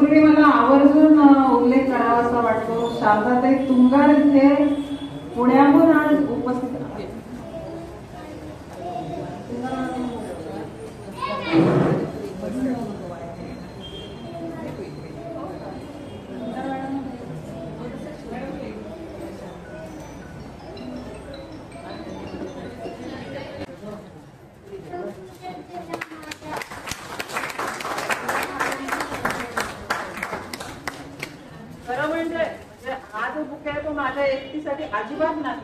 तत्पूर्वी मला आवर्जून उल्लेख करावासा वाटतो, शारदाताई तुंगार इथे पुण्याहून आज उपस्थित आहेत. खरं म्हणजे हा जो बुक आहे तो माझ्या एकटीसाठी अजिबात नाही,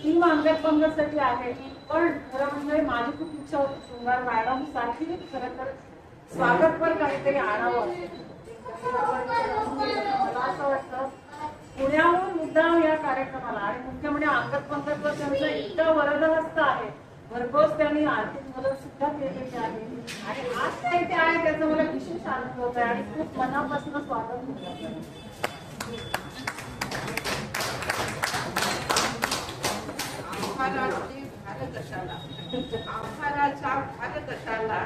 टीम अंगद पंगतसाठी आहे. पण खरं म्हणजे माझी खूप इच्छा होती तुंगार मॅडम साठी खरं तर स्वागतपर काहीतरी आणावं. मला असं वाटतं पुण्याहून मुद्दाम या कार्यक्रमाला, आणि मुख्य म्हणजे अंगद पंगतवर त्यांचं इतकं वरदहस्त आहे, भरघोस त्यांनी आर्थिक मदत सुद्धा केलेली आहे, आणि आज काय ते आहे त्याचं मला विशेष आनंद होत आहे आणि खूप मनापासून स्वागत होत आहे. आभाराचा भाग कशाला,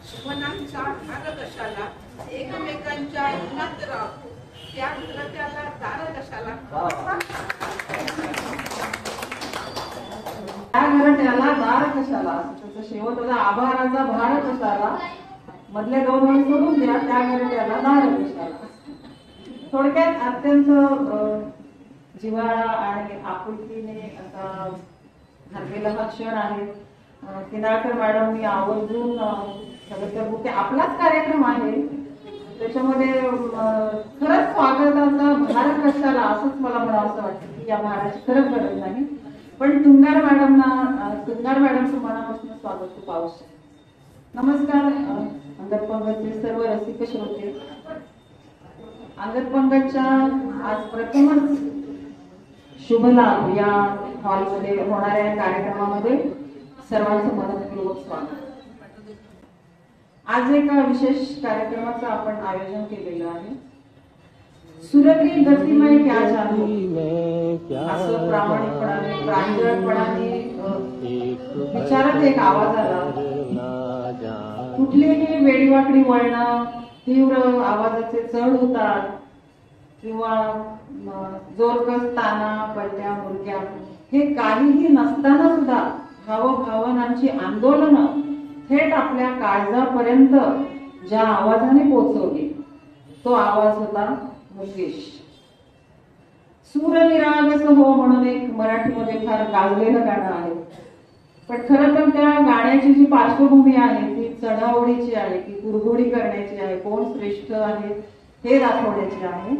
शुभनांचा भाग कशाला, एकमेकांच्या ऋणात राहतो त्या विक्रत्याला दार कशाला, त्या घरट्याला दार कशाला, त्याचा शेवट होता आभाराचा भार कशाला, मधले दोन वेळ सोडून द्या, त्या घरट्याला दार कशाला. थोडक्यात अत्यंत जिव्हाळा आणि आपुलकीने असा घातलेला हा क्षण आहे. किनाळकर मॅडमनी आवर्जून खरं बुके आपलाच कार्यक्रम आहे त्याच्यामध्ये खरंच स्वागताचा भार कशाला असंच मला म्हणावं वाटतं की या भाराची खरंच गरज नाही, पण तुंगार मॅडमचं मनापासून स्वागत खूप आवश्यक. नमस्कार अंगद पंगतचे सर्व रसिक श्रोते. अंगद पंगतच्या आज प्रथमच शुभ लाभ या हॉलमध्ये होणाऱ्या कार्यक्रमामध्ये सर्वांचं मनपूर्वक स्वागत. आज एका विशेष कार्यक्रमाचं आपण आयोजन केलेलं आहे. सुरती गतिमय क्या जानो, असं प्रामाणिकपणाने प्रांजळपणाने विचारत एक आवाज आला. कुठलीही वेडीवाकडी वळणं, तीव्र आवाजाचे चढ उतार किंवा जोरकस ताना पलट्या मुरक्या हे काहीही नसताना सुद्धा भावभावनांची आंदोलनं थेट आपल्या काळजापर्यंत ज्या आवाजाने पोचवली तो आवाज होता मुकेश. सूरनिरागस हो म्हणून एक मराठीमध्ये फार गाजलेलं गाणं आहे, पण खरं तर त्या गाण्याची जी पार्श्वभूमी आहे ती चढाओढीची आहे, ती कुरघोडी करण्याची आहे, कोण श्रेष्ठ आहे हे दाखवण्याची आहे.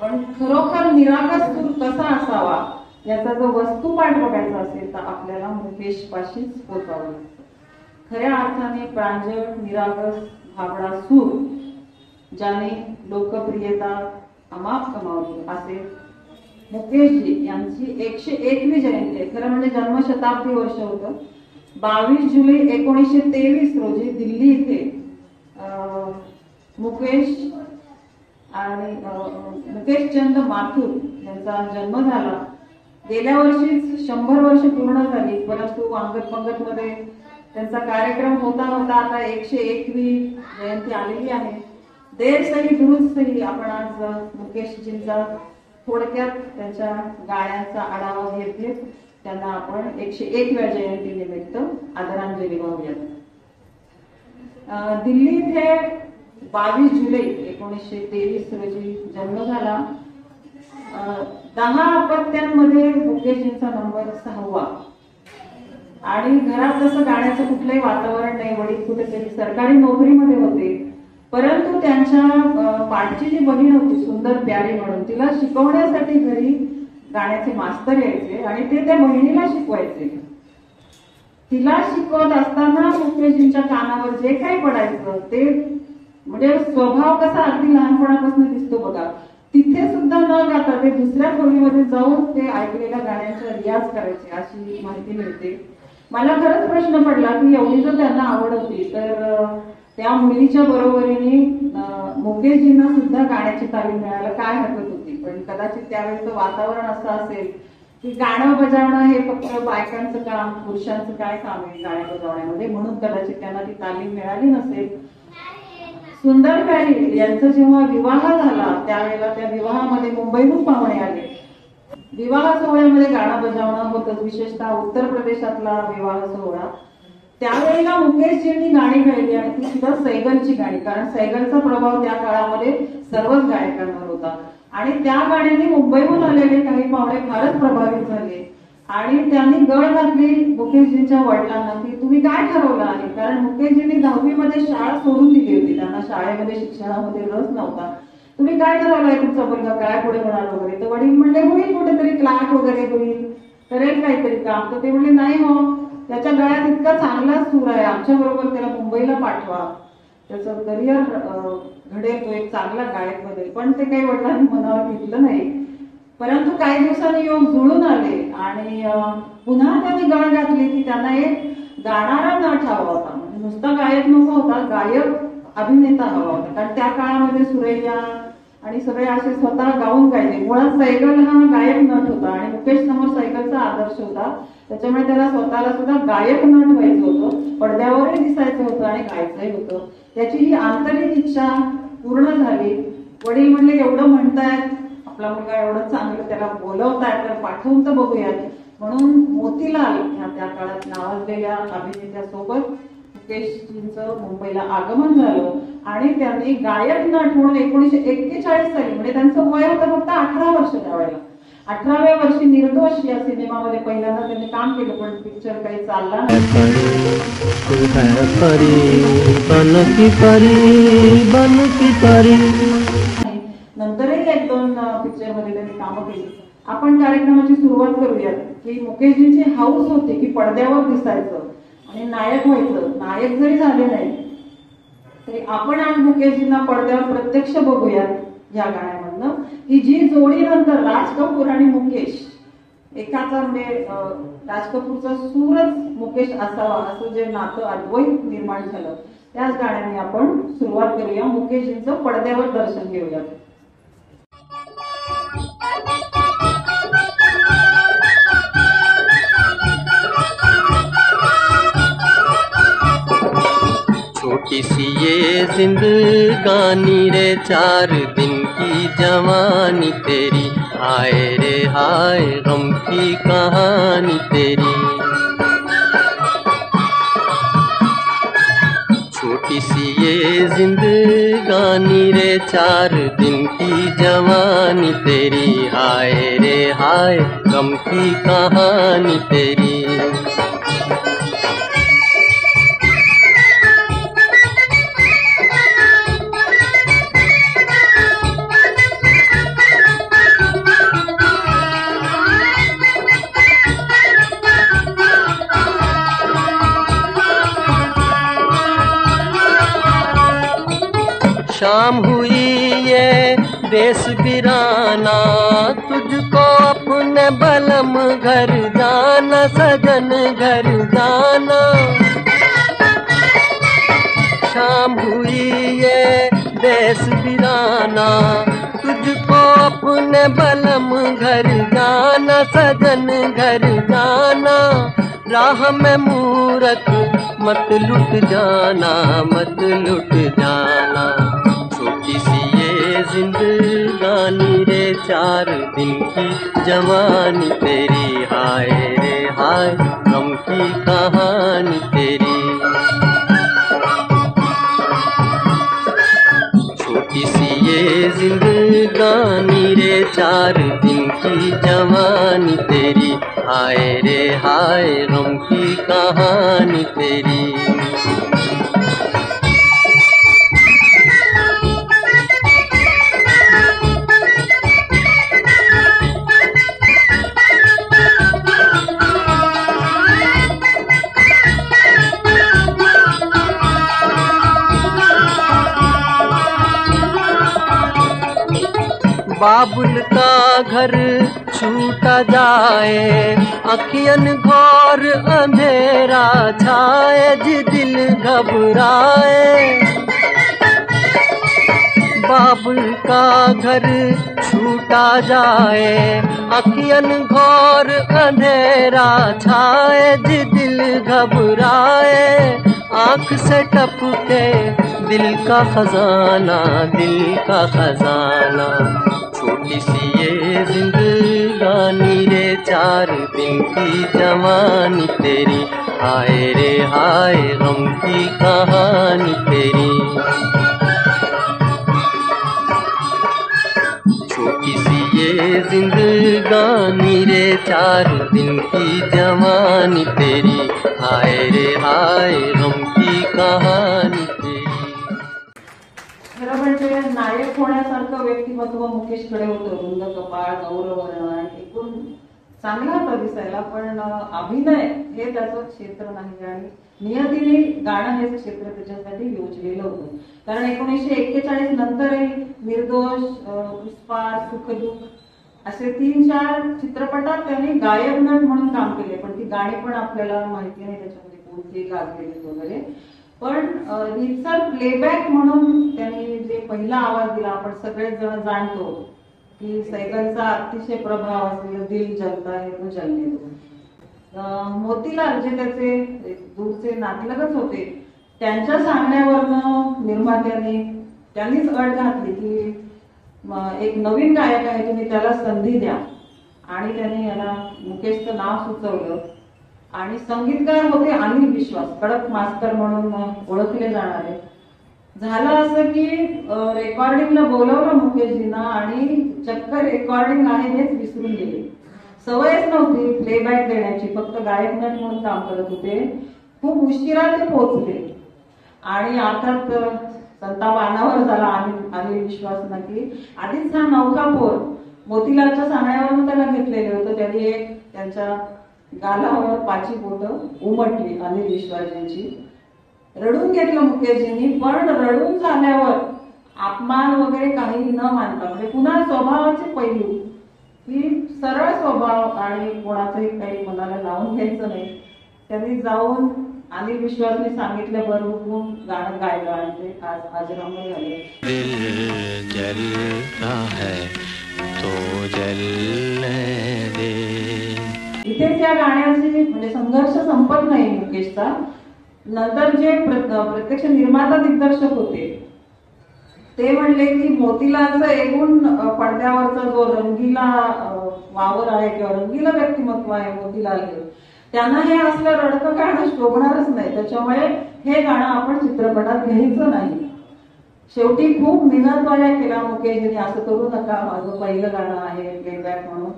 पण खरोखर निरागस सूर कसा असावा याचा जो वस्तुपाठ बघायचा असेल तर आपल्याला मुकेश पाशीच पोचावं लागतं. खऱ्या अर्थाने प्रांजळ निरागस भाबडा सूर ज्याने लोकप्रियता अमाप कमावली असे मुकेशजी यांची 101वी जयंती आहे. खरं म्हणजे जन्मशताब्दी वर्ष होतं. 22 जुलै 1923 रोजी दिल्ली इथे मुकेशचंद माथुर यांचा जन्म झाला. गेल्या वर्षीच 100 वर्ष पूर्ण झाली, परंतु अंगद पंगत मध्ये त्यांचा कार्यक्रम होता आता 101वी जयंती आलेली आहे. देर सही दुरुस्त सही आपण आज मुकेशजींचा थोडक्यात त्यांच्या गाण्यांचा आढावा घेतले. त्यांना आपण 101व्या जयंती निमित्त आदरांजली वाहूयात. दिल्ली इथे 22 जुलै 1923 रोजी जन्म झाला. 10 अपत्यांमध्ये मुकेशजींचा नंबर 6वा. आणि घरात जसं गाण्याचं कुठलंही वातावरण नाही, वडील कुठेतरी सरकारी नोकरीमध्ये होते, परंतु त्यांच्या पाठची जी बहीण होती सुंदर प्यारी म्हणून, तिला शिकवण्यासाठी घरी गाण्याचे मास्तर यायचे आणि ते त्या बहिणीला शिकवायचे. तिला शिकवत असताना मुकेशजींच्या कानावर जे काही पडायचं ते म्हणजे स्वभाव कसा अगदी लहानपणापासून दिसतो बघा, तिथे सुद्धा न गाता ते दुसऱ्या खोलीमध्ये जाऊन ते ऐकलेल्या गाण्यांचा रियाज करायचे अशी माहिती मिळते. मला खरंच प्रश्न पडला की एवढी जर त्यांना आवड होती तर त्या मुलीच्या बरोबरीने मुकेशजींना सुद्धा गाण्याची तालीम मिळायला काय हरकत होती. पण कदाचित त्यावेळेचं वातावरण असं असेल की गाणं बजावणं हे फक्त बायकांचं काम, पुरुषांचं काय काम आहे गाण्या बजावण्यामध्ये, म्हणून कदाचित त्यांना ती तालीम मिळाली नसेल. सुंदर पॅरी यांचा जेव्हा विवाह झाला त्यावेळेला त्या विवाहामध्ये मुंबईहून पाहुणे आले. विवाह सोहळ्यामध्ये गाणं बजावणं होतं, विशेषतः उत्तर प्रदेशातला विवाह सोहळा. त्यावेळेला मुकेशजींनी गाणी गायली आणि ती सुद्धा सैगलची गाणी, कारण सैगलचा प्रभाव त्या काळामध्ये सर्वच गायकांवर होता. आणि त्या गाण्याने मुंबईहून आलेले काही पाहुणे फारच प्रभावित झाले आणि त्यांनी गळ घातली मुकेशजींच्या वडिलांना की तुम्ही काय ठरवलं आहे, कारण मुकेशजींनी 10वी मध्ये शाळा सोडून दिली होती, त्यांना शाळेमध्ये शिक्षणामध्ये रस नव्हता. तुम्ही काय ठरवलंय तुमचा मुलगा काय पुढे होणार वगैरे. तर वडील म्हणले होईल कुठेतरी क्लार्क वगैरे होईल, करेल काहीतरी काम. तर ते म्हणले नाही हो, त्याच्या गळ्यात इतका चांगला सूर आहे, आमच्या बरोबर त्याला मुंबईला पाठवा, त्याचं करिअर घडेल, तो एक चांगला गायक बनेल. पण ते काही वडिलांनी मनावर घेतलं नाही. परंतु काही दिवसांनी योग जुळून आले आणि पुन्हा त्यांनी गळ घातली की त्यांना एक गाणारा नट हवा होता, म्हणजे नुसता गायक नको होता, गायक अभिनेता हवा होता. कारण त्या काळामध्ये सुरैया आणि सगळे असे स्वतः गाऊन गायचे. मुळात सैगल हा गायक नट होता आणि मुकेश समोर सैगलचा आदर्श होता, त्याच्यामुळे त्याला स्वतःला सुद्धा गायक नट व्हायचं होतं, पडद्यावरही दिसायचं होतं आणि गायचंही होतं. त्याची ही आंतरिक इच्छा पूर्ण झाली. वडील म्हणले एवढं म्हणतायत, आपला मुलगा एवढं चांगलं, त्याला बोलवतायत तर पाठवून तर बघूयात. म्हणून मोतीलाल ह्या त्या काळात नावाजलेल्या अभिनेत्यासोबत मुकेशजींचं मुंबईला आगमन झालं आणि त्यांनी गायक नट म्हणून 1941 साली, म्हणजे त्यांचं वय होतं फक्त 18 वर्ष त्यावेळेला. 18व्या वर्षी निर्दोष या सिनेमामध्ये पहिल्यांदा त्यांनी काम केलं, पण पिक्चर काही चालला नाही. नंतरही 1-2 पिक्चर मध्ये त्यांनी कामं केली. आपण कार्यक्रमाची सुरुवात करूयात की मुकेशजींची हाऊस होती की पडद्यावर दिसायचं आणि नायक व्हायचं. नायक जरी झाले नाही तरी आपण आज मुकेशजींना पडद्यावर प्रत्यक्ष बघूयात या गाण्यामधनं, की जी जोडी नंतर राज कपूर आणि मुकेश एकाचा, म्हणजे राज कपूरचा सूरच मुकेश असावा असं जे नातं अद्वैत निर्माण झालं, त्याच गाण्याने आपण सुरुवात करूया. मुकेशजींचं पडद्यावर दर्शन घेऊयात. छोटी सी ये जिंदगानी रे, 4 दिन की जवानी तेरी, हाय रे हाय गम की कहानी तेरी. छोटी सी ये जिंदगानी रे, 4 दिन की जवानी तेरी, हाय रे हाय गम की कहानी तेरी. शाम हुई ये देश वीराना, तुझको अपने बलम घर जाना, सजन घर जाना. शाम हुई ये देश वीराना, तुझको अपने बलम घर जाना, सजन घर जाना. राह में मूरत मत लुट जाना, मत लुट जाना. छोटी सी ये जिंदगानी रे, 4 दिन की जवानी तेरी, हाय रे हाय गम की कहानी तेरी. छोटी सी ये जिंदगानी रे, 4 दिन की जवानी तेरी, हाय रे हाय गम की कहानी तेरी. बाबुल का घर छूटा जाए, अखियन घोर अंधेरा छाए, जी दिल घबराए. बाबुल का घर छूटा जाए, अखियन घोर अंधेरा छाए, जी दिल घबराए. आंख से टपके दिल का खजाना, दिल का खजाना। छोटी सी ये जिंदगानी रे, 4 दिन की जवानी तेरी, हाय रे हाय गम की कहानी तेरी। छोटी सी ये जिंदगानी रे, 4 दिन की जवानी तेरी, हाय रे हाय गम की कहानी तेरी। खरं म्हणजे नायक होण्यासारखं व्यक्तिमत्व मुकेशकडे होतं. रुंद कपाळ, गौरवर्ण आणि एकूण चांगला होता दिसायला, पण अभिनय हे त्याचं क्षेत्र नाही आणि नियतीने गाणं हे क्षेत्र त्याच्यासाठी योजलेलं होतं. कारण 1941 नंतरही निर्दोष, पुष्पा, सुखदुःख असे 3-4 चित्रपटात त्यांनी गायक नट म्हणून काम केले, पण ती गाणी पण आपल्याला माहिती नाही त्याच्यामध्ये कोणती गाजलेली वगैरे. पण रितसर प्लेबॅक म्हणून त्यांनी जे पहिला आवाज दिला, आपण सगळेच जण जाणतो की सैगलचा अतिशय प्रभाव असलेला दिल जलता है तो जलने दो. मोतीलाल जे त्याचे दूरचे नातलगच होते, त्यांच्या सांगण्यावरनं निर्मात्याने त्यांनीच अट घातली की एक नवीन गायक आहे, तुम्ही त्याला संधी द्या. आणि त्यांनी याला मुकेशचं नाव सुचवलं. आणि संगीतकार होते अनिल विश्वास, कडक मास्तर म्हणून ओळखले जाणारे. झालं असं की रेकॉर्डिंगला बोलवलं मुकेशजींना आणि चक्क रेकॉर्डिंग आहे हेच विसरून गेले. सवयच नव्हती प्लेबॅक देण्याची, फक्त गायक नट म्हणून काम करत होते. खूप उशिरा ते पोहोचले आणि अर्थात संताप अनावर झाला अनिल विश्वासना की आधीच हा नौका पोर मोतीलालच्या सांगण्यावरून त्याला घेतलेले होतं. त्यांनी एक त्यांच्या गालावर 5 बोटं उमटली अनिल विश्वासजींची. रडून घेतलं मुकेशजींनी, पण रडून झाल्यावर अपमान वगैरे काही न मानता, म्हणजे पुन्हा स्वभावाचे पैलू की सरळ स्वभाव आणि कोणाचंही काही मनाला लावून घ्यायचं नाही. त्यांनी जाऊन अनिल विश्वासने सांगितलं बरोबर गाणं गायलं आणि ते आज अजरामर झाले. दिल जलता है तो जलने दे. इथे त्या गाण्याची म्हणजे संघर्ष संपत नाही मुकेशचा. नंतर जे प्रत्यक्ष निर्माता दिग्दर्शक होते ते म्हणले की मोतीलालचं एकूण पडद्यावरचा जो रंगीला वावर आहे किंवा रंगीला व्यक्तिमत्व आहे मोतीलाल हे, त्यांना हे असलं रडकं गाणं शोभणारच नाही, त्याच्यामुळे हे गाणं आपण चित्रपटात घ्यायचं नाही. शेवटी खूप मिनतवाऱ्या केला मुकेशजींनी, असं करू नका, माझं पहिलं गाणं आहे प्लेबॅक म्हणून.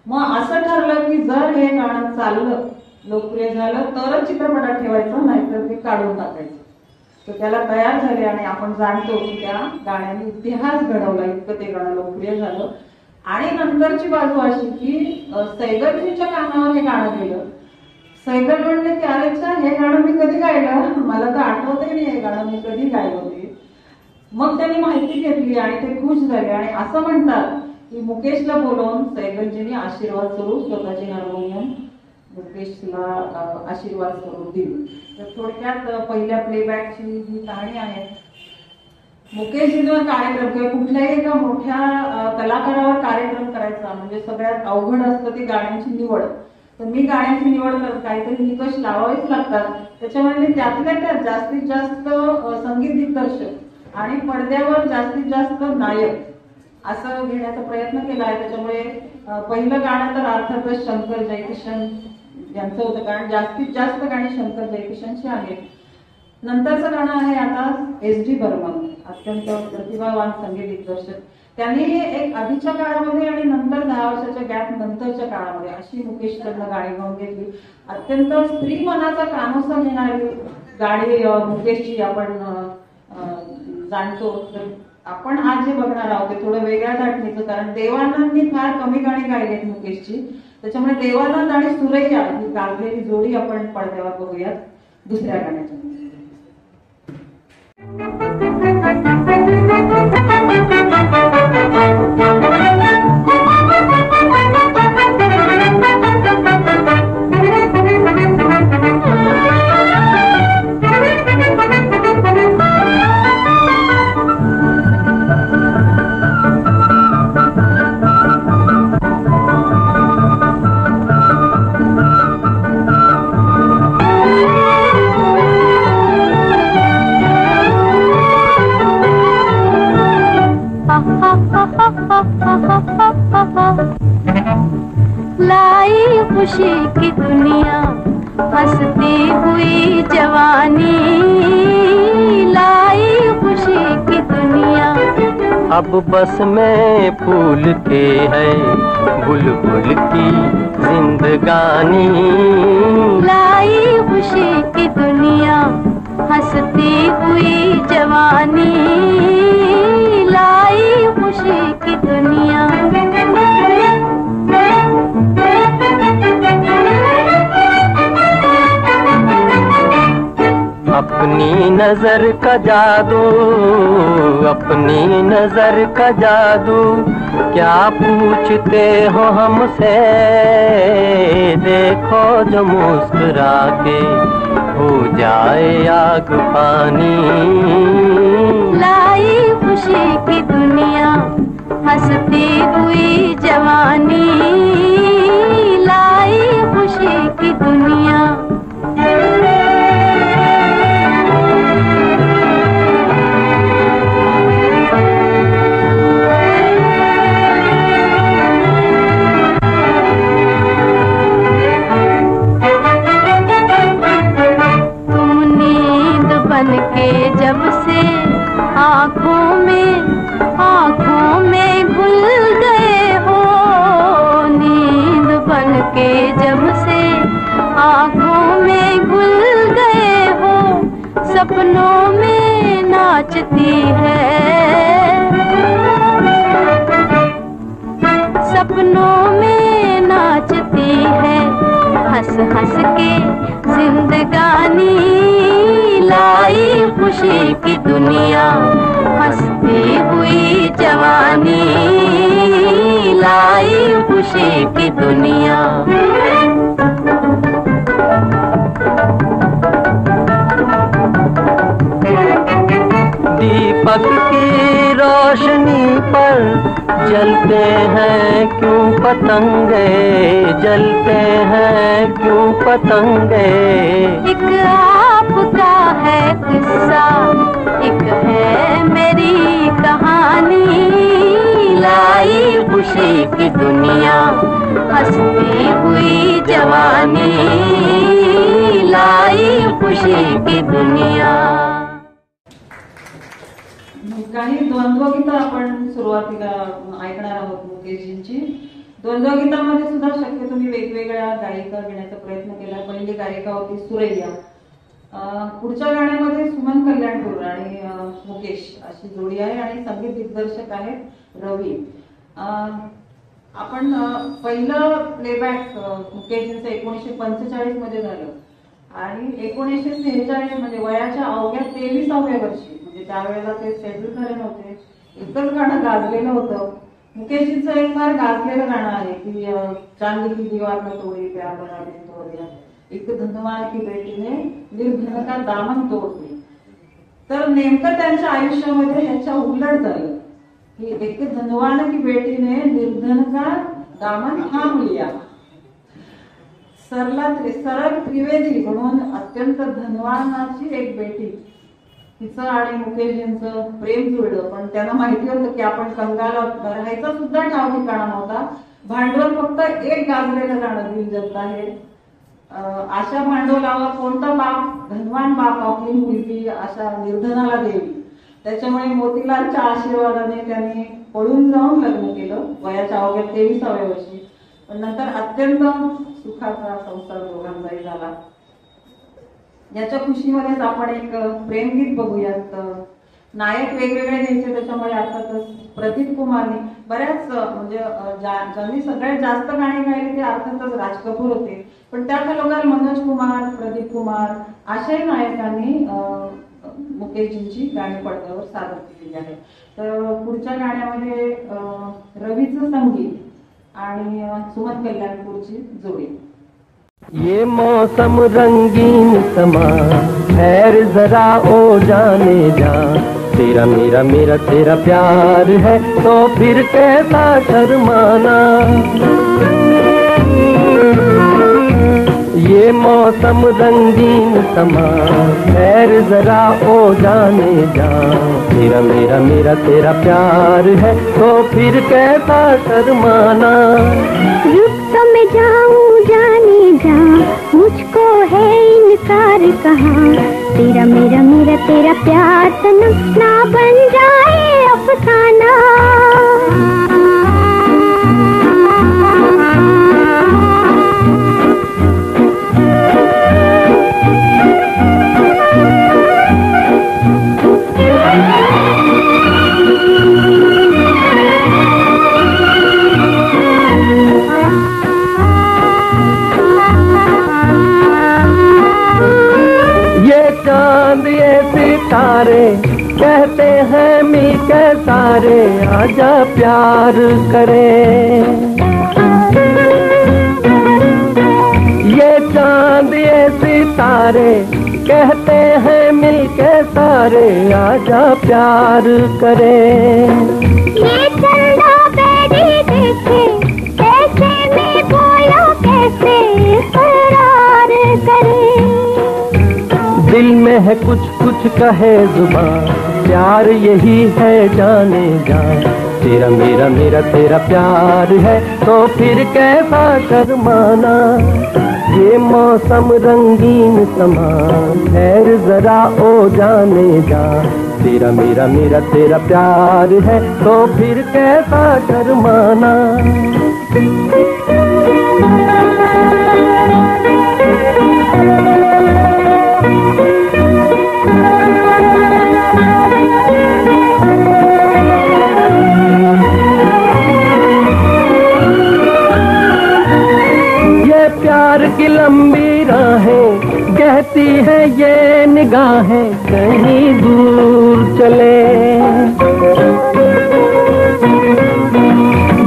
मग असं ठरलं की जर हे गाणं चाललं, लोकप्रिय झालं तरच चित्रपटात ठेवायचं, नाहीतर ते काढून टाकायचं. तर त्याला तयार झाले आणि आपण जाणतो की त्या गाण्याने इतिहास घडवला, इतकं ते गाणं लोकप्रिय झालं. आणि नंतरची बाजू अशी की सैगलजीच्या कानावर हे गाणं गेलं. सैगल म्हणले की अरे हे गाणं मी कधी गायलं, मला तर आठवतही नाही हे गाणं मी कधी गायलं होते. मग त्यांनी माहिती घेतली आणि ते खुश झाले आणि असं म्हणतात की मुकेशला बोलवून सैगलजींनी आशीर्वाद स्वरूप स्वतःची हार्मोनियम मुकेशला आशीर्वाद स्वरूप दिली. तर थोडक्यात पहिल्या प्लेबॅकची ही कहाणी आहे. मुकेशजींवर कार्यक्रम किंवा कुठल्याही एका मोठ्या कलाकारावर कार्यक्रम करायचा म्हणजे सगळ्यात अवघड असतं ती गाण्यांची निवड. तर मी गाण्याची निवड करत काहीतरी निकष लावावेच लागतात, त्याच्यामुळे त्यातल्या त्यात जास्तीत जास्त संगीत दिग्दर्शक आणि पडद्यावर जास्तीत जास्त नायक असं घेण्याचा प्रयत्न केला आहे. त्याच्यामुळे पहिलं गाणं तर अर्थातच शंकर जयकिशन यांचं होतं, कारण जास्तीत जास्त गाणी शंकर जयकिशनची आहेत. नंतरचं गाणं आहे आता SD बर्मन, अत्यंत प्रतिभावान संगीत दिग्दर्शक. त्यांनी एक आधीच्या काळामध्ये आणि नंतर 10 वर्षाच्या गॅप नंतरच्या काळामध्ये अशी मुकेशकडनं गाणी गाऊन घेतली. अत्यंत स्त्री मनाचा कानोसा घेणारी गाणी मुकेशची आपण जाणतो. तर आपण आज जे बघणार आहोत ते थोडं वेगळ्या धाटणीचं, कारण देवानंदनी फार कमी गाणी गायलीत मुकेशची, त्याच्यामुळे देवानंद आणि सुरैया ही गाजलेली जोडी आपण पडद्यावर बघूयात दुसऱ्या गाण्याच्या. लाई खुशी की दुनिया, हंसती हुई जवानी, लाई खुशी की दुनिया। अब बस में फूल के है बुलबुल की जिंदगानी, लाई खुशी की दुनिया, हंसती हुई जवानी, लाई खुशी की दुनिया। अपनी नजर का जादू, अपनी नजर का जादू, क्या पूछते हो हमसे, देखो जो मुस्कुरा के हो जाए आग पानी, लाई खुशी की दुनिया, हंसती हुई जवानी, लाई खुशी की दुनिया। के जब से आँखों में घुल गए हो, नींद बन के जब से आँखों में घुल गए हो, सपनों में नाचती है, सपनों में नाचती है, हंस हंस के जिंदगानी, लाई खुशी की दुनिया, हंसती हुई जवानी, लाई खुशी की दुनिया। दीपक की रोशनी पर जलते हैं क्यों पतंगे, जलते हैं क्यों पतंगे। एक आपका है किस्सा, एक है मेरी कहानी, लाई खुशी की दुनिया, हंसती हुई जवानी, लाई खुशी की दुनिया। काही द्वंद्वगीतं आपण सुरुवातीला ऐकणार आहोत मुकेशजींची। द्वंद्वगीतामध्ये सुद्धा शक्यतो मी वेगवेगळ्या गायिका घेण्याचा प्रयत्न केला। पहिली गायिका होती सुरैया, पुढच्या गाण्यामध्ये सुमन कल्याणपूर आणि मुकेश अशी जोडी आहे आणि संगीत दिग्दर्शक आहेत रवी। आपण पहिलं प्लेबॅक मुकेशजींचं 1945 मध्ये झालं आणि 1946 म्हणजे वयाच्या अवघ्या 23व्या वर्षी, म्हणजे त्यावेळेला ते सेटल झाले नव्हते, एकच गाणं गाजलेलं होतं। मुकेशजींचं एक फार गाजलेलं गाणं आहे की चांदी की दीवार में तोड़ी प्यार बना दे तोड़ दिया, एक धनवान की बेटीने निर्धन का दामन तोड दिया। तर नेमकं त्यांच्या आयुष्यामध्ये ह्याच्या उलट झालं की एक धनवान की बेटीने निर्धन का दामन थांब लिया। सरळ त्रिवेदी म्हणून अत्यंत धनवानाची एक बेटी, तिचं आणि मुकेशजींचं प्रेम जुळलं, पण त्यांना माहिती होतं की आपण कंगाला राहायचा सुद्धा ठाव ठिकाणा नव्हता। भांडवल फक्त एक गाजलेलं गाणं दिल जगता है, अशा भांडवलावर कोणता बाप, धनवान बाप आपली मुलगी अशा निर्धनाला देवी। त्याच्यामुळे मोतीलालच्या आशीर्वादाने त्यांनी पळून जाऊन लग्न केलं वयाच्या अवघ्या 23व्या वर्षी, पण नंतर अत्यंत सुखाचा संसार दोघांचाही झाला। याच्या खुशीमध्येच आपण एक प्रेमगीत बघूयात। नायक वेगवेगळे घ्यायचे, त्याच्यामुळे अर्थातच प्रदीप कुमारने बऱ्याच म्हणजे ज्यांनी सगळ्यात जास्त गाणी गायली ते अर्थातच राज कपूर होते, पण त्या खालोखाल मनोज कुमार, प्रदीप कुमार अशाही नायकांनी मुकेशजींची गाणी पडद्यावर सादर केलेली आहे। तर पुढच्या गाण्यामध्ये रवीचं संगीत आणि सुमन कल्याणपूरची जोडी। ये मौसम रंगीन समा ठहर जरा ओ जाने जा, तेरा मेरा मेरा तेरा प्यार है तो फिर कैसा शर्माना। ये मौसम रंगीन समा खैर जरा ओ जाने जा, मेरा मेरा मेरा तेरा प्यार है तो फिर कैसा शर्माना। रुक तो मैं जाऊं जाने जा, मुझको है इनकार कहाँ, तेरा मेरा मेरा तेरा प्यार सनम ना बन जाए अफसाना। सितारे कहते हैं मिल के सारे आजा प्यार करें। ये चांद ये सितारे कहते हैं मिल के सारे आजा प्यार करें। ये चंदा बेरी देखे कैसे मैं बोलो कैसे करार करे। दिल में है कुछ कुछ कहे जुबान, प्यार यही है जाने जा, तेरा मेरा मेरा तेरा प्यार है तो फिर कैसा शर्माना। ये मौसम रंगीन समा खैर जरा ओ जाने जा, तेरा मेरा मेरा तेरा प्यार है तो फिर कैसा शर्माना। प्यार की लंबी राहें कहती है ये निगाहें कहीं दूर चले।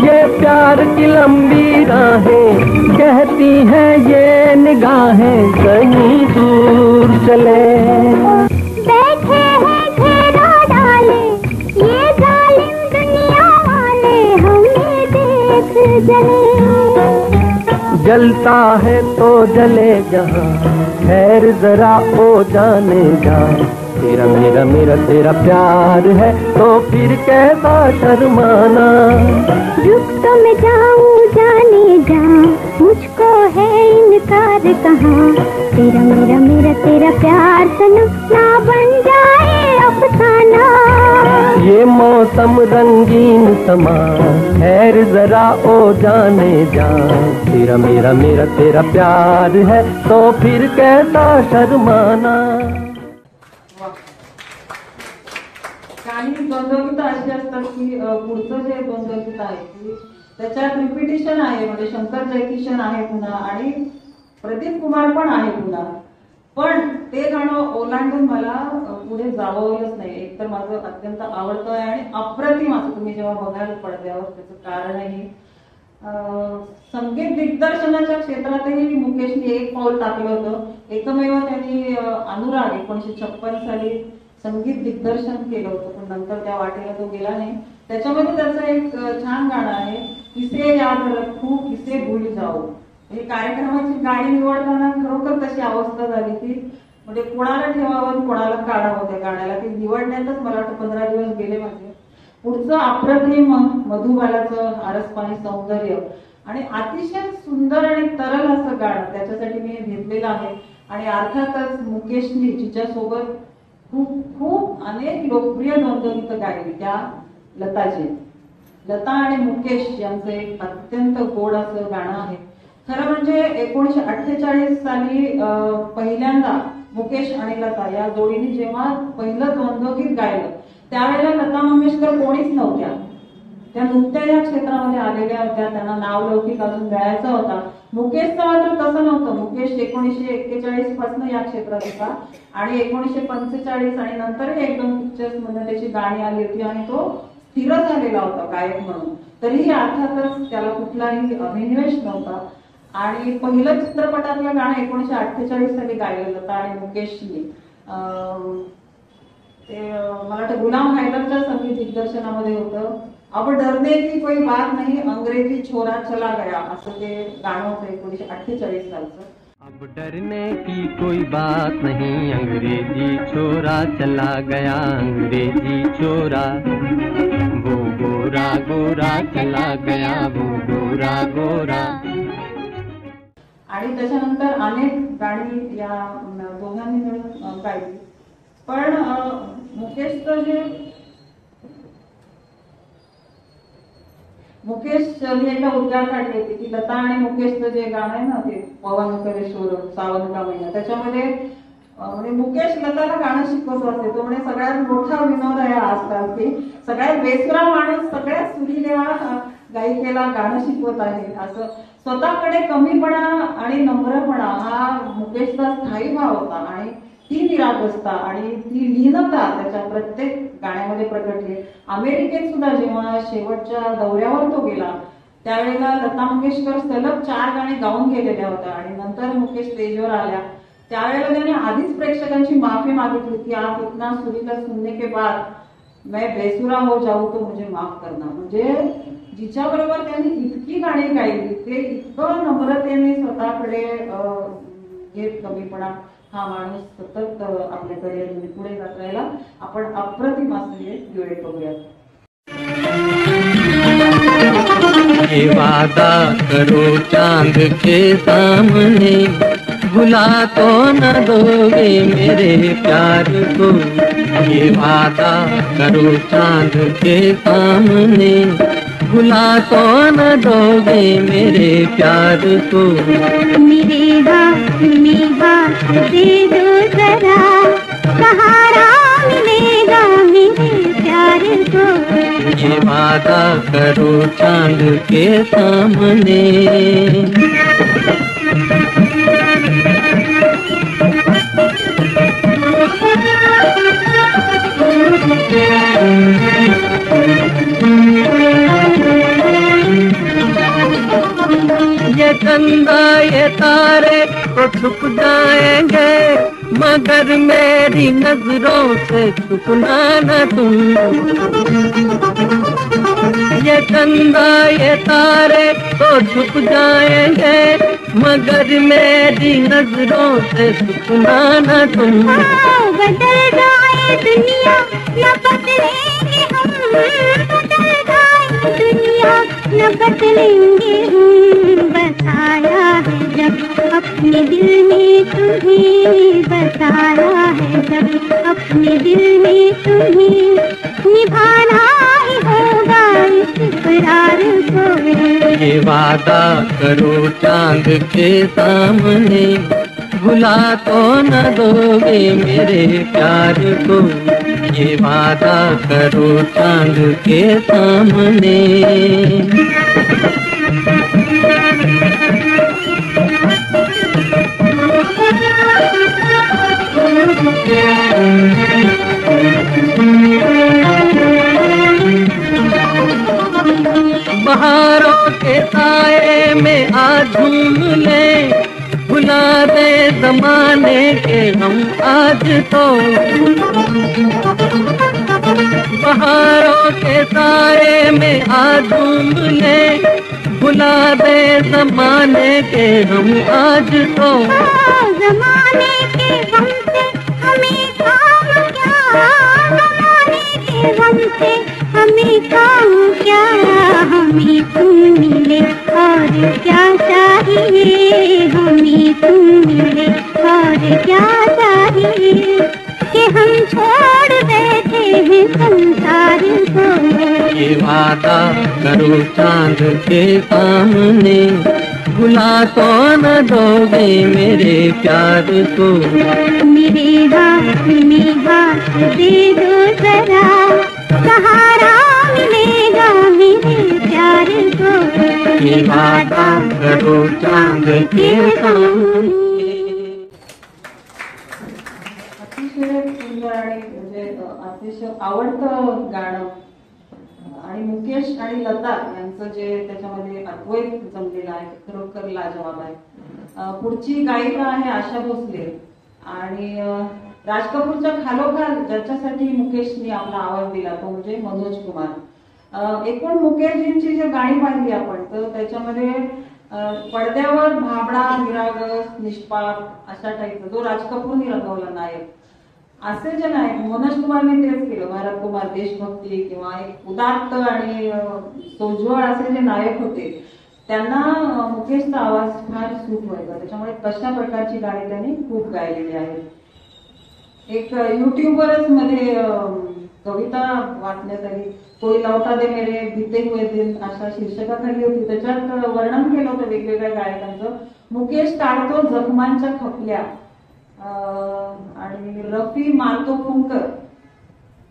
ये प्यार की लंबी राहें कहती है ये निगाहें कहीं दूर चले। बैठे हैं घेरा डाले ये जालिम दुनिया वाले, हमें देख जले। जलता है तो जले जहाँ खैर जरा ओ जाने जा, तेरा मेरा मेरा तेरा प्यार है तो फिर कैसा शर्माना। रुक तो मैं जाऊं जाने जा, मुझको है इनकार कहाँ, तेरा मेरा मेरा तेरा प्यार सनम ना बन जाए अफसाना। ये मौसम रंगीन समा खैर जरा ओ जाने जा, तेरा मेरा मेरा तेरा प्यार है तो फिर कैसा शर्माना। काही द्वंद्वगीतं अशी असतात की पुढचं जे द्वंद्वगीत आहे की त्याच्यात रिपिटेशन आहे, म्हणजे शंकर जयकिशन आहे पुन्हा आणि प्रदीप कुमार पण आहे पुन्हा, पण ते गाणं ओलांडून मला पुढे जाववलंच नाही. एकतर माझं अत्यंत आवडतं आहे आणि अप्रतिम असं तुम्ही जेव्हा बघाल पडद्यावर त्याचं कारणही संगीत दिग्दर्शनाच्या क्षेत्रातही मुकेशने एक पाऊल टाकलं होतं. एकमेव त्यांनी अनुराग 1956 साली संगीत दिग्दर्शन केलं होतं, पण नंतर त्या वाटेला तो गेला नाही. त्याच्यामध्ये त्याचं एक छान गाणं आहे, किसे याद रखू किसे भूल जाऊ. हे कार्यक्रमाची गाणी निवडताना खरोखर तशी अवस्था झाली की म्हणजे कोणाला ठेवावं कोणाला काढावं त्या गाण्याला, ती निवडण्यातच मला वाटतं 15 दिवस गेले माझे. पुढचं अप्रतिम मधुबालाचं आरसपाणी सौंदर्य आणि अतिशय सुंदर आणि तरल असं गाणं त्याच्यासाठी मी घेतलेलं आहे. आणि अर्थातच मुकेशनी जिच्यासोबत खूप खूप अनेक लोकप्रिय द्वंद्वगीतं गायली त्या लताजी. लता आणि मुकेश यांचं एक अत्यंत गोड असं गाणं आहे. खरं म्हणजे 1948 साली पहिल्यांदा मुकेश आणि लता या जोडीने जेव्हा पहिलं द्वंद्वगीत गायलं त्यावेळेला लता मंगेशकर कोणीच नव्हत्या. त्या नुकत्या या क्षेत्रामध्ये आलेल्या होत्या, त्यांना नाव लौकिक अजून गायचा होता. मुकेशचं मात्र तसं नव्हतं. मुकेश 1941 पासून या क्षेत्रात होता आणि 1945 आणि नंतरही 1-2 पिक्चर्स मध्ये त्याची गाणी आली होती आणि तो स्थिर झालेला होता गायक म्हणून. तरीही अर्थातच त्याला कुठलाही अभिनिवेश नव्हता. आणि पहिलं चित्रपटातलं गाणं 1948 साली गायलं लता आणि मुकेशनी. ते मला वाटतं गुलाम हैदरच्या संगीत दिग्दर्शनामध्ये होतं. अब डरने की कोई बात नहीं अंग्रेजी छोरा चला गया असं ते गाणं होतं 1948 सालचं. अब डरने की कोई बात नहीं, अंग्रेजी छोरा चला गया, अंग्रेजी छोरा वो गोरा गोरा चला गया, वो गोरा गोरा। आणि त्याच्यानंतर अनेक गाणी या दोघांनी मिळून गायली. पण मुकेशचं जे मुकेशने एकदा उद्गार काढले होते की लता आणि मुकेशचं जे गाणं आहे ना ते पवन करे शोर सावन का महिना, त्याच्यामध्ये म्हणजे मुकेश लताला गाणं शिकवतो असते. तो म्हणजे सगळ्यात मोठा विनोद आहे आजकाल की सगळ्यात बेसुरा माणूस सगळ्यात सुरीला गायिकेला गाणं शिकवत आहे. असं स्वतःकडे कमीपणा आणि नम्रपणा हा मुकेशचा स्थायी भाव होता आणि ती निरागसता आणि ती लीनता त्याच्या प्रत्येक गाण्यामध्ये प्रकटली. अमेरिकेत सुद्धा जेव्हा शेवटच्या दौऱ्यावर तो गेला त्यावेळेला लता मंगेशकर सलग 4 गाणी गाऊन गेलेल्या होत्या आणि नंतर मुकेश स्टेजवर आल्या त्यावेळेला त्याने आधीच प्रेक्षकांची माफी मागितली की आप इतना सुरीला सुनने के बाद मैं बेसुरा हो जाऊ तो मुझे माफ करना. म्हणजे जिच्या बरोबर त्यांनी इतकी गाणी गायली ते इतकं नम्रतेने स्वतःकडे घेत कमीपणा हा माणूस सतत आपल्या करिअरमध्ये पुढे जात राहिला. आपण अप्रतिम असलेले ड्युएट बघूया. ये वादा करो चांद के सामने, भुला तो न दोगे मेरे प्यार को, ये वादा करो चांद के सामने, भुला तो न दोगे मेरे प्यार को। मेरे हाथ में हाथ दे दो जरा, सहारा मिलेगा मेरे प्यार को। ये वादा करो चांद के सामने। ये चंदा ये तारे तो छुप जाएंगे, मगर मेरी नजरों से छुपना न तुम। ये चंदा ये तारे तो छुप जाएंगे, मगर मेरी नजरों से छुपना न तुम। बदल जाए दुनिया न बदलेंगे हम, बदल जाए दुनिया न बदलेंगे हम। बसाया है जब अपने दिल में तुम्हें, बसाया है जब अपने दिल में तुम्हें, निभाना ही होगा इस इकरार को। ये वादा करो चांद के सामने, भुला तो न दोगे मेरे प्यार को। ये वादा करो चांद के सामने। बहारों के साए में आज झूम ले, भुला दे जमाने के हम आज तो। बहारों के साए में आज झूम ले, भुला दे जमाने के हम आज तो। जमाने के गम से हमें काम क्या, जमाने के गम से हमें काम क्या। हमें तुम मिले और क्या चाहिए, हमें तुम मिले और क्या चाहिए, कि हम छोड़ बैठे हैं संसार को। ये वादा करो चांद के सामने, भुला तो न दोगे मेरे प्यार को। मेरे हाथ में हाथ दे दो जरा, सहारा मिलेगा मेरे प्यार को। ये वादा करो चांद के सामने। अतिशय सुंदर आणि म्हणजे अतिशय आवडतं गाणं आणि मुकेश आणि लता यांचं जे त्याच्यामध्ये अद्वैत जमलेलं आहे खरोखर लाजवाब आहे. पुढची गायिका आहे आशा भोसले आणि राज कपूरच्या खालोखाल ज्याच्यासाठी मुकेशनी आपला आवाज दिला तो म्हणजे मनोज कुमार. एकूण मुकेशजींची जी गाणी पाहिली आपण तर त्याच्यामध्ये पडद्यावर भाबडा, निरागस, निष्पाप अशा टाईपचा जो राज कपूरने रंगवला नायक, असे जे नायक मनोज कुमारने तेच केलं. भारत कुमार देशभक्ती किंवा एक उदात्त आणि सोज्वळ असे जे नायक होते त्यांना मुकेशचा आवाज फार सूट व्हायचा. त्याच्यामुळे तशा प्रकारची गाणी त्यांनी खूप गायलेली आहेत. एक युट्यूबवरच मध्ये कविता वाचण्यात आली, कोई लौटा दे मेरे बीते हुए दिन अशा शीर्षकाखाली होती. त्याच्यात वर्णन केलं होतं वेगवेगळ्या गायकांचं. मुकेश काढतो जखमांच्या खपल्या आणि रफी मारतो फुंकर,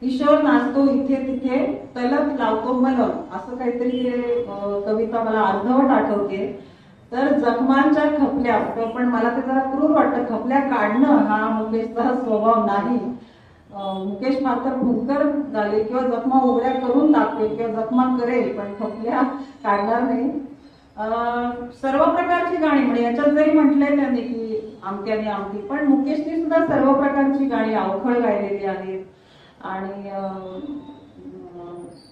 किशोर नाचतो इथे तिथे, तलप लावतो मलम, असं काहीतरी ते कविता मला अर्धवट आठवते. तर जखमांच्या खपल्या, पण मला ते जरा क्रूर वाटतं. खपल्या काढणं हा मुकेशचा स्वभाव नाही. मुकेश मात्र फुंकर झाले किंवा जखमा उघड्या करून टाकते किंवा जखमा करेल, पण खपल्या काढणार नाही. सर्व प्रकारची गाणी म्हणजे याच्यात जरी म्हटलंय त्यांनी की आमक्याने आमकी, पण मुकेशने सुद्धा सर्व प्रकारची गाणी अवखळ गायलेली आहेत आणि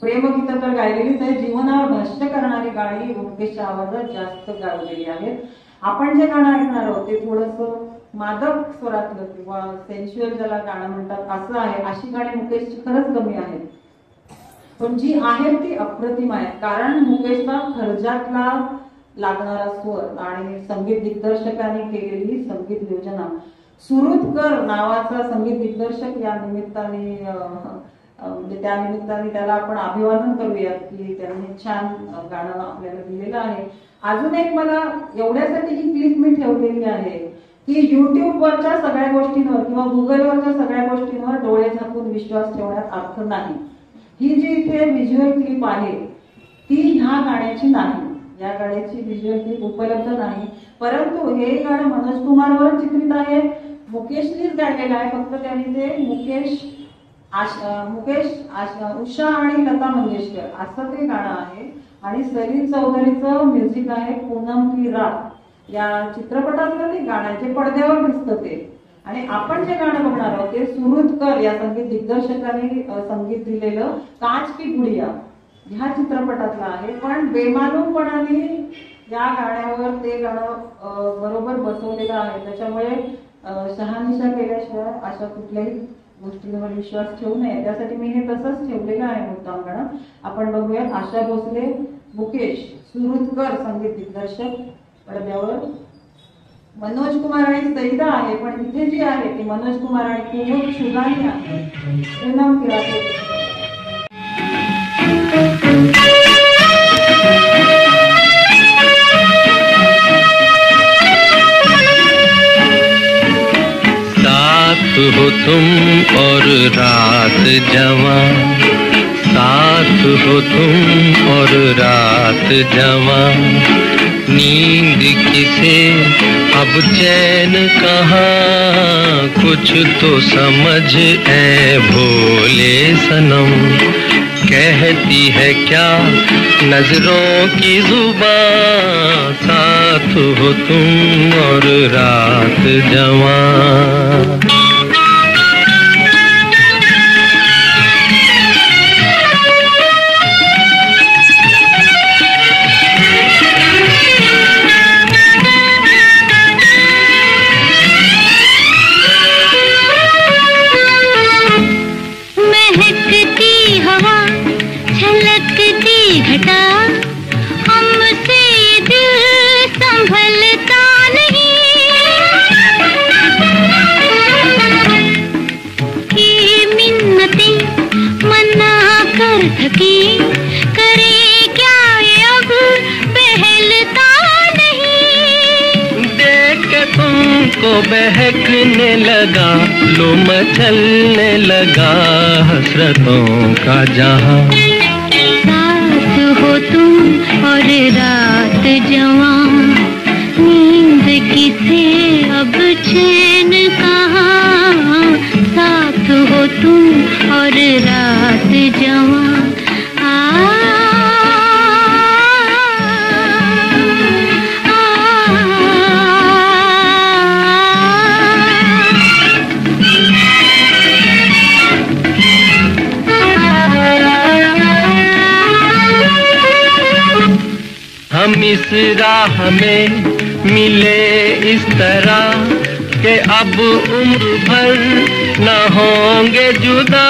प्रेमगीतं तर गायलेलीच आहे. जीवनावर भाष्य करणारी गाणी मुकेशच्या आवाजात जास्त गायलेली आहेत. आपण जे गाणं ऐकणार आहोत ते थोडंसं मादक स्वरातलं किंवा सेन्शुअल ज्याला गाणं म्हणतात असं आहे. अशी गाणी मुकेशची खरंच कमी आहेत, पण जी आहेत ती अप्रतिम आहेत. कारण मुकेशचा खर्जातला लागणारा स्वर आणि संगीत दिग्दर्शकाने केलेली संगीत योजना. सुरुतकर नावाचा संगीत दिग्दर्शक या निमित्ताने म्हणजे त्या निमित्ताने त्याला आपण अभिवादन करूयात की त्यांनी छान गाणं आपल्याला दिलेलं आहे. अजून एक मला एवढ्यासाठी ही क्लिप मी ठेवलेली आहे की युट्यूबवरच्या सगळ्या गोष्टींवर किंवा गुगलवरच्या सगळ्या गोष्टींवर डोळे झाकून विश्वास ठेवण्यात अर्थ नाही. ही जी इथे व्हिज्युअल क्लिप आहे ती ह्या गाण्याची नाही. या गाण्याची व्हिज्युअल क्लिप उपलब्ध नाही, परंतु हे गाणं मनोज कुमारवर चित्रित आहे. मुकेशनीच गायलेलं आहे, फक्त त्यांनी ते उषा आणि लता मंगेशकर असं ते गाणं आहे. आणि सलील चौधरीचं म्युझिक आहे. पूनम की रात या चित्रपटातलं ते गाणं जे पडद्यावर दिसतं ते. आणि आपण जे गाणं बघणार आहोत ते सुरुतकर या संगीत दिग्दर्शकाने संगीत दिलेलं कांच की गुडिया ह्या चित्रपटातलं आहे. पण बेमालूमपणाने या गाण्यावर ते गाणं बरोबर बसवलेलं आहे. त्याच्यामुळे शहानिशा केल्याशिवाय अशा कुठल्याही गोष्टींवर विश्वास ठेवू नये. त्यासाठी मी हे तसंच ठेवलेलं आहे मुद्दाम गाणं. आपण बघूयात. आशा भोसले, मुकेश, सुरुतकर संगीत दिग्दर्शक, पडद्यावर मनोज कुमार आणि सईदा आहे. पण इथे जी आहे ती मनोज कुमार आणि कुमुद शुगानी आहे. पूनम की रात. साथ हो तुम और रात जवां, साथ हो तुम और रात जवां, नींद किसे अब चैन कहाँ, कुछ तो समझ ऐ भोले सनम, कहती है क्या नजरों की जुबां, साथ हो तुम और रात जवां। घटा हमसे दिल संभलता नहीं, की मिन्नतें मना कर थकी, करे क्या अब बहलता नहीं, देख के तुमको बहकने लगा, लो मचलने लगा हसरतों का जहां, हो तुम और रात जवां, नींद किसे अब चैन कहाँ, साथ हो तुम और रात जवां। हम इस राह में मिले इस तरह कि अब उम्र भर न होंगे जुदा।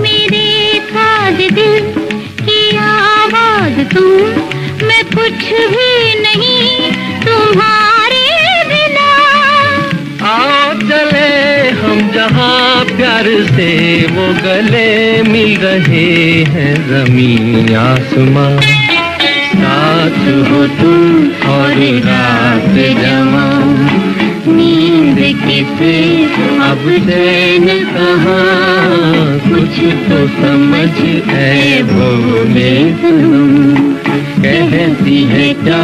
मेरे साज दिल की आवाज तुम, मैं कुछ भी नहीं तुम्हारे बिना। आओ चले हम जहाँ प्यार से वो गले मिल रहे हैं ज़मीन आसमां। साथ हो तुम और रात जमा, नींद किसे अब चैन कहाँ, कुछ तो समझ है बोले सनम। कहती है क्या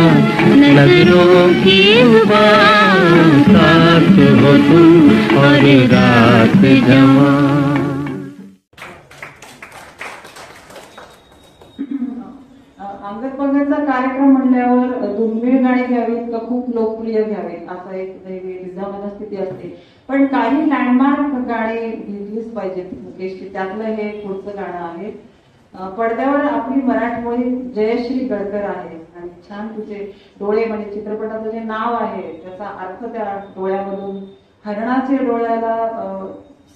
नजरों की जुबान, साथ हो तुम और रात जमा। अंगदपंगतचा कार्यक्रम म्हणल्यावर दुर्मिळ गाणी घ्यावीत का खूप लोकप्रिय घ्यावीत असा एक द्विधा मनस्थिती असते, पण काही लँडमार्क गाणी घेतलीच पाहिजेत मुकेशची. त्यातलं हे पुढचं गाणं आहे. पडद्यावर आपली मराठमोळी जयश्री गडकर आहे आणि छान तिचे डोळे, म्हणजे चित्रपटाचं जे नाव आहे त्याचा अर्थ त्या डोळ्यामधून, हरणाचे डोळ्याला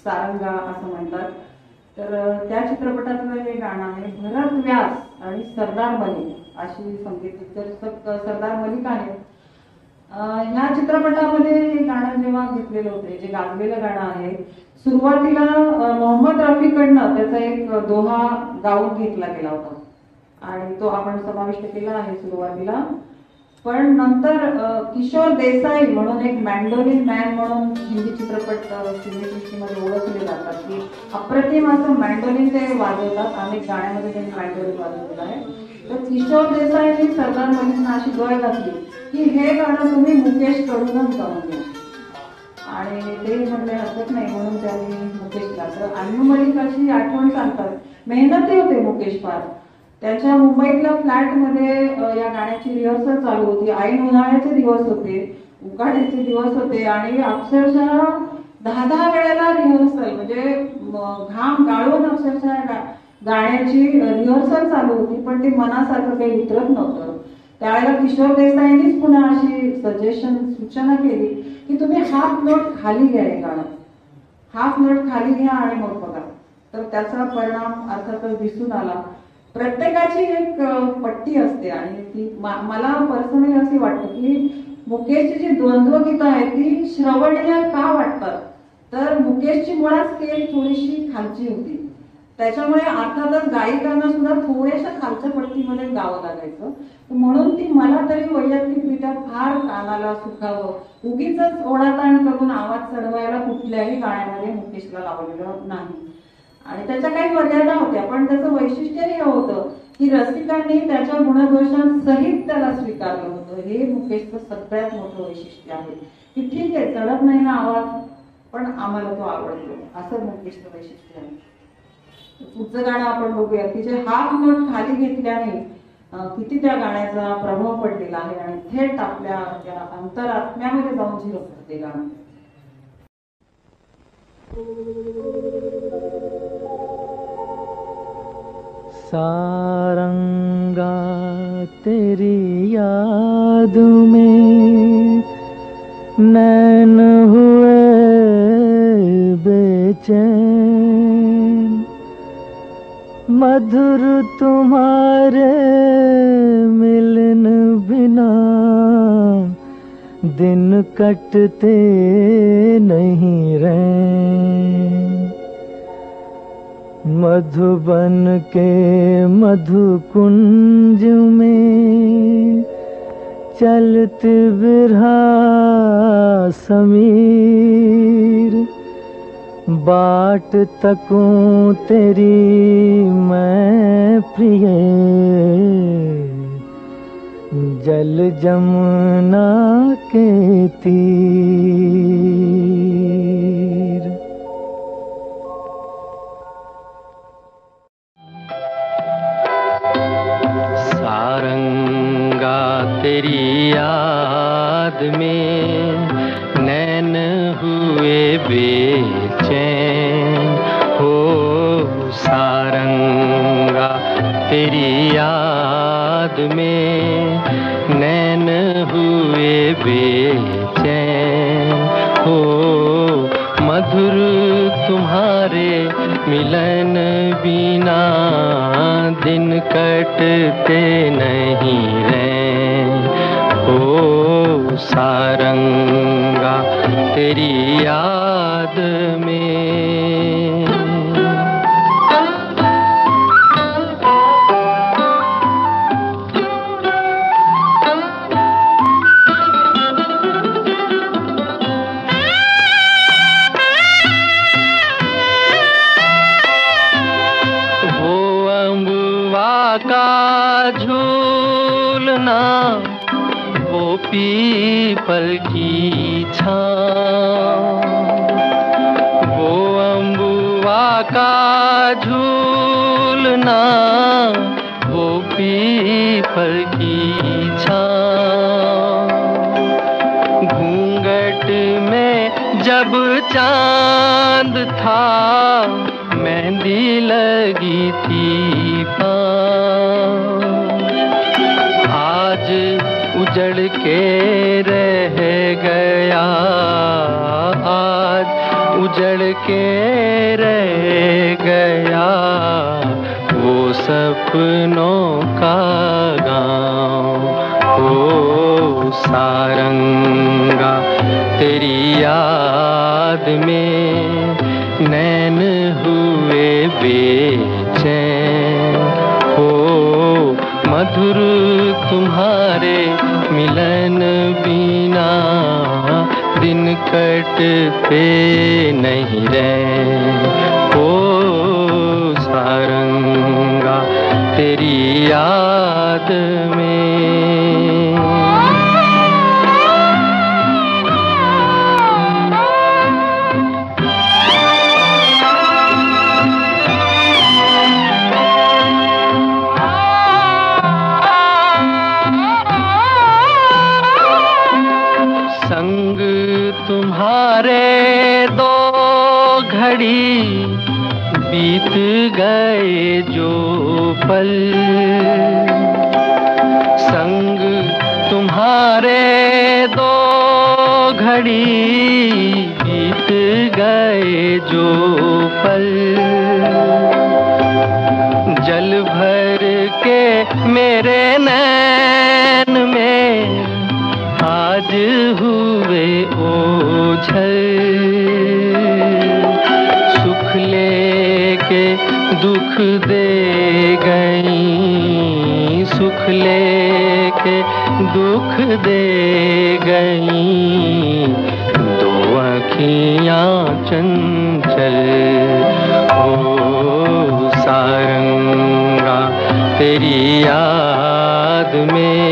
सारंगा असं म्हणतात. तर त्या चित्रपटातलं हे गाणं आहे. भरत व्यास आणि सरदार मलिक अशी संगीत दिग्दर्शक सरदार मलिक आहेत. ह्या चित्रपटामध्ये हे गाणं जेव्हा घेतलेलं होतं, जे गाजलेलं गाणं आहे, सुरुवातीला मोहम्मद रफीकडनं त्याचा एक दोहा गाऊन घेतला गेला होता आणि तो आपण समाविष्ट केला आहे सुरुवातीला. पण नंतर किशोर देसाई म्हणून एक मॅन्डोलिन मॅन म्हणून हिंदी चित्रपट सिनेसृष्टीमध्ये ओळखले जातात, की अप्रतिम असं मॅन्डोलिन ते वाजवतात. अनेक गाण्यामध्ये त्यांनी मॅन्डोलिन वाजवलेलं आहे. तर किशोर देसाईंनी सरदार मलिकना अशी गळ घातली की हे गाणं तुम्ही मुकेश कडूनच गाऊन घ्या, आणि ते म्हणले हरकत नाही, म्हणून त्यांनी मुकेशला. तर अन्नू मलिक अशी आठवण सांगतात, मेहनती होते मुकेश फार. त्यांच्या मुंबईतल्या फ्लॅटमध्ये या गाण्याची रिहर्सल चालू होती. ऐन उन्हाळ्याचे दिवस होते, उकाड्याचे दिवस होते आणि अक्षरशः 10 वेळेला रिहर्सल, म्हणजे घाम गाळून अक्षरशः गाण्याची रिहर्सल चालू होती, पण ते मनासारखं काही उतरत नव्हतं. त्यावेळेला किशोर देसाईंनीच पुन्हा अशी सूचना केली की तुम्ही हाफ नोट खाली घ्या, हे गाणं हाफ नोट खाली घ्या आणि मग बघा. तर त्याचा परिणाम अर्थातच दिसून आला. प्रत्येकाची एक पट्टी असते आणि ती मला पर्सनली असे वाटतं की मुकेशची जी द्वंद्व गीतं आहेत ती श्रवणीय का वाटतात, तर मुकेशची मुळात स्केल थोडीशी खालची होती. त्याच्यामुळे अर्थातच गायिकांना सुद्धा थोड्याशा खालच्या पट्टीमध्ये गावं लागायचं. म्हणून ती मला तरी वैयक्तिकरित्या फार कानाला सुखावं, उगीच ओढाताण करून आवाज चढवायला कुठल्याही गाण्यामध्ये मुकेशला लावलेलं नाही. आणि त्याच्या काही मर्यादा होत्या, पण त्याचं वैशिष्ट्य हे होतं की रसिकांनी त्याच्या गुणदोषांसहित त्याला स्वीकारलं होतं. हे मुकेशचं सगळ्यात मोठं वैशिष्ट्य आहे की ठीक आहे, चढत नाही ना आवाज, पण आम्हाला तो आवडतो, असं मुकेशचं वैशिष्ट्य आहे. पुढचं गाणं आपण बघूया की जे हाफ नोट खाली घेतल्याने किती त्या गाण्याचा प्रभाव पडलेला आहे आणि थेट आपल्या त्या अंतरात्म्यामध्ये जाऊन झिरपतं ते गाणं. सारंगा तेरी याद में नैन हुए बेचैन, मधुर तुम्हारे मिलन बिना दिन कटते नहीं रैन। मधुबन के मधुकुंज में चलते बिरहा समीर, बाट तकूं तेरी मैं प्रिय, जल जमुना के तीर। सारंगा तेरी याद में नैन हुए बेचैन, हो सारंगा तेरी याद में नैन हुए बेचैन हो, मधुर तुम्हारे मिलन बिना दिन कटते नहीं रैन हो सारंगा तेरी याद में। का झूलना वो पीपल की छाँव, वो अम्बुआ का झूलना वो पीपल की छाँव, घूंघट में जब चांद था मेहंदी लगी थी पाँव, आज उजड़ के रह गया, आज उजड़ के रह गया वो सपनों का गाँव हो सारंगा तेरी याद में नैन हुए बेचैन हो, मधुर तुम्हारे मिलन बिना दिन कटते नहीं रैन हो सारंगा तेरी याद में। संग तुम्हारे दो घड़ी बीत गए जो पल, संग तुम्हारे दो घड़ी बीत गए जो पल, जल भर के मेरे नैन में आज हुए ओझल, सुख लेके दुख दे गई, सुख लेके दुख दे गई दो आँखियाँ चंचल हो सारंगा तेरी याद में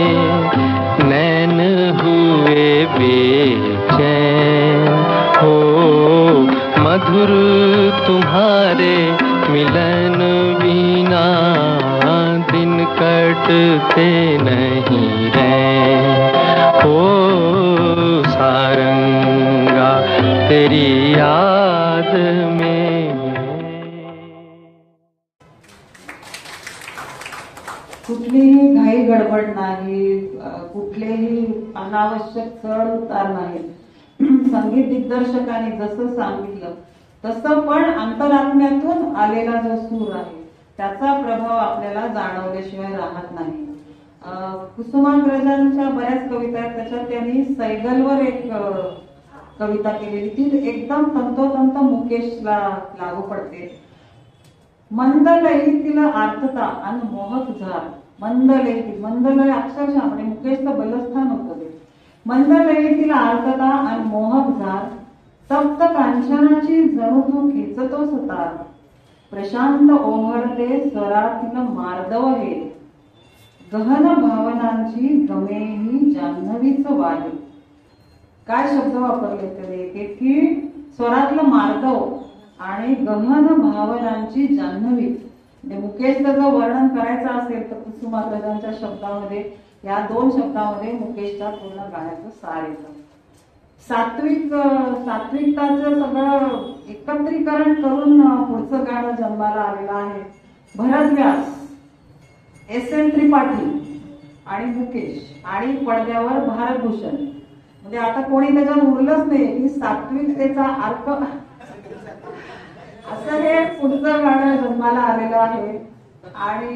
नैन हुए बेचैन हो, मधुर तुम्हारे मिलन बिना दिन कटते नहीं रैन हो सारंगा तेरी याद में। कुठलीही घाई गडबड नाही, कुठलेही अनावश्यक चढ उतार नाही. संगीत दिग्दर्शकाने जसं सांगितलं तसं पण अंतरात्म्यातून आलेला जो सूर आहे त्याचा प्रभाव आपल्याला जाणवल्याशिवाय राहत नाही. कुसुमाग्रजांच्या बऱ्याच कविता आहेत, त्याच्यात त्यांनी सैगलवर एक कविता केलेली ती एकदम तंतोतंत मुकेशला लागू पडते. मंद लयीतील आर्तता आणि मोहक झार, मंद लयीतील, मंद लय अक्षरशः म्हणजे मुकेशचं बलस्थान होतं ते. मंद लयीतील आर्तता आणि मोहक झार, तप्त कांचनाची जणू तू खेचतोस तार, प्रशांत ओघळते स्वरातील मार्दव हे, गहन भावनांची गमेही जान्हवीच वाहे. काय शब्द वापरले तरी की स्वरातलं मार्दव आणि गहन भावनांची जान्हवी. म्हणजे मुकेशचं जर वर्णन करायचं असेल तर कुसुमाग्रजांच्या शब्दामध्ये, या दोन शब्दामध्ये मुकेशच्या पूर्ण गाण्याचं सार येतं. सात्विकताचं सगळं एकत्रीकरण करून पुढचं गाणं जन्माला आलेलं आहे. भरतव्यास SM त्रिपाठी आणि मुकेश आणि पडद्यावर भारतभूषण. म्हणजे आता कोणी त्याच्यात उरलंच नाही की सात्विकतेचा अर्थ असं हे पुढचं गाणं जन्माला आलेलं आहे. आणि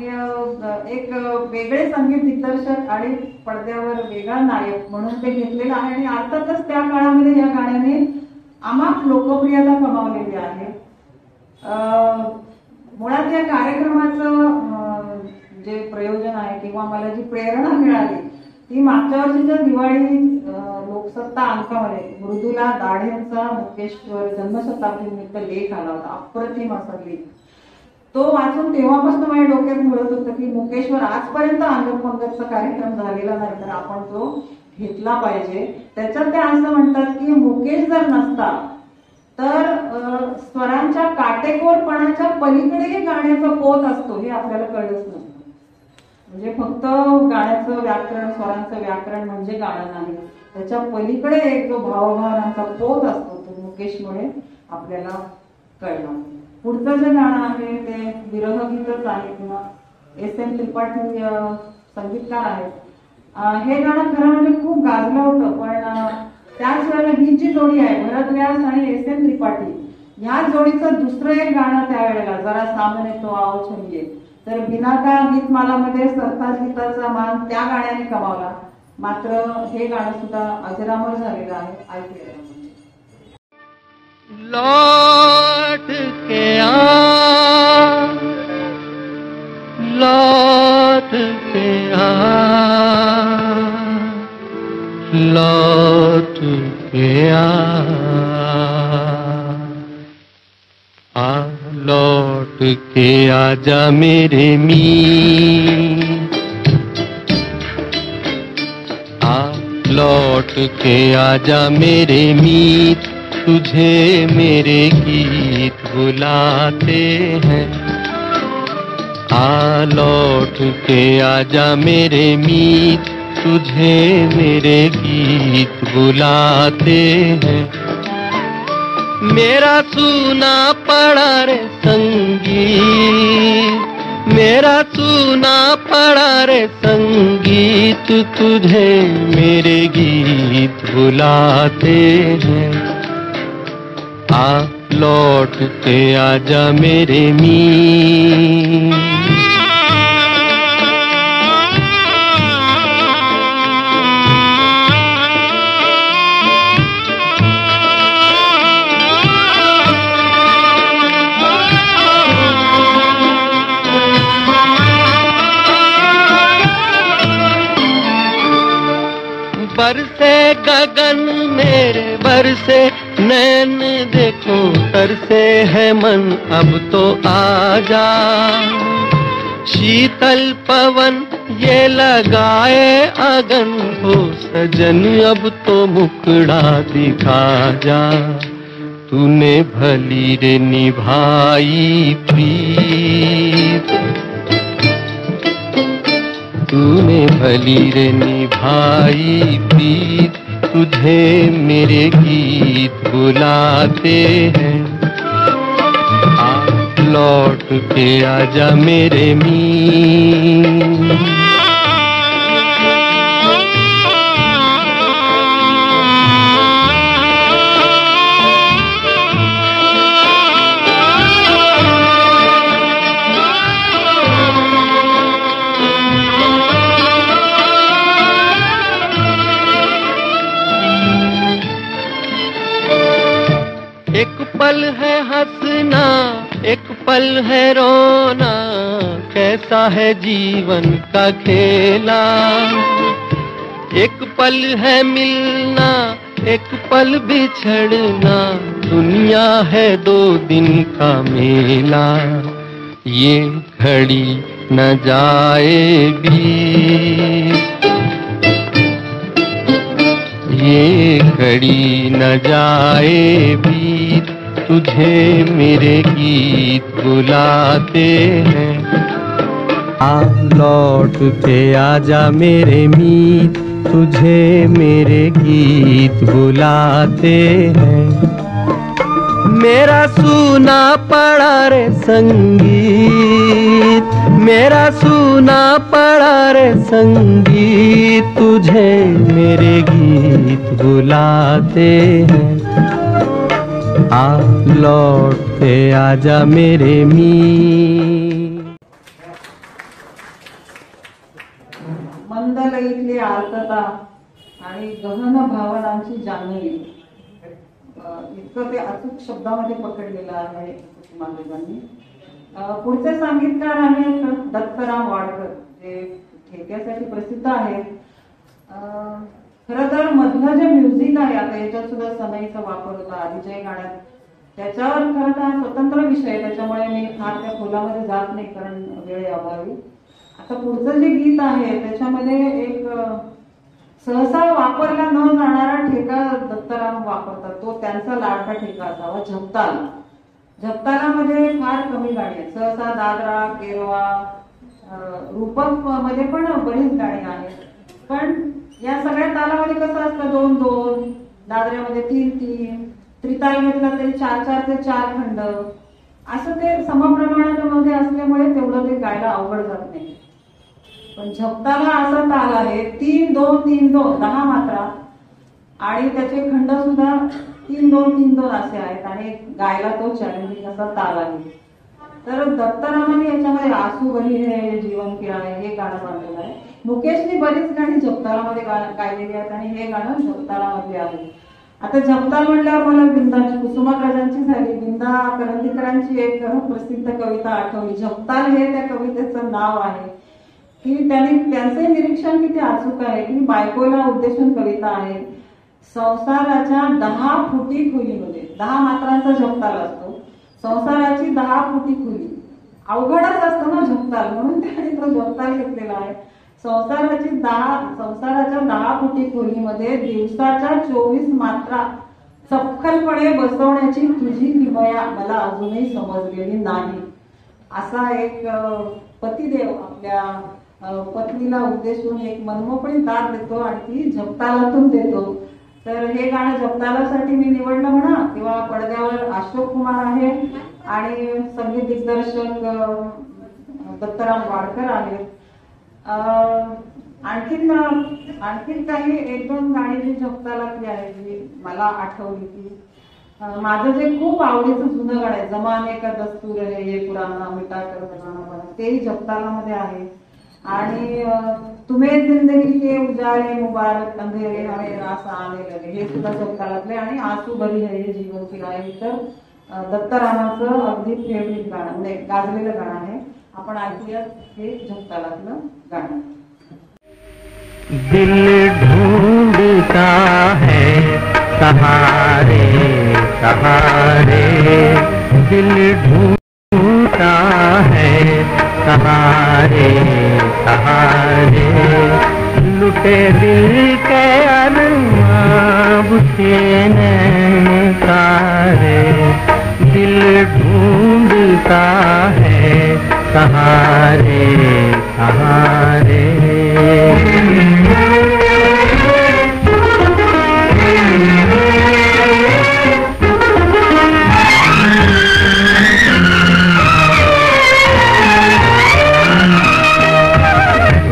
एक वेगळे संगीत दिग्दर्शक आणि पडद्यावर वेगळा नायक म्हणून ते घेतलेलं आहे. आणि अर्थातच त्या काळामध्ये या गाण्याने अमाप लोकप्रियता कमावलेली आहे. मुळात या कार्यक्रमाचं जे प्रयोजन आहे किंवा मला जी प्रेरणा मिळाली ती मागच्या वर्षीच्या दिवाळी लोकसत्ता अंकामध्ये मृदुला दाढे यांचा मुकेशवर जन्मशताब्दी निमित्त लेख आला होता. अप्रतिम असा लेख. तो वाचून तेव्हापासून माझ्या डोक्यात मुळत होतं की मुकेशवर आजपर्यंत अंगपंगतचा कार्यक्रम झालेला नाही, तर आपण तो घेतला पाहिजे. त्याच्यात ते असं म्हणतात की मुकेश जर नसता तर स्वरांच्या काटेकोरपणाच्या पलीकडे गाण्याचा पोत असतो हे आपल्याला कळलंच नसतं. म्हणजे फक्त गाण्याचं व्याकरण, स्वरांचं व्याकरण म्हणजे गाणं नाही, त्याच्या पलीकडे एक जो भावभावनांचा पोत असतो तो मुकेशमुळे आपल्याला कळला. पुढचं जे गाणं आहे ते विरहगीतच आहे किंवा SM त्रिपाठी संगीतकार आहेत. हे गाणं खरं म्हणजे खूप गाजलं होतं, पण त्याच वेळेला ही जी जोडी आहे भरत व्यास आणि SM त्रिपाठी ह्या जोडीचं दुसरं एक गाणं त्यावेळेला जरा सामने तो आओ चलिए, तर बिनाका गीतमालामध्ये सरताज गीताचा मान त्या गाण्याने कमावला. मात्र हे गाणं सुद्धा अजरामर झालेलं आहे. ऐकूया. लौट के आ, लौट के आ, लौट के आ, लौट के आजा मेरे मीत, लौट के आजा मेरे मीत, तुझे मेरे गीत बुलाते हैं. लौट के आजा मेरे मीत, तुझे मेरे गीत बुलाते हैं. मेरा सूना पड़ा रे संगीत, मेरा सूना पड़ा रे संगीत, तुझे मेरे गीत बुलाते हैं. लौट के आजा मेरे मीत. बरसे गगन मेरे बरसे नैन, देखो तरसे है मन अब तो आजा. शीतल पवन ये लगाए अगन, हो सजन अब तो मुखड़ा दिखा जा. तूने भली रे निभाई प्रीत, तूने भली रे निभाई प्रीत, तुझे मेरे गीत बुलाते हैं. लौट के आजा मेरे मीत. एक पल है हंसना, एक पल है रोना, कैसा है जीवन का खेला. एक पल है मिलना, एक पल बिछड़ना, दुनिया है 2 दिन का मेला. ये घड़ी न जाए बीत, ये घड़ी न जाए बीत, तुझे मेरे गीत बुलाते हैं. लौट के आजा मेरे मीत, तुझे मेरे गीत बुलाते हैं. मेरा सूना पड़ा रे संगीत, मेरा सूना संगीत तुझे मेरे गीत बुलाते हैं। आ लौट के आजा मेरे मी। मंदलईतली आर्तता आणि गहन भावनांची जाणीव इतकं ते अचूक शब्दामध्ये पकडलेलं आहे कुसुमाग्रजांनी. पुढचे संगीतकार आहेत दत्तराम वाडकर, जे ठेक्यासाठी प्रसिद्ध आहेत. खरं तर मधलं जे म्युझिक आहे, आता याच्यात सुद्धा सनईचा वापर होता आधीच्याही गाण्यात, त्याच्यावर खरं तर स्वतंत्र विषय, त्याच्यामुळे मी फार त्या खोलामध्ये जात नाही कारण वेळेअभावी. आता पुढचं जे गीत आहे त्याच्यामध्ये एक सहसा वापरला न जाणारा ठेका दत्तराम वापरतात. तो त्यांचा लाडका ठेका असावा, झपताल. झपतालामध्ये फार कमी गाणी आहेत. सहसा दादरा, केरवा, रूपक मध्ये पण बरीच गाणी आहेत. पण या सगळ्या तालामध्ये कसं असतं, 2-2, दादऱ्यामध्ये 3-3, त्रिताल घेतला तरी 4-4 ते 4 खंड, असं ते समप्रमाणामध्ये असल्यामुळे तेवढं ते गायला अवघड जात नाही. पण झपताला असा ताल आहे 3-2-3-2, 10 मात्रा, आणि त्याचे खंड सुद्धा 3-2-3-2 असे आहेत, आणि गायला तो चॅलेंजिंग असा ताल आहे. तर दत्तरामाने याच्यामध्ये आसू बरी है जीवन की आहे हे गाणं बांधलेलं आहे. मुकेशने बरीच गाणी झपतालामध्ये गायलेली आहेत आणि हे गाणं झपतालामधले आहे. आता झपताल म्हणल्यावर मला बिंदाची, कुसुमाग्रजांची झाली, बिंदा करंदीकरांची एक प्रसिद्ध कविता आठवली. झपताल हे त्या कवितेचं नाव आहे की त्यांचे निरीक्षण किती अचूक आहे की बायकोला उद्देशून कविता आहे. संसाराच्या 10 फुटी खोलीमध्ये 10 मात्रांचा झपताल असतो. संसाराची 10 फुटी खोली अवघडच असतं ना झपताल, म्हणून त्याने तो झपताल घेतलेला आहे. संसाराच्या 10 फुटी खोलीमध्ये दिवसाच्या 24 मात्रा चपखलपणे बसवण्याची तुझी किमया मला अजूनही समजलेली नाही. असा एक पतिदेव आपल्या पत्नीला उद्देशून एक मनमोकळी दाद देतो आणि ती झपतालातून देतो. तर हे गाणं झपतालासाठी मी निवडलं म्हणा, किंवा पडद्यावर अशोक कुमार आहे आणि संगीत दिग्दर्शक दत्तराम वाडकर आहेत. आणखीन काही 1-2 गाणी जी झपतालातली आहेत जी मला आठवली की माझं जे खूप आवडीचं जुनं गाणं आहे, जमाने का दस्तूर है ये पुराना मिटा कर जमाना बना, तेही झपतालामध्ये आहे. आणि तुम्हें जिंदगी के उजाले मुबारक अंधेरे हमें रास आने लगे हे सुद्धा झपतालातले. आणि आसू बरी है ये जीवन की आहे तर दत्तरामाचं अगदी फेवरेट गाणं, म्हणजे गाजलेलं गाणं आहे. आपण ऐकूया हे झपतालातलं गाणं. दिल ढूंढता है सहारे सहारे, दिल ढूंढता है सहारे सहारे, लुटे दिल के अरमां बुझे नैन तारे, दिल ढूंढता है सहारे सहारे.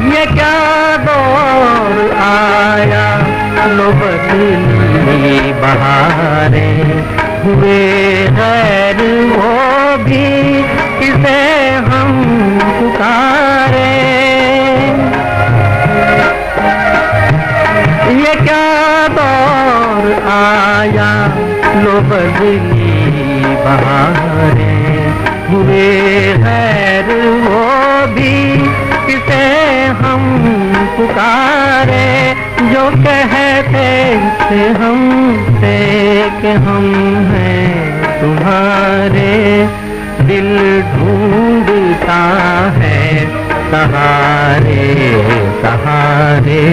ये क्या दौर आया लो बदली बहारें, हुए गैर वो भी किसे हम पुकारे. ये क्या दौर आया लो बदली बहारें, हुए गैर वो भी किसे हम पुकारे. जो कहते थे हमसे कि हम हैं तुम्हारे, दिल ढूंढता है सहारे सहारे.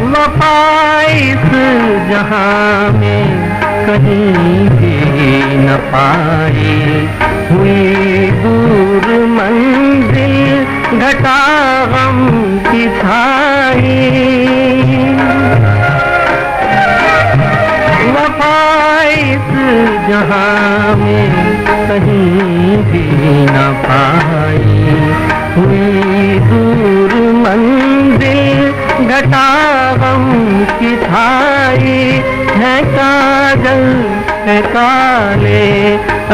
वफा इस जहां में कहीं भी न पाई, हुई दूर मंजिल घटा गम की छाई. बेटा गम की छाई है काजल है काले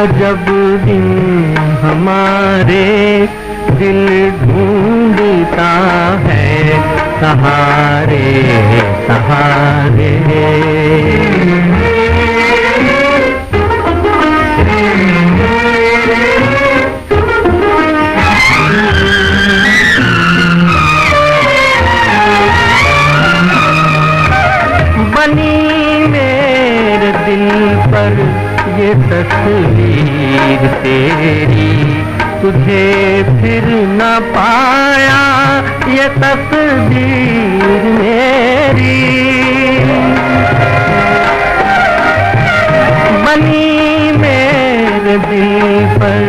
अजब दिन हमारे दिल ढूंढता है सहारे सहारे। बनी मेरे दिल पर ये तस्वीर तेरी तुझे फिर न पाया ये तस्वीर मेरी। बनी मेरे दिल पर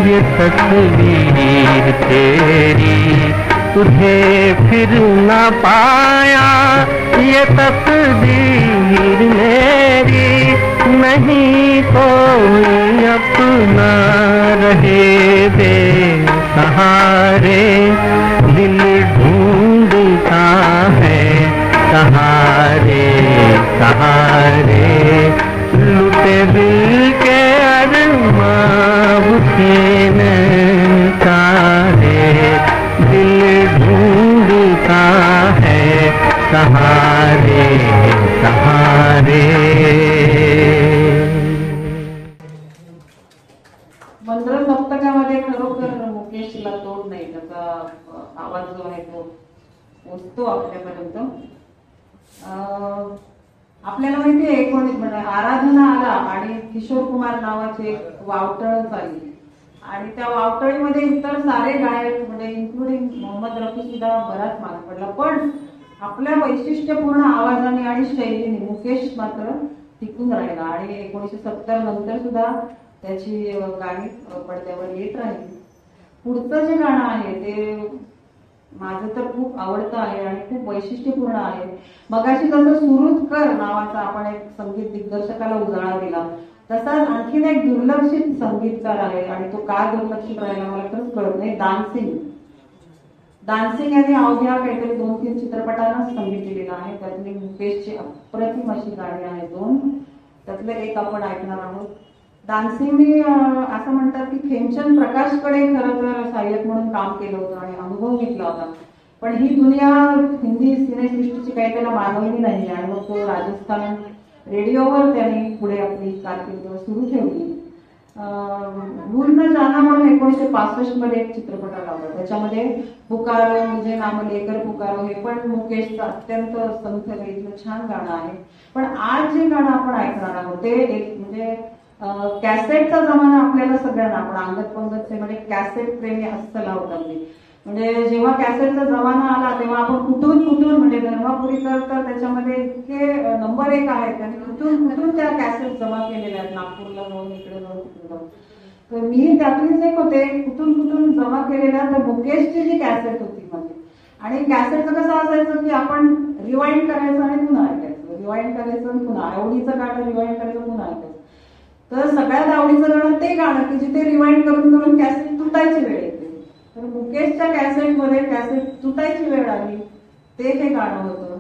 ये तस्वीर तेरी तुझे फिर न पाया ये तस्वीर मेरी। नहीं कोई अपना रहे बेसहारे दिल ढूंढता है सहारे सहारे। लुटे दिल के अरमां बुझे तारे दिल ढूंढता है सहारे सहारे। मंत्र सप्तकामध्ये खरोखर मुकेशला तोड नाही, त्याचा आवाज जो आहे तो पोचतो आपल्यापर्यंत. आपल्याला माहितीये 19 आराधना आला आणि किशोर कुमार नावाची एक वावटळ झाली आणि त्या वावटळीमध्ये इतर सारे गायक म्हणजे इन्क्लुडिंग मोहम्मद रफी सुद्धा बराच मागे पडला, पण आपल्या वैशिष्ट्यपूर्ण आवाजाने आणि शैलीने मुकेश मात्र टिकून राहिला आणि 1970 नंतर सुद्धा त्याची गाणी पडद्यावर येत राहिली. पुढचं जे गाणं आहे ते माझं तर खूप आवडतं आहे आणि खूप वैशिष्ट्यपूर्ण आहे. मगाशी जसं सुरुचकर नावाचा आपण एक संगीत दिग्दर्शकाला उजाळा दिला, तसाच आणखीन एक दुर्लक्षित संगीतकार आहे आणि तो का दुर्लक्षित राहिला मला खरंच कळत नाही. दानसिंग यांनी अवघ्या काहीतरी 2-3 चित्रपटांना संगीत दिलेलं आहे. त्यातली मुकेशची अप्रतिम अशी गाणी आहेत 2, त्यातलं एक आपण ऐकणार आहोत. दानसिंगनी असं म्हणतात की खेमचंद प्रकाशकडे खरं तर सहाय्यक म्हणून काम केलं होतं आणि अनुभव घेतला होता, पण ही दुनिया हिंदी सिनेसृष्टीची काही त्याला मानवली नाही आणि मग तो राजस्थान रेडिओवर त्यांनी पुढे आपली कारकीर्द सुरू ठेवली. भूल न जाना म्हणून 1965 मध्ये एक चित्रपट आला होता, त्याच्यामध्ये पुकारो मुझे नाम लेकर पुकारो हे पण मुकेशचं अत्यंत संथ गीतलं छान गाणं आहे. पण आज जे गाणं आपण ऐकणार आहोत ते एक म्हणजे कॅसेटचा जमाना आपल्याला सगळ्यांना, आपण अंगत पंगतचे म्हणजे कॅसेट प्रेमी अस्सल आहोत अगदी. म्हणजे जेव्हा कॅसेटचा जमाना आला तेव्हा आपण कुठून म्हणजे धर्मापुरीकर तर त्याच्यामध्ये इतके नंबर 1 आहेत, त्यांनी कुठून त्या कॅसेट जमा केलेल्या आहेत, नागपूरला जाऊन इकडे जाऊन तिकडे जाऊन. तर मी त्यातलीच एक होते, कुठून जमा केलेल्या. तर मुकेशची जी कॅसेट होती माझी, आणि कॅसेटचं कसं असायचं की आपण रिवाइंड करायचं आणि पुन्हा ऐकायचं, रिवाइंड करायचं आणि पुन्हा आवडीचं गाणं रिवाइंड करायचं पुन्हा ऐकायचं. तर सगळ्यात आवडीचं गाणं ते गाणं की जिथे रिवाइंड करून कॅसेट तुटायची वेळ येते. तर मुकेशच्या कॅसेटमध्ये कॅसेट तुटायची वेळ आली ते हे गाणं होतं.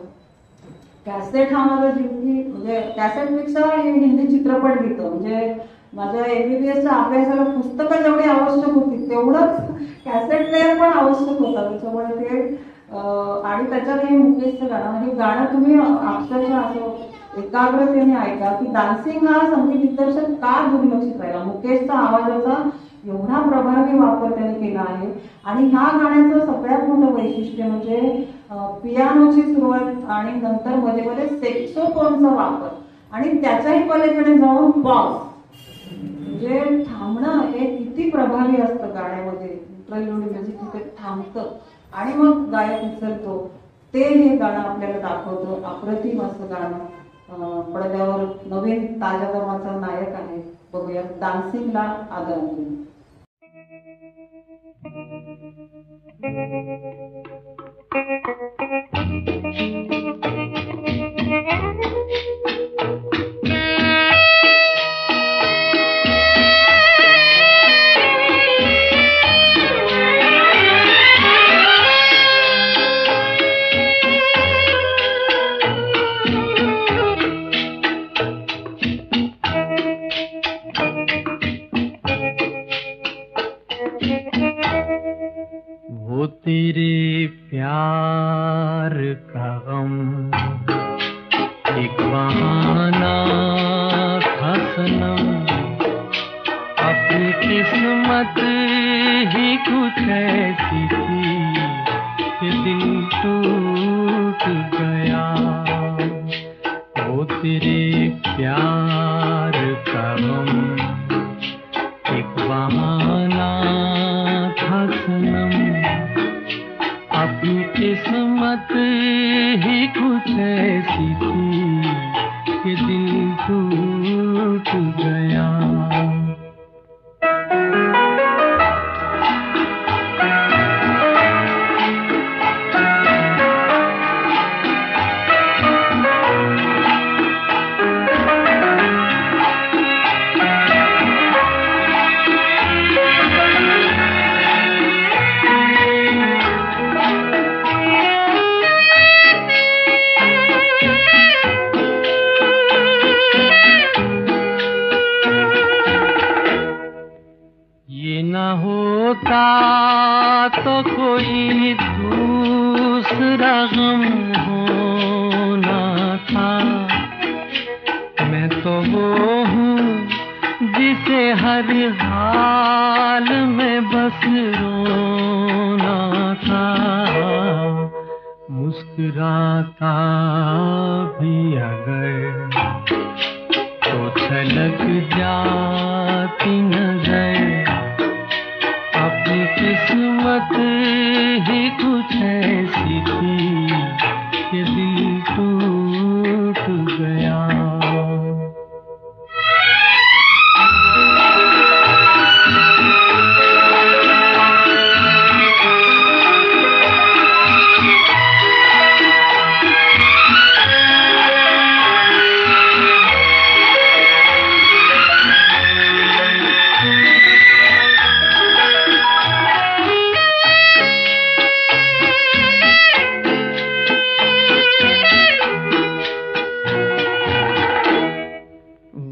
कॅसेट हा माझा जिंकली म्हणजे कॅसेटपेक्षा हिंदी चित्रपट गीतं म्हणजे माझ्या MBBSच्या अभ्यासाला पुस्तकं जेवढी आवश्यक होती तेवढंच कॅसेट प्लेअर पण आवश्यक होता. त्याच्यामुळे ते आणि त्याच्यात हे मुकेशचं गाणं, हे गाणं तुम्ही अक्षरशः असं एकाग्रतेने ऐका की दानसिंग हा संगीत दिग्दर्शक का दुर्लक्षित राहिला. मुकेशचा आवाजाचा एवढा प्रभावी वापर त्याने केला आहे आणि ह्या गाण्याचं सगळ्यात मोठं वैशिष्ट्य म्हणजे पियानोची सुरुवात आणि नंतर मध्ये सेक्सोफोनचा वापर आणि त्याच्याही पलीकडे जाऊन पॉज म्हणजे थांबणं हे किती प्रभावी असतं गाण्यामध्ये. प्रेल्यूड म्युझिक तिथे थांबतं आणि मग गायक उचलतो, ते हे गाणं आपल्याला दाखवतं. अप्रतिम असं गाणं पडद्यावर नवीन ताज्या दमाचा नायक आहे. बघूया दानसिंगला आदरांजली. का गम एक बहाना था सनम, अपनी किस्मत ही कुछ ऐसी थी कि दिल टूट गया। वो तेरे प्यार का गम एक बहाना था सनम, अपनी किस्मत ही कुछ ऐसी थी कि दिल टूट गया। होता तो कोई दूसरा गम होना था, मैं तो वो हूँ जिसे हर हाल में बस रोना था। मुस्कुराता भी अगर तो छलक जाती नजर, अपनी किस्मत ही कुछ ऐसी थी कि दिल टूट गया।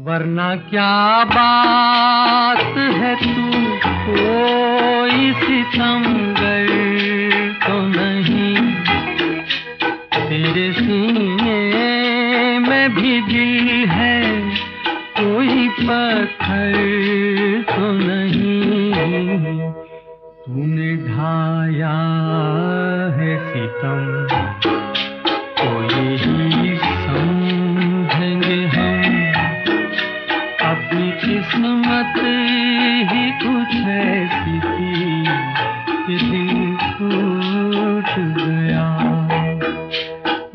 वरना क्या बात है तू कोई सितमगर तो नहीं, तेरे सीने में भी दिल है कोई पत्थर तो नहीं। तूने ढाया है सितम तो यही समझेंगे हम, अपनी किस्मत ही कुछ ऐसी थी कि दिल टूट गया।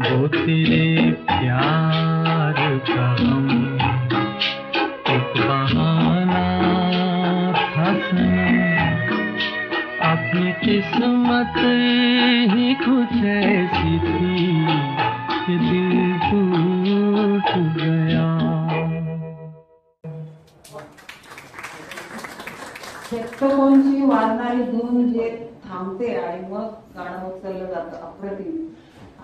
वो तेरे प्यार का गम एक बहाना था सनम, अपनी किस्मत ही कुछ ऐसी थी कि दिल टूट गया। हेक्टोफोनची वाजणारी धून जे थांबते आणि मग गाणं उचललं जातं अप्रतिम.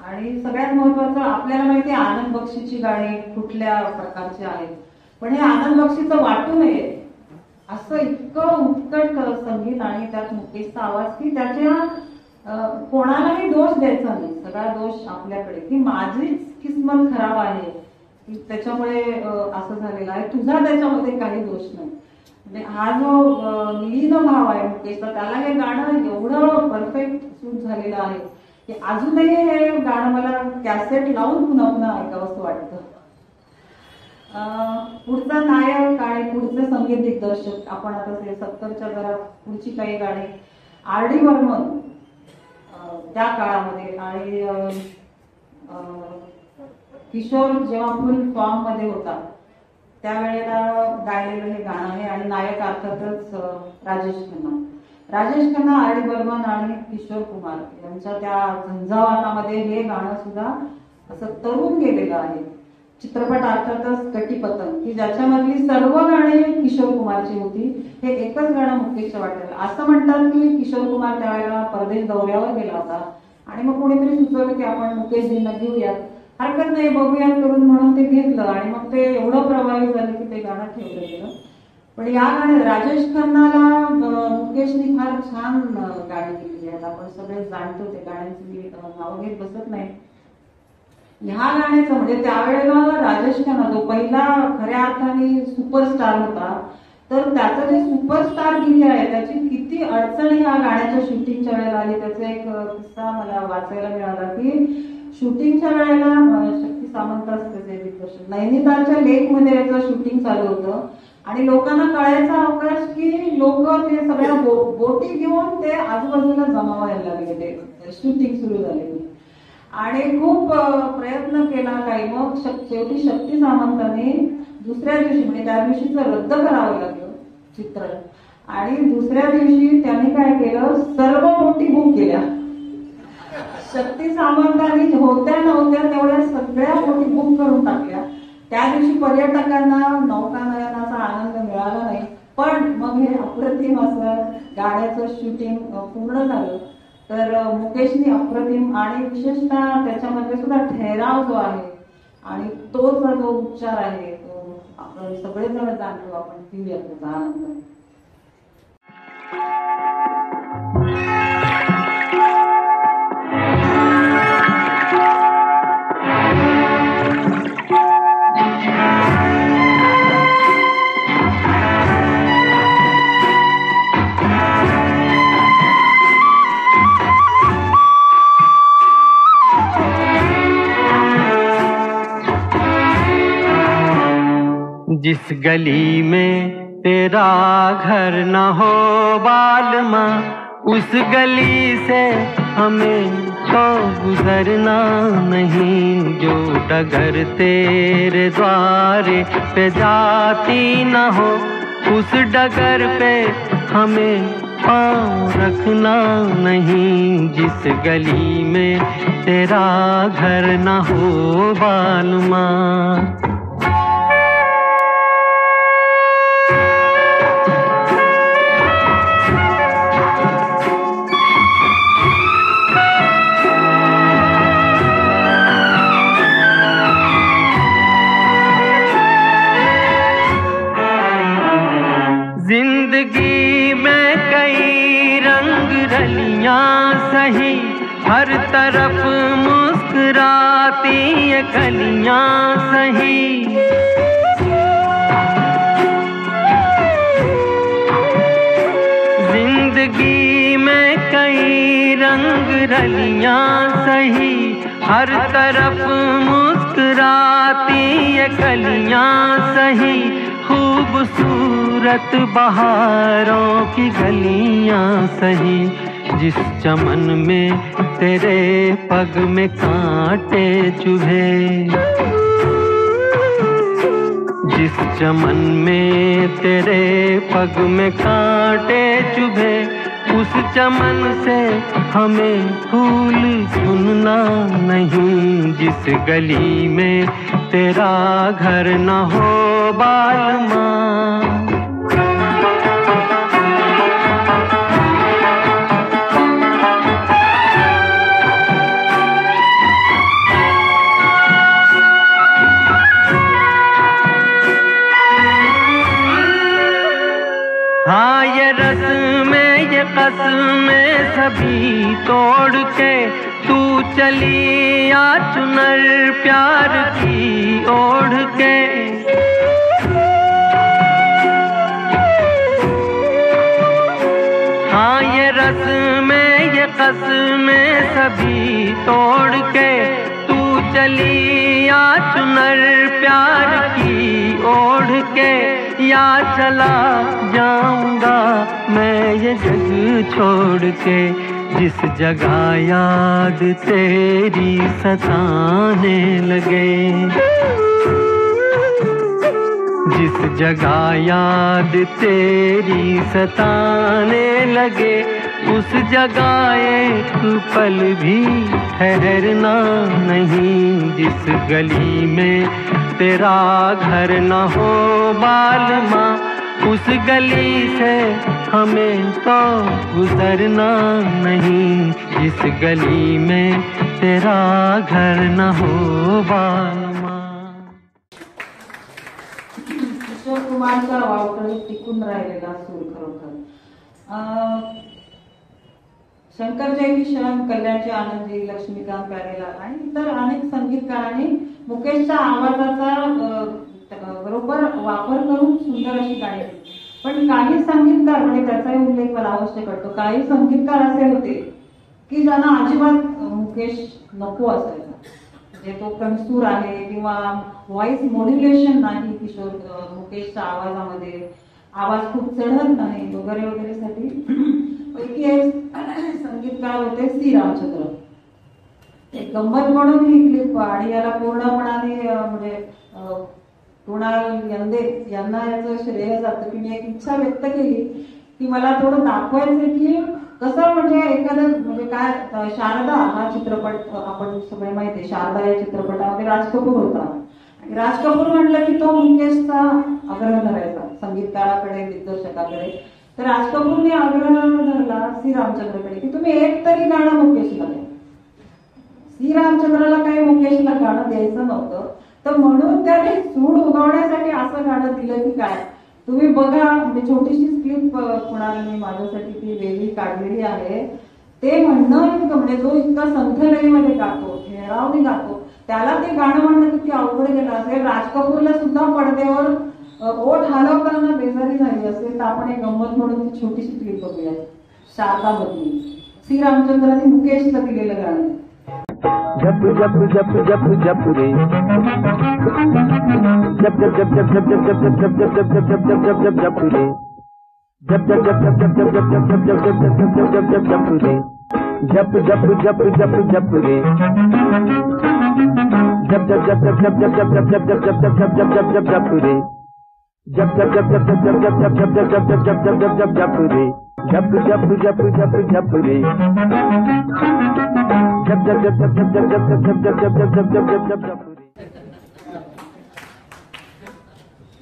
आणि सगळ्यात महत्वाचं आपल्याला माहिती आहे आनंद बक्षीची गाणी कुठल्या प्रकारची आहेत, पण हे आनंद बक्षीचं वाटू नये असं इतकं उत्कट संगीत आणि त्यात मुकेशचा आवाज की त्याच्या कोणालाही दोष द्यायचा नाही, सगळा दोष आपल्याकडे की माझीच किस्मत खराब आहे की त्याच्यामुळे असं झालेलं आहे, तुझा त्याच्यामध्ये काही दोष नाही. म्हणजे हा जो लीन भाव आहे मुकेशचा, त्याला हे गाणं एवढं परफेक्ट सूट झालेलं आहे की अजूनही हे गाणं मला कॅसेट लावून पुन्हा पुन्हा ऐकावंसं वाटतं. पुढचा नायक आणि पुढचे संगीत दिग्दर्शक आपण आता 70च्या जरा पुढची काही गाणी आर डी बर्मन त्या काळामध्ये आणि किशोर जेव्हा फुल फॉर्म मध्ये होता त्यावेळेला गायलेलं हे गाणं आहे. आणि नायक अर्थातच राजेश खन्ना. राजेश खन्ना, आर डी बर्मन आणि किशोर कुमार यांच्या त्या झंझावातामध्ये हे गाणं सुद्धा असं तरुण गेलेलं आहे. चित्रपट अर्थातच कटी पतंग की ज्याच्यामधली सर्व गाणी किशोर कुमारची होती, हे एकच गाणं मुकेशच्या वाटेल. असं म्हणतात की किशोर कुमार त्यावेळेला परदेश दौऱ्यावर गेला होता आणि मग कोणीतरी सुचवलं की आपण मुकेशजींना घेऊयात, हरकत नाही बघूयात करून, म्हणून ते घेतलं आणि मग ते एवढं प्रभावित झालं की ते गाणं ठेवलं गेलं. पण या गाण्यात राजेश खन्नाला मुकेशनी फार छान गाणी केलेली आहेत. आपण सगळे जाणतो ते गाण्यांची नावं घेत बसत नाही. ह्या गाण्याचं म्हणजे त्यावेळेला राजेश खन्ना जो पहिला खऱ्या अर्थाने सुपरस्टार होता, तर त्याचं जे सुपरस्टारगिरी आहे त्याची किती अडचणी ह्या गाण्याच्या शूटिंगच्या वेळेला आली. त्याचा एक किस्सा मला वाचायला मिळाला की शूटिंगच्या वेळेला शक्ती सामंत असते दिग्दर्शक, नैनितालच्या लेक मध्ये याचं शूटिंग चालू होतं आणि लोकांना कळायचा अवकाश की लोक ते सगळ्या बोटी घेऊन ते आजूबाजूला जमा व्हायला लागले, ते शूटिंग सुरू झाले आणि खूप प्रयत्न केला काही. मग शेवटी शक्ती सामंताने दुसऱ्या दिवशी म्हणजे त्या दिवशीचं रद्द करावं लागलं चित्र आणि दुसऱ्या दिवशी त्यांनी काय केलं, सर्व बोटी बुक केल्या. शक्ती सामंतांनी होत्या नव्हत्या तेवढ्या सगळ्या बोटी बुक करून टाकल्या. त्या दिवशी पर्यटकांना नौकानयनाचा आनंद मिळाला नाही, पण मग हे अप्रतिम असं गाण्याचं शूटिंग पूर्ण झालं. तर मुकेशनी अप्रतिम आणि विशेषतः त्याच्यामध्ये सुद्धा ठहराव जो आहे आणि तोचा जो उच्चार आहे तो आपण सगळेजण जाणतो, आपण पिऊया त्याचा आनंद. जिस गली में तेरा घर न हो बालमा, उस गली से हमें तो गुजरना नहीं। जो डगर तेरे द्वारे पे जाती न हो, उस डगर पे हमें पाँव रखना नहीं। जिस गली में तेरा घर न हो बालमा। जिंदगी में कई रंग रलियां सही, हर तरफ मुस्कुराती ये कलियां सही। जिंदगी में कई रंग रलियां सही, हर तरफ मुस्कुराती ये कलियां सही। खूबसूरत बहारों की गलियां सही, जिस चमन में तेरे पग में कांटे चुभे। जिस चमन में तेरे पग में कांटे चुभे, उस चमन से हमें फूल चुनना नहीं। जिस गली में तेरा घर न हो बालमा। हाँ ये रस्में ये कसमें सभी तोड़ के तू चली आ चुनर प्यार की ओढ़ के। हाँ ये रस्में ये कसमें सभी तोड़ के तू चली आ चुनर प्यार की ओढ़ के। या चला जाऊंगा मैं ये जग छोड़ के, जिस जगह याद तेरी सताने लगे। जिस जगह याद तेरी सताने लगे, उस जगह एक पल भी ठहरना नहीं। जिस गली में तेरा घर न हो बालमा, उस गली से हमें तो गुजरना नहीं। जिस गली में तेरा घर न हो बालमा। किशोर कुमारचा वावटळीत टिकून राहिलेला सूर खरोखर. शंकर जयकिशन, कल्याणची आनंदी, लक्ष्मीकांत प्यारेलाल आणि इतर अनेक संगीतकारांनी मुकेशच्या आवाजाचा बरोबर वापर करून सुंदर अशी गाणी केली. पण काही संगीतकार, म्हणजे त्याचाही उल्लेख मला आवश्यक वाटतो, काही संगीतकार असे होते की ज्यांना अजिबात मुकेश नको असायचा. म्हणजे तो कणसूर आहे किंवा व्हॉइस मॉड्युलेशन नाही किशोर मुकेशच्या आवाजामध्ये, आवाज खूप चढत नाही वगैरे वगैरे साठी पैकी एक संगीतकार होते सी रामचंद्र. एक गंमत म्हणून ही क्लिप आणि याला पूर्णपणाने म्हणजे कुणाल यंदे यांना याचं श्रेय जातं की मी एक इच्छा व्यक्त केली की मला थोडं दाखवायचं की कसं म्हणजे एखादं म्हणजे काय शारदा हा चित्रपट आपण सगळे माहिती आहे. शारदा या चित्रपटामध्ये राज कपूर होता. राज कपूर म्हटलं की तो मुकेशचा आग्रह धरायचा संगीतकाराकडे, दिग्दर्शकाकडे. तर राज कपूरने आग्रह धरला सी रामचंद्रकडे की तुम्ही एक तरी गाणं मुकेशला द्या. सी रामचंद्रला काही मुकेशला गाणं द्यायचं नव्हतं, तर म्हणून त्याने सूड उगवण्यासाठी असं गाणं दिलं की काय तुम्ही बघा. म्हणजे छोटीशी क्लिप कुणाला माझ्यासाठी ती वेगळी काढलेली आहे. ते म्हणणं इतकं म्हणजे जो इतका संथ लयीमध्ये गातो, ठहरावने गातो, त्याला ते गाणं म्हणणं किती अवघड गेलं असेल. राज कपूरला सुद्धा पडद्यावर ओठ हलवताना बेजारी झाली असेल. तर आपण एक गंमत म्हणून ती छोटीशी क्लिप बघूया. शारदा बदली सी रामचंद्राने मुकेशला दिलेलं गाणं. जप जप जप जप जप रे जप जप जप जप जप जप जप जप जप जप जप जप जप जप जप रे जप जप जप जप जप जप जप जप जप जप जप जप जप जप रे जप जप जप जप जप रे जप जप जप जप जप जप जप जप जप जप जप जप जप जप जप रे जप जप जप जप जप जप जप जप जप जप जप जप जप जप जप रे जप जप जप जप जप रे जप जप जप जप जप जप जप जप जप जप जप जप जप जप जप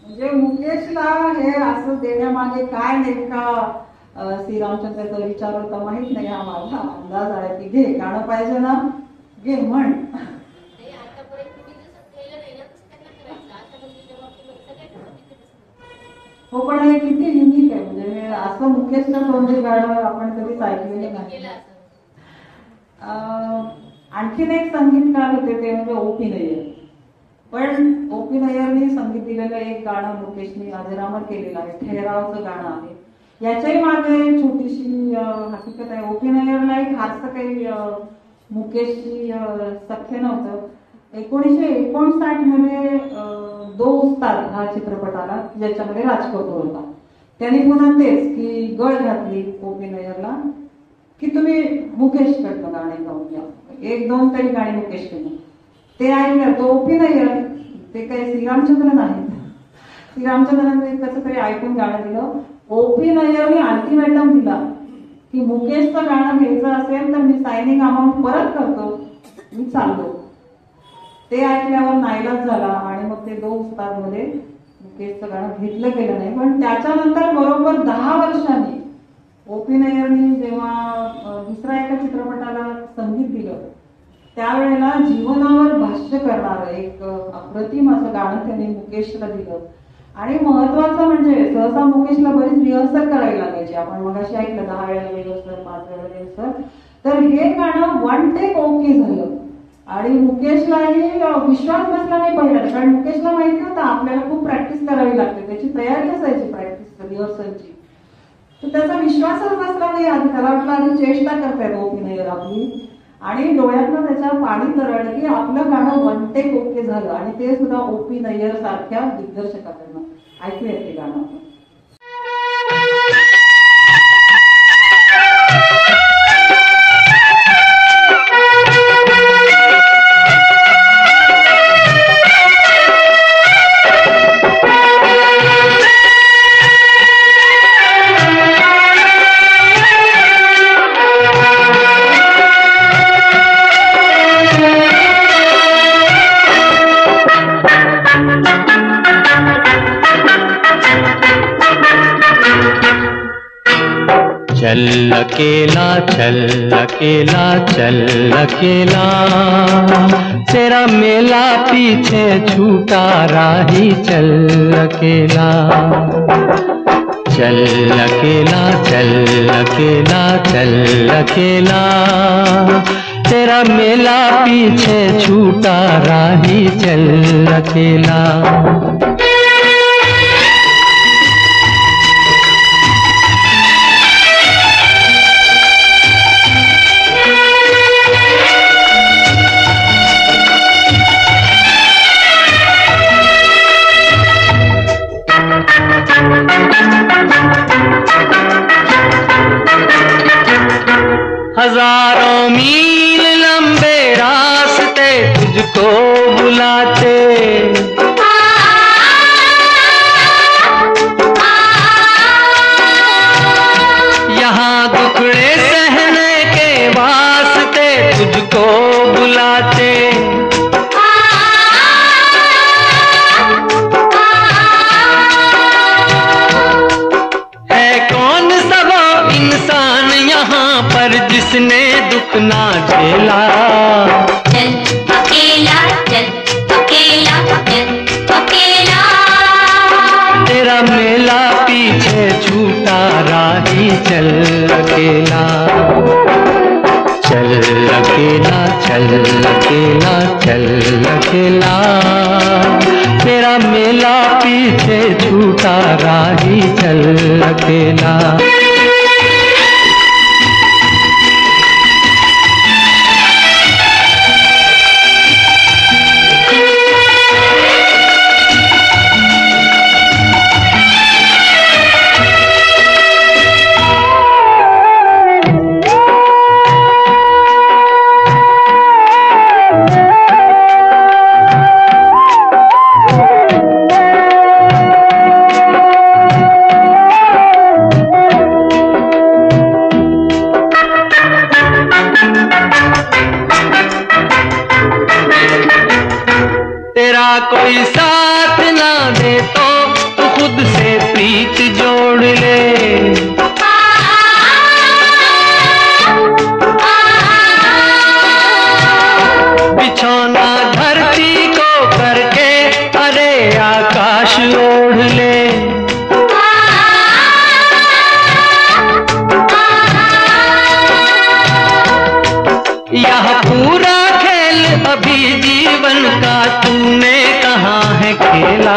म्हणजे मुकेशला हे असं देण्यामागे काय नेमका श्री रामचंद्राचा विचार होता माहित नाही. हा माझा अंदाज आहे की घे गाणं पाहिजे ना, घे म्हण. हो पण हे किती युनिक आहे. म्हणजे असं मुकेशचं तोंडी गाणं आपण कधीच ऐकलेलं नाही. आणखीन एक संगीतकार होते ते म्हणजे ओ.पी. नय्यर. पण ओ.पी. नय्यरने संगीत दिलेलं एक गाणं मुकेशने अजरामर केलेलं आहे, ठहरावचं गाणं आहे. याच्याही मागे छोटीशी हकीकत आहे. ओ.पी. नय्यरला एक फारसं काही मुकेशची सख्य नव्हतं. 1959 मध्ये दो उस्ताद हा चित्रपट आला ज्याच्यामध्ये राज कपूर होता. त्यांनी पुन्हा तेच की गळ घातली ओ.पी. नय्यरला की तुम्ही मुकेश कडनं गाणे गाऊन घ्या, एक दोन तरी गाणी मुकेश कडनं. ते ऐकलं तो ओ.पी. नय्यर, ते काही श्रीरामचंद्र नाही. श्रीरामचंद्रांनी कसं तरी ऐकून गाणं दिलं. ओ.पी. नय्यरने अल्टिमेटम दिला की मुकेशचं गाणं घ्यायचं असेल तर मी सायनिंग अमाऊंट परत करतो, मी चाललो. ते ऐकल्यावर नाईलाज झाला आणि मग ते दो उस्ताद मध्ये मुकेशचं गाणं घेतलं गेलं नाही. पण त्याच्यानंतर बरोबर 10 वर्षांनी ओ.पी. नय्यरनी जेव्हा दुसऱ्या एका चित्रपटाला संगीत दिलं त्यावेळेला जीवनावर भाष्य करणारं एक अप्रतिम असं गाणं त्यांनी मुकेशला दिलं. आणि महत्वाचं म्हणजे सहसा मुकेशला बरीच रिहर्सल करायला लागायची. आपण मगाशी ऐकलं 10 वेळा रिहर्सल, 5 वेळा रिहर्सल. तर हे गाणं वन टेक ओके झालं आणि मुकेशलाही विश्वास बसला नाही पहिल्यांदा. कारण मुकेशला माहिती होतं आपल्याला खूप प्रॅक्टिस करावी लागते, त्याची तयारी असायची प्रॅक्टिस रिहर्सलची. तर त्याचा विश्वासच बसला नाही. आधी त्याला वाटलं आधी चेष्टा करतायत ओ.पी. नय्यर आपली, आणि डोळ्यातनं त्याच्या पाणी तरळलं की आपलं गाणं वन टेक ओके झालं आणि ते सुद्धा ओ.पी. नय्यर सारख्या दिग्दर्शकाकडनं. ऐकूयात ते गाणं. चल अकेला चल अकेला चल अकेला, तेरा मेला पीछे छूटा राही चल अकेला। चल अकेला चल अकेला चल अकेला, तेरा मेला पीछे छूटा राही चल अकेला। हजारों मील लंबे रास्ते तुझको बुलाते, यहाँ दुखड़े सहने के वास्ते तुझको बुलाते। है कौन सा वो इंसान यहाँ पर जिसने दुख ना झेला। चल अकेला चल अकेला चल अकेला, तेरा मेला पीछे छूटा राही चल अकेला। चल अकेला चल अकेला चल अकेला, तेरा मेला पीछे छूटा राही चल अकेला। तेरा कोई साथ ना दे तो तू खुद से प्रीत जोड़ ले। बिछौना धरती को करके अरे आकाश ओढ़ ले। यह पूरा खेल अभी जीवन का तूने कहाँ है खेला।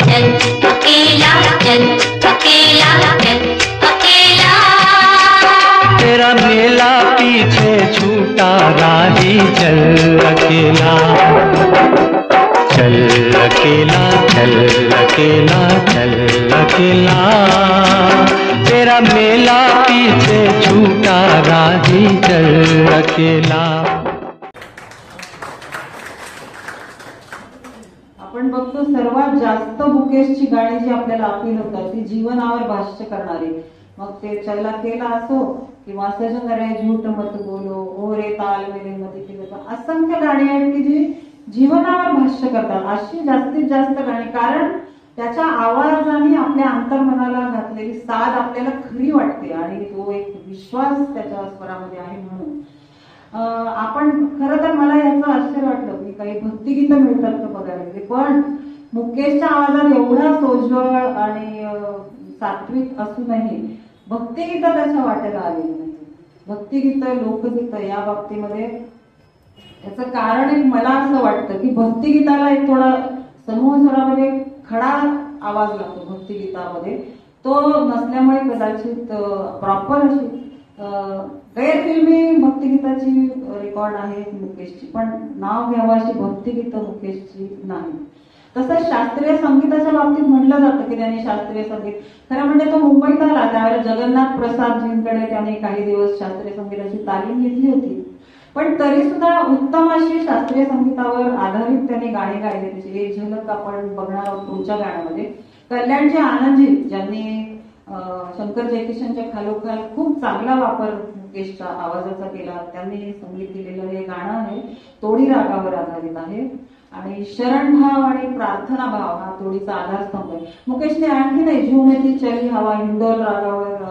चल अकेला चल अकेला चल अकेला, तेरा मेला पीछे छूटा राही चल अकेला। चल अकेला चल अकेला चल अकेला, तेरा मेला पीछे छूटा राही चल अकेला। आपण बघतो सर्वात जास्त मुकेशची गाणी जी आपल्याला अपील होतात ती जीवनावर भाष्य करणारी, मग ते चल अकेला असो किंवा सजन रे झूठ मत बोलो, ओ रे ताल मेरे मती की असंख्य गाणी आहेत की जी जीवनावर भाष्य करतात. अशी जास्तीत जास्त गाणी, कारण त्याच्या आवाजाने आपल्या अंतर्मनाला घातलेली साध आपल्याला खरी वाटते आणि तो एक विश्वास त्याच्या स्वरामध्ये आहे. म्हणून आपण खरं तर मला याचं आश्चर्य वाटलं की काही भक्तिगीतं मिळतात का बघायला, पण मुकेशच्या आवाजात एवढा सोज्वळ आणि सात्विक असूनही भक्तिगीतं त्याच्या वाटेला आलेली नाही. भक्तिगीतं लोकगीतं या बाबतीमध्ये याचं कारण एक मला असं वाटतं की भक्तिगीताला एक थोडा समूह स्वरामध्ये खडा आवाज लागतो भक्तिगीतामध्ये, तो नसल्यामुळे कदाचित प्रॉपर अशी गैरफिल्मी भक्तिगीताची रेकॉर्ड आहे मुकेशची, पण नाव घ्यावं अशी भक्तिगीतं मुकेशची नाही. तसंच शास्त्रीय संगीताच्या बाबतीत म्हटलं जातं की त्यांनी शास्त्रीय संगीत, खरं म्हणजे तो मुंबईत आला त्यावेळेला जगन्नाथ प्रसादजींकडे त्याने काही दिवस शास्त्रीय संगीताची तालीम घेतली होती, पण तरी सुद्धा उत्तम अशी शास्त्रीय संगीतावर आधारित त्यांनी गाणी गायली. त्याची एक झलक आपण बघणार आहोत पुढच्या गाण्यामध्ये. कल्याणजी आनंदजी ज्यांनी शंकर जयकिशनच्या खालोखाल खूप चांगला वापर मुकेशच्या आवाजाचा केला, त्यांनी संगीत दिलेलं हे गाणं आहे, तोडी रागावर आधारित आहे आणि शरणभाव आणि प्रार्थना भाव हा तोडीचा आधारस्तंभ आहे. मुकेशने आणखी नाही जीव में ती चली हवा हिंदोल रागावर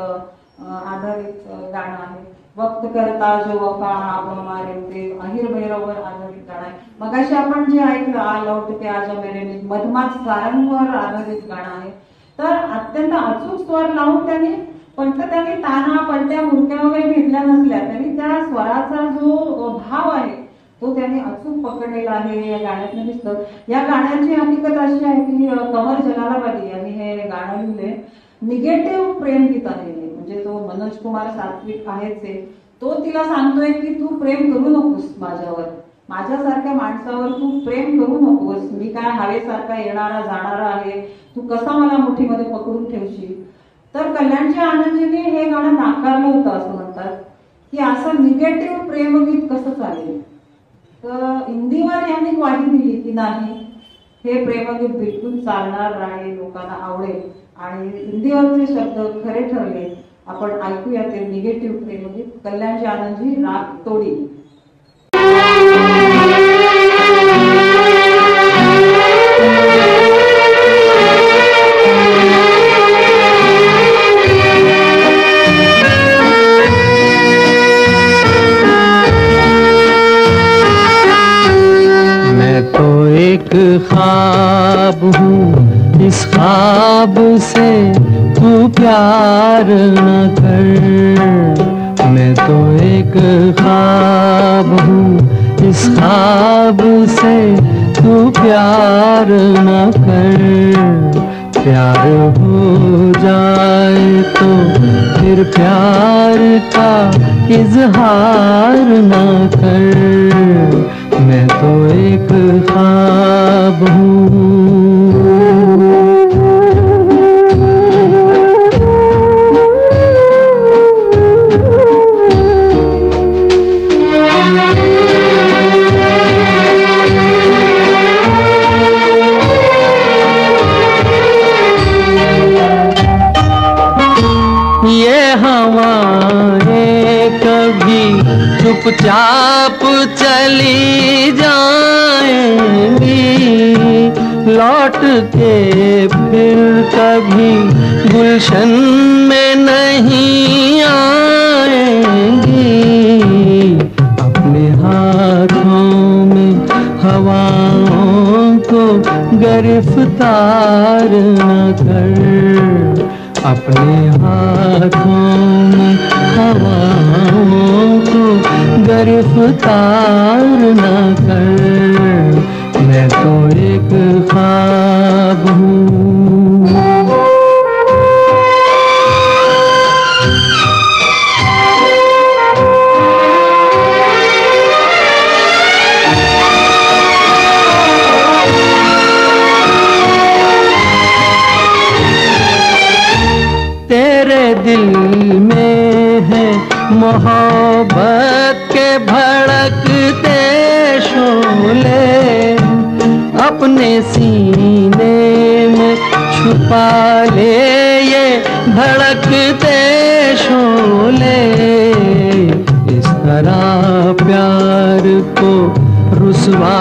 आधारित गाणं आहे. वक्त करता जो वफा आप हमारे ते अहिर भैरववर आधारित गाणं आहे. मगाशी आपण जे ऐकलं आ लौट के आजा मेरे मधमात सारंगवर आधारित गाणं आहे. तर अत्यंत अचूक स्वर लावून त्यांनी फक्त त्यांनी ताना पलट्या मुरक्या वगैरे घेतल्या नसल्या तरी त्या स्वराचा जो भाव आहे तो त्यांनी अचूक पकडलेला आहे या गाण्यातून दिसतं. या गाण्याची हकीकत अशी आहे की कमर जलालाबादी यांनी हे गाणं लिहिले. निगेटिव्ह प्रेमगीत आहे, म्हणजे तो मनोज कुमार सात्विक आहेच आहे, तो तिला सांगतोय की तू प्रेम करू नकोस माझ्यावर, माझ्यासारख्या माणसावर तू प्रेम करू नकोस, मी काय हवेसारखा येणारा जाणारा आहे, तू कसा मला मुठीमध्ये पकडून ठेवशील. तर कल्याणजी आनंदजींनी हे गाणं नाकारलं होतं असं म्हणतात की असं निगेटिव्ह प्रेमगीत कसं चालेल. तर हिंदीवर यांनी ग्वाही दिली की नाही, हे प्रेमगीत बिलकुल चालणार नाही, लोकांना आवडेल आणि हिंदीवरचे शब्द खरे ठरले. आपण ऐकूया ते निगेटिव्ह प्रेमगीत, कल्याणजी आनंदजी, राग तोडी. मैं तो एक ख्वाब हूँ, इस ख्वाब से तू प्यार न कर. मैं तो एक ख्वाब हूँ, इस ख्वाब से तू प्यार न कर. प्यार हो जाए तो फिर प्यार का इजहार न कर. मैं तो एक ख्वाब हूँ. ये हवाएं कभी चुपचाप चली जाएंगी, लौट के फिर कभी गुलशन में नहीं आएंगी. अपने हाथों में हवाओं को गिरफ्तार न कर. अपने हाथों में हवाओं को गिरफ्तार न कर. मैं तो एक ख्वाब हूँ. तेरे दिल में है मोहब्बत के भड़कते शोले, अपने सीने में छुपा ले ये धड़कते शोले. इस तरह प्यार को रुसवा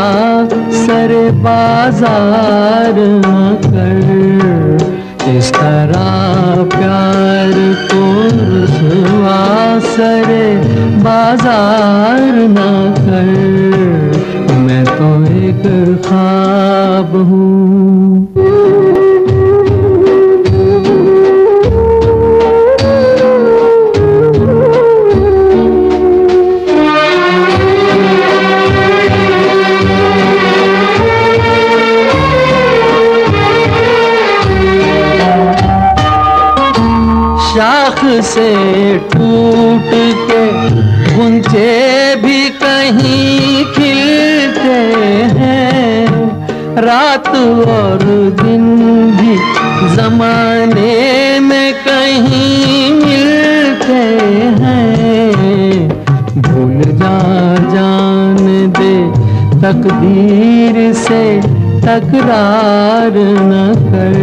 सरे बाजार न कर. इस तरह प्यार को रुसवा सरे बाजार न कर. मैं तो एक ख्वाब हूँ. शाख से टूट के गुंचे भी कहीं खिलते हैं, रात और दिन भी जमाने में कहीं मिलते हैं. भूल जा जान दे तकदीर से तकरार न कर.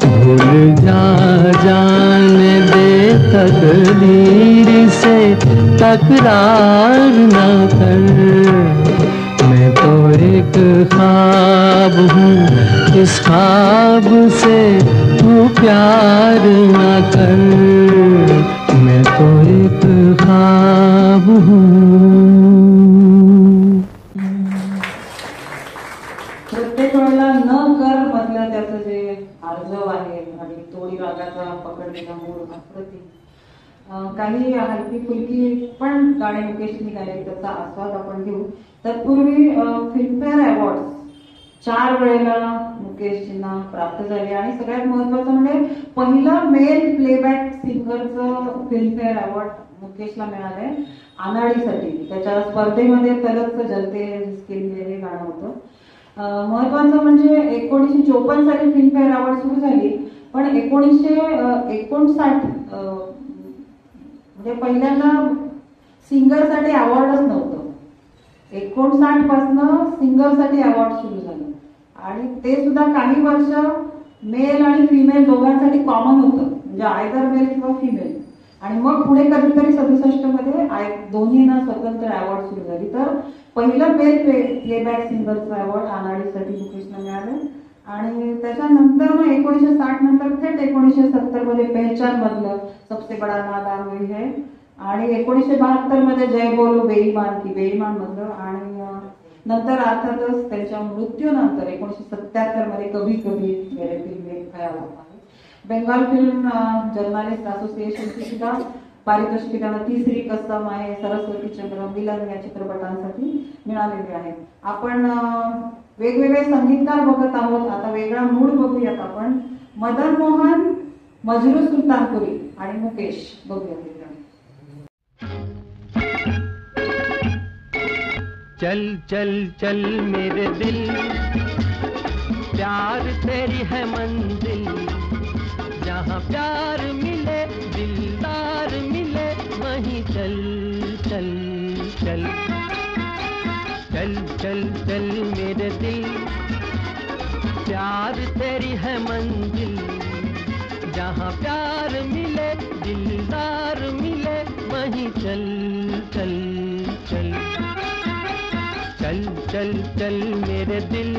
भूल जा जान दे तकदीर से तकरार न कर. मैं तो एक ख्वाब हूँ, इस ख्वाब से तू प्यार न कर. मैं तो एक ख्वाब हूँ. प्रत्येक वेळेला न कर मधल्या पहिलं त्याचं जे आर्जव आहे आणि तोडी रागाचा पकडलेला मूळ अप्रतिम, काही हलकी फुलकी पण गाणे मुकेशनी गायले, त्याचा आस्वाद आपण घेऊ. तत्पूर्वी फिल्मफेअर अवॉर्ड 4 वेळेला मुकेशजींना प्राप्त झाले आणि सगळ्यात महत्वाचं म्हणजे पहिलं मेल प्लेबॅक सिंगरचं फिल्मफेअर अवॉर्ड मुकेशला मिळालंय अनाडीसाठी. त्याच्या स्पर्धेमध्ये तरच जलते जिसके हे गाणं होतं. महत्वाचं म्हणजे 1954 साली फिल्मफेअर अवॉर्ड सुरू झाली, पण 1959 म्हणजे पहिल्यांदा सिंगरसाठी अवॉर्डच नव्हतं. 59 पासून सिंगरसाठी अवॉर्ड सुरू झालं आणि ते सुद्धा काही वर्ष मेल आणि फिमेल दोघांसाठी कॉमन होतं, म्हणजे आयदर मेल किंवा फिमेल. आणि मग पुढे कधीतरी 67 मध्ये दोन्हींना स्वतंत्र अवॉर्ड सुरू झाली. तर पहिलं मेल प्लेबॅक सिंगरचं अवॉर्ड अनाडीसाठी मुकेशला मिळालं. आणि त्याच्यानंतर मग 1960 नंतर थेट 1970 मध्ये पहचान मधलं सबसे बडा नादान हुई है आणि 1972 मध्ये जय बोलो बेईमान की बेईमान मधलं आणि नंतर अर्थातच त्यांच्या मृत्यूनंतर 1977 मध्ये कभी कभी मेरे दिल में खयाल आता है. बेंगाल फिल्म जर्नलिस्ट असोसिएशनची सुद्धा पारितोषिके त्यांना तिसरी कसम आहे, सरस्वती चंद्र, मिलन या चित्रपटांसाठी मिळालेले आहेत. आपण वेगवेगळे संगीतकार बघत आहोत. आता वेगळा मूड बघूयात आपण. मदन मोहन, मजरू सुलतानपुरी आणि मुकेश बघूयात. चल चल चल मेरे दिल, प्यार तेरी है मंजिल, जहाँ प्यार मिले दिलदार मिले वहीं चल चल चल. चल चल चल मेरे दिल, प्यार तेरी है मंजिल, जहाँ प्यार मिले दिलदार मिले वहीं चल चल चल. चल चल चल मेरे दिल.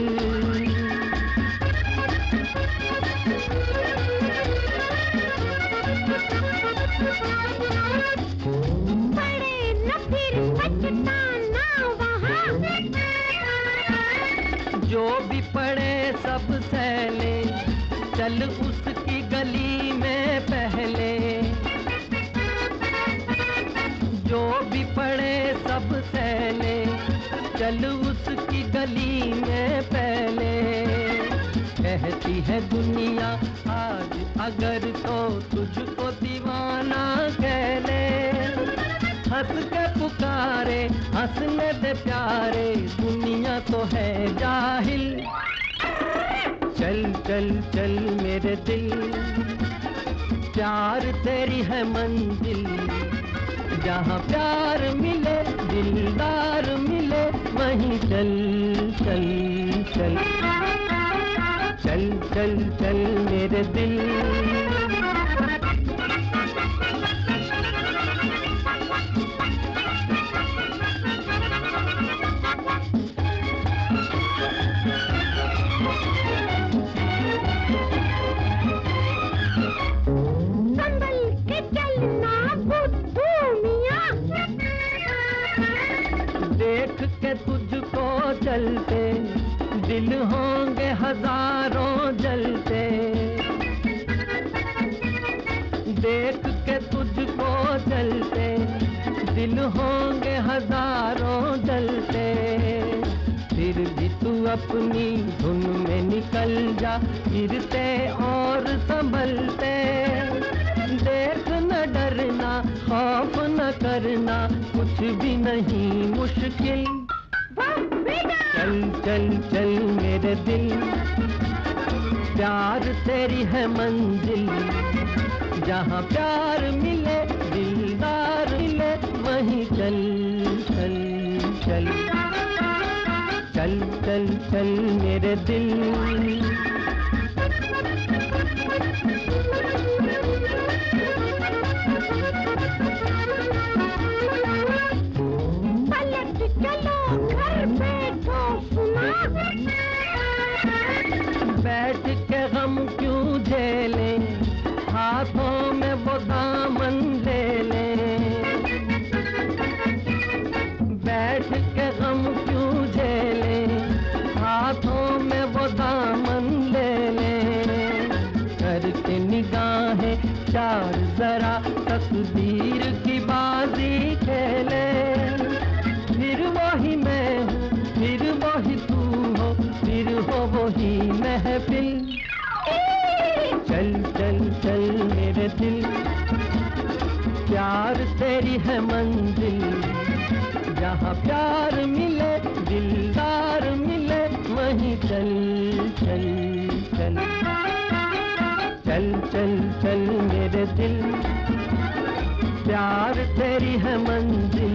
पड़े न फिर पछताना वहाँ, जो भी पड़े सब सहले, चल उसकी गली में पहले. जो भी पड़े सब सहले, चल उसकी गली में पहले. कहती है दुनिया आज अगर तो तुझको दीवाना कह ले. हंस के पुकारे हंसने दे प्यारे, दुनिया तो है जाहिल. चल चल चल मेरे दिल, प्यार तेरी है मंजिल, जहाँ प्यार मिले दिलदार मिले वहीं चल चल चल. चल चल चल मेरे दिल. संभल के चलना बुद्धू मियां, देख के तुझको चलते दिल होंगे हजारों जलते. देख के तुझको चलते दिल होंगे हजारों जलते. फिर भी तू अपनी धुन में निकल जा, गिरते और संभलते. देख न डरना खौफ न करना, कुछ भी नहीं मुश्किल. चल चल चल मेरे दिल, प्यार तेरी है मंजिल, जहाँ प्यार मिले दिलदार मिले वहीं चल चल चल. चल चल चल मेरे दिल. पलट चलो घर बैठो सुना, बैठ के गम क्यों झेले, हाथों में वो दामन ले ले. बैठ के गम क्यों झेले, हाथों में वो दामन ले ले. तकदीर की बाजी खेले, फिर वही मैं हूँ, फिर वही तू हो, फिर हो वही महफिल। चल चल चल मेरे दिल, प्यार तेरी है मंजिल, जहाँ प्यार मिले दिलदार मिले वहीं चल चल चल। चल चल चल मेरे दिल, प्यार तेरी है मंजिल,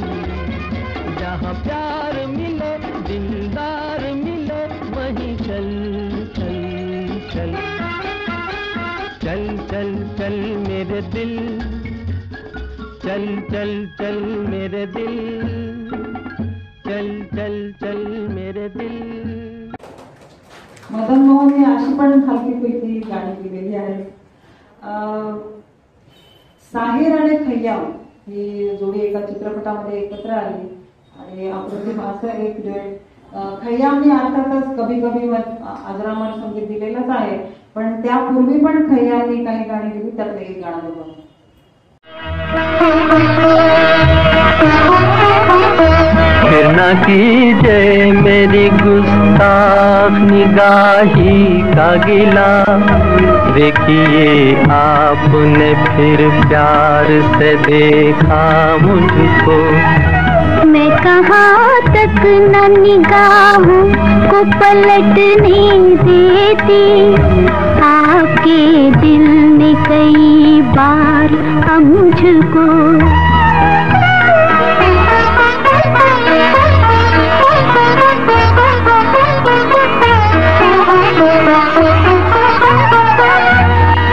जहाँ प्यार मिले दिलदार मिले वहीं चल चल चल। चल चल चल मेरे दिल, चल चल चल मेरे दिल, चल चल चल मेरे दिल। मदन मोहनने अशी पण हलकीपैकी गाणी दिलेली आहेत. साहिर आणि खय्याम ही जोडी एका चित्रपटामध्ये एकत्र आली आणि अप्रतिम असं एक ड्युएट. खय्यामने अर्थातच कभी कभी अजरामर संगीत दिलेलंच आहे, पण त्यापूर्वी पण खय्यामने काही गाणी दिली, त्यातलं एक गाणं बघा. फिर न कीजिए मेरी गुस्ताख निगाही का गिला, देखिए आपने फिर प्यार से देखा मुझको। मैं कहाँ तक न निगाहों को पलटने देती, आपके दिल ने कई बार मुझको।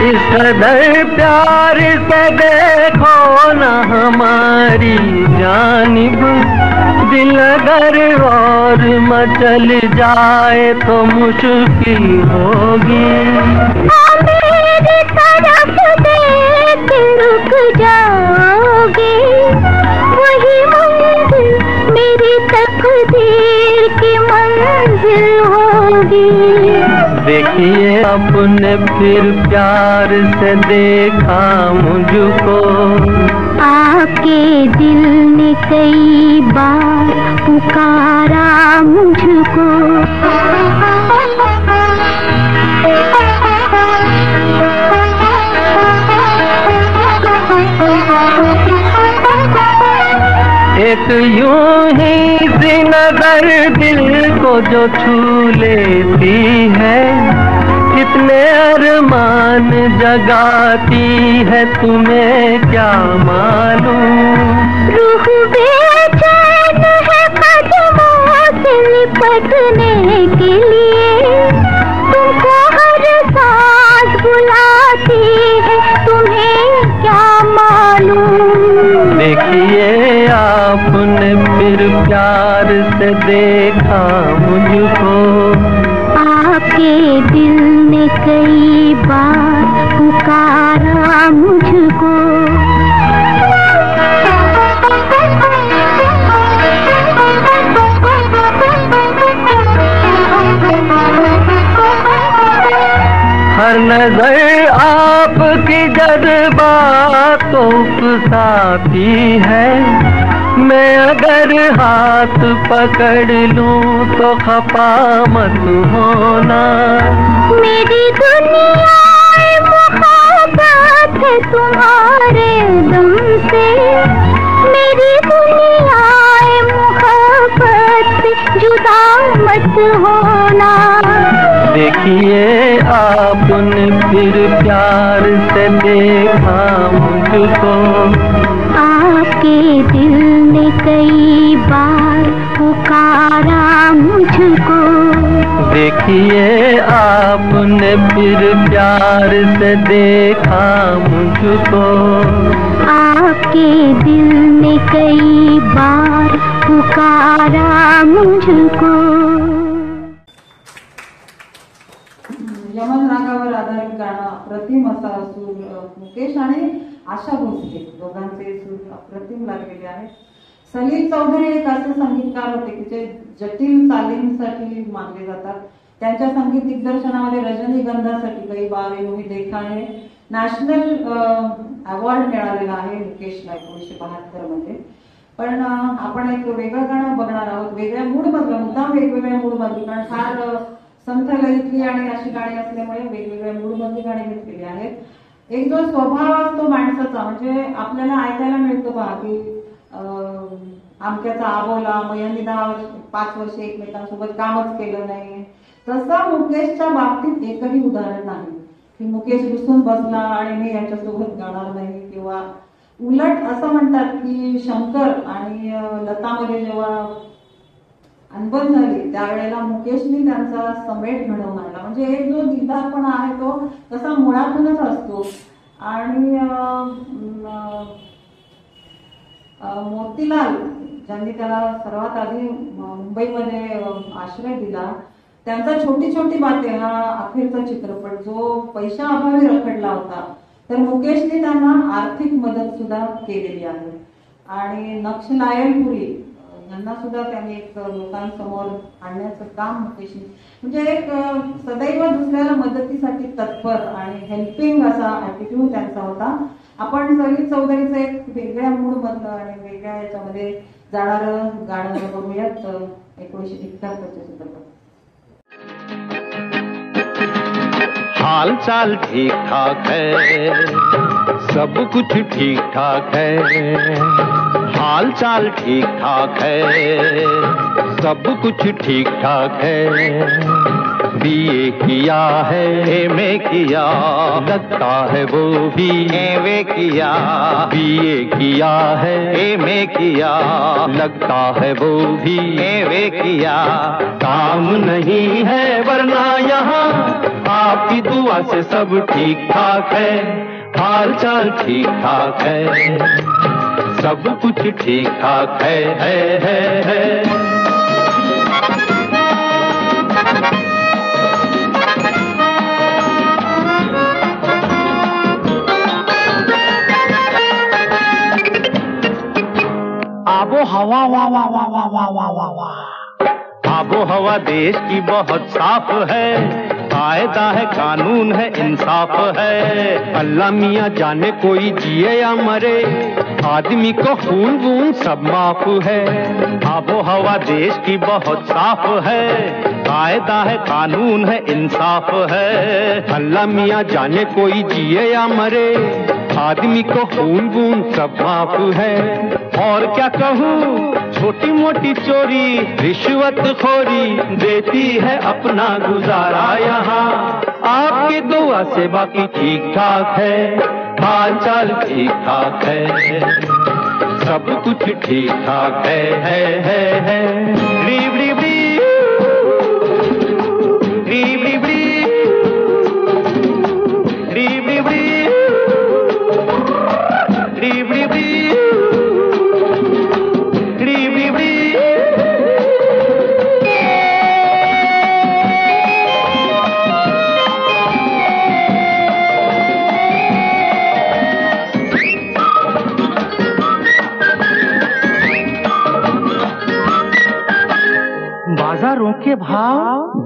इस कदर प्यार से देखो न हमारी जानिब, दिल अगर और मचल जाए तो मुश्किल होगी। मेरी तरफ देख रुक जाओगे, वही मंजिल मेरी तकदीर की मंजिल होगी। देखिए आपने फिर प्यार से देखा मुझको, आपके दिल ने कई बार पुकारा मुझको। एक यूं ही सी नजर दिल को जो छू लेती है, कितने अरमान जगाती है तुम्हें क्या मालूम। रूह बेचैन है कदमों से लिपटने के लिए, तुमको हर सांस बुलाती है तुम्हें क्या मालूम। देखिए आपने फिर प्यार से देखा मुझको, आपके दिल ने कई बार पुकारा मुझको। हर नजर आपकी जज्बात को उकसाती है, मैं अगर हाथ पकड़ लूं तो खफा मत होना। मेरी दुनिया मोहब्बत है तुम्हारे दम से, मेरी दुनिया मोहब्बत से जुदा मत होना। देखिए आपने फिर प्यार से देखा मुझको, आपके दिल ने कई बार पुकारा मुझको। देखिए आपने फिर प्यार से देखा मुझको, आपके दिल ने कई बार पुकारा मुझको। यमन रागावर आधारित गाणं अप्रतिम असा सूर मुकेश आणि आशा भोसले दोघांचे सूर अप्रतिम लागलेले आहेत. सलील चौधरी एक असे संगीतकार होते की जे जटिल चालींसाठी मानले जातात. त्यांच्या संगीत दिग्दर्शनामध्ये रजनीगंधासाठी कई बार यूं ही देखा है, नॅशनल अवॉर्ड मिळालेला आहे मुकेशला 1972 मध्ये. पण आपण एक वेगळं गाणं बघणार आहोत, वेगळ्या मूड मधलं, मुद्दाम वेगवेगळ्या मूड मधली, कारण फार संथ लयीतली आणि अशी गाणी असल्यामुळे वेगवेगळ्या मूड मधली गाणी घेतलेली आहेत. एक जो स्वभाव असतो माणसाचा, म्हणजे आपल्याला ऐकायला मिळतं पहा की अमक्याचा आबोला, मग यांनी 5 वर्ष एकमेकांसोबत कामच केलं नाही. तसं मुकेशच्या बाबतीत एकही उदाहरण नाही की मुकेश रुसून बसला आणि मी यांच्यासोबत गाणार नाही. किंवा उलट असं म्हणतात की शंकर आणि लतामध्ये जेव्हा अनबन झाली त्यावेळेला मुकेशनी त्यांचा समेट घडवून आणला. म्हणजे एक जो दिलदारपणा आहे तो तसा मुळातूनच असतो. आणि मोतीलाल ज्यांनी त्याला सर्वात आधी मुंबईमध्ये आश्रय दिला, त्यांचा छोटी छोटी बाते हा अखेरचा चित्रपट जो पैशाअभावी रखडला होता, तर मुकेशने त्यांना आर्थिक मदत सुद्धा केलेली आहे. आणि नक्षलायनपुरी यांना सुद्धा त्यांनी एक लोकांसमोर आणण्याचं काम मुकेशने, म्हणजे एक सदैव दुसऱ्याला मदतीसाठी तत्पर आणि हेल्पिंग असा ऍटिट्यूड त्यांचा होता. आपण सलील चौधरीचं एक वेगळ्या मूड मधलं आणि वेगळ्या याच्यामध्ये जाणारं गाणं बघूयात 1971च्या चित्रपट. हाल चाल ठीक ठाक है, सब कुछ ठीक ठाक है, हाल चाल ठीक ठाक है, सब कुछ ठीक ठाक है. बीए किया है एमए किया, लगता है वो भी एमए किया. बीए किया है एमए किया, लगता है वो भी एमए किया. काम नहीं है वरना यहाँ आपकी दुआ से सब ठीक ठाक है. हाल चाल ठीक ठाक है, सब कुछ ठीक ठाक है. आबो हवा वाह वाह वाह वाह वाह वाह वाह वाह. आबो हवा देश की बहुत साफ है, कायदा है कानून है इंसाफ है. अल्लाह मियाँ जाने कोई जिए या मरे, आदमी को खून वून सब माफ है. आबो हवा देश की बहुत साफ है, कायदा है कानून है इंसाफ है. अल्लाह मियाँ जाने कोई जिए या मरे, आदमी को खून वून सब माफ है. और क्या कहूँ, छोटी मोटी चोरी रिश्वत खोरी देती है अपना गुजारा यहाँ. आपकी दुआ से बाकी ठीक ठाक है, हाल चाल ठीक ठाक है, सब कुछ ठीक ठाक है. रीब रीब रीब रीब रीब रीब रीब रीब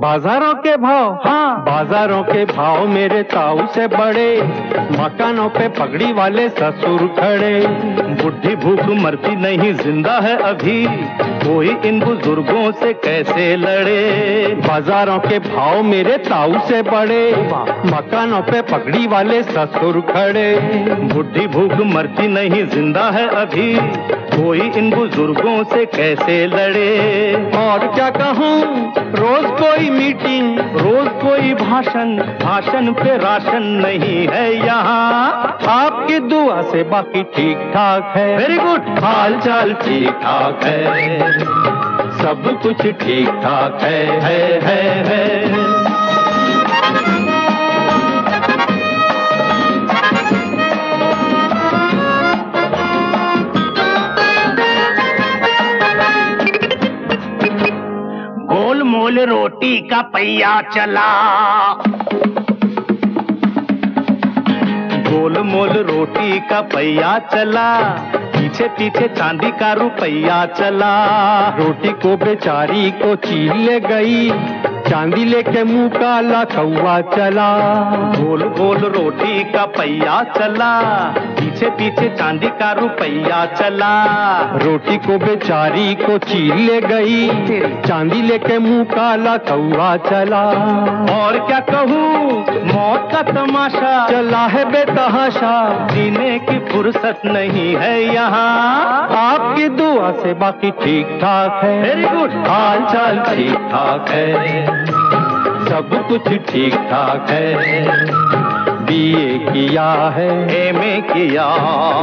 बाजारों के भाव, हाँ बाजारों के भाव मेरे ताऊ से बड़े. मकानों पे पगड़ी वाले ससुर खड़े. बुढ़ी भूख मरती नहीं जिंदा है अभी, कोई इन बुजुर्गों से कैसे लड़े. बाजारों के भाव मेरे ताऊ से बड़े, मकानों पे पगड़ी वाले ससुर खड़े. बुढ़ी भूख मरती नहीं जिंदा है अभी, कोई इन बुजुर्गों से कैसे लड़े. और क्या कहूँ, रोज कोई मीटिंग रोज कोई भाषण, भाषण पे राशन नहीं है यहाँ. आपकी दुआ से बाकी ठीक ठाक है. Very good. हाल चाल ठीक ठाक है, सब कुछ ठीक ठाक है. गोल रोटी का पहिया चला, गोल मोल रोटी का पहिया चला, पीछे पीछे चांदी का रुपया चला. रोटी को बेचारी को छीन ले गई, चांदी लेके मुंह काला कौवा चला, गोल गोल रोटी का पहिया चला, पीछे पीछे चांदी का रुपया चला। रोटी को बेचारी को चीर ले गई, चांदी लेके मुंह काला कौवा चला। और क्या कहूँ, मौत का तमाशा चला है बेतहाशा, जीने की फुर्सत नहीं है यहाँ। आपकी दुआ से बाकी ठीक ठाक है, वेरी गुड, हाल चाल ठीक ठाक है, सब कुछ ठीक ठाक है। बीए किया है, एमए किया,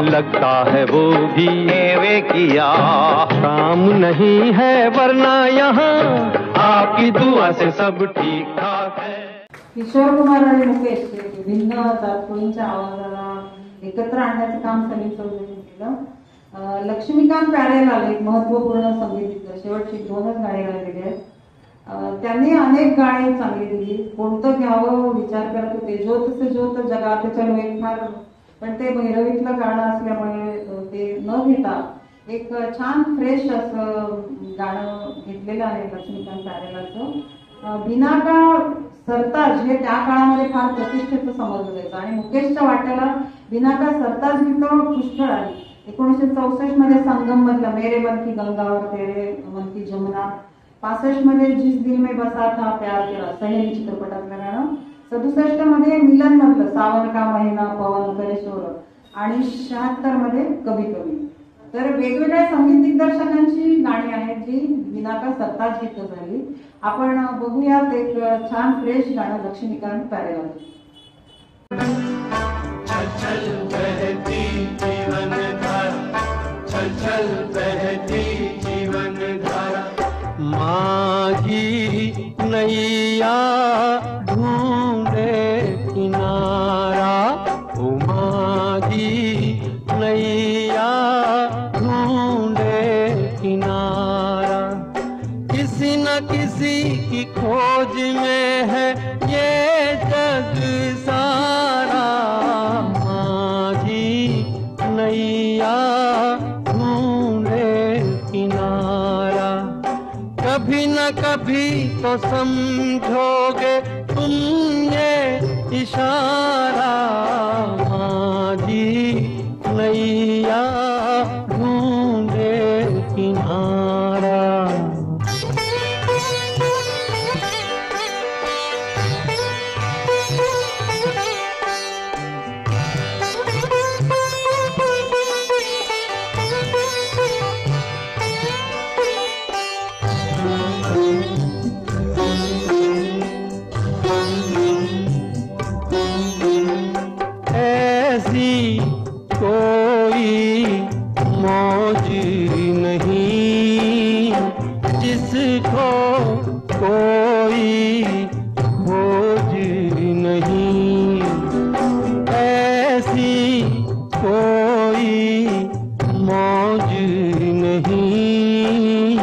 लगता है वो भी एमए किया। काम नहीं है वरना यहाँ, आपकी दुआ से सब ठीक ठाक है। किशोर कुमार आणि मुकेश हे भिन्न जातकुळींच्या आवाजाला एकत्र आणण्याचं काम सलीम चौधरीने केलं। लक्ष्मीकांत प्यारेलाल एक महत्वपूर्ण संगीत दिग्दर्शक, शेवटची 2च गाणी गायलेली आहेत। त्यांनी अनेक गाणी चांगली दिली, कोणतं घ्यावं विचार करत होते। ज्योत से ज्योत जगात चलो एक फार, पण ते भैरवीतलं गाणं असल्यामुळे ते न घेता एक छान फ्रेश असं गाणं घेतलेलं आहे लक्ष्मीकांत प्यारेलालचं। बिनाका सरताज हे त्या काळामध्ये फार प्रतिष्ठेचं समजलं जायचं आणि मुकेशच्या वाट्याला बिनाका सरताज गीतं पुष्कळ आली। 1964 मध्ये संगम मधला मेरे मन की गंगा और तेरे मन की जमुना, 65 मध्ये जिस दिल में बसा था प्यार तेरा, सहेली चित्रपटातलं गाणं, 67 मध्ये मिलन मधलं सावन का महिना पवन करे शोर, आणि 76 मध्ये कभी कभी। तर वेगवेगळ्या संगीत दिग्दर्शकांची गाणी आहेत जी बिनाका सरताज गीतं झाली। आपण बघूयात एक छान फ्रेश गाणं लक्ष्मीकांत प्यारेलाल। चल चल बहती जीवन धारा, चल चल बहती जीवन धारा, माझी नैया ढूंढे किनारा, ओ माझी नैया ढूंढे किनारा। किसी न किसी की खोज में है ये जग सारा, माझी नैया ढूंढे किनारा। कभी न कभी तो समझोगे तुम ये इशारा, माझी नैया ढूंढे किनारा। ऐसी कोई मौज नहीं जिसको कोई खोज नहीं, ऐसी कोई मौज नहीं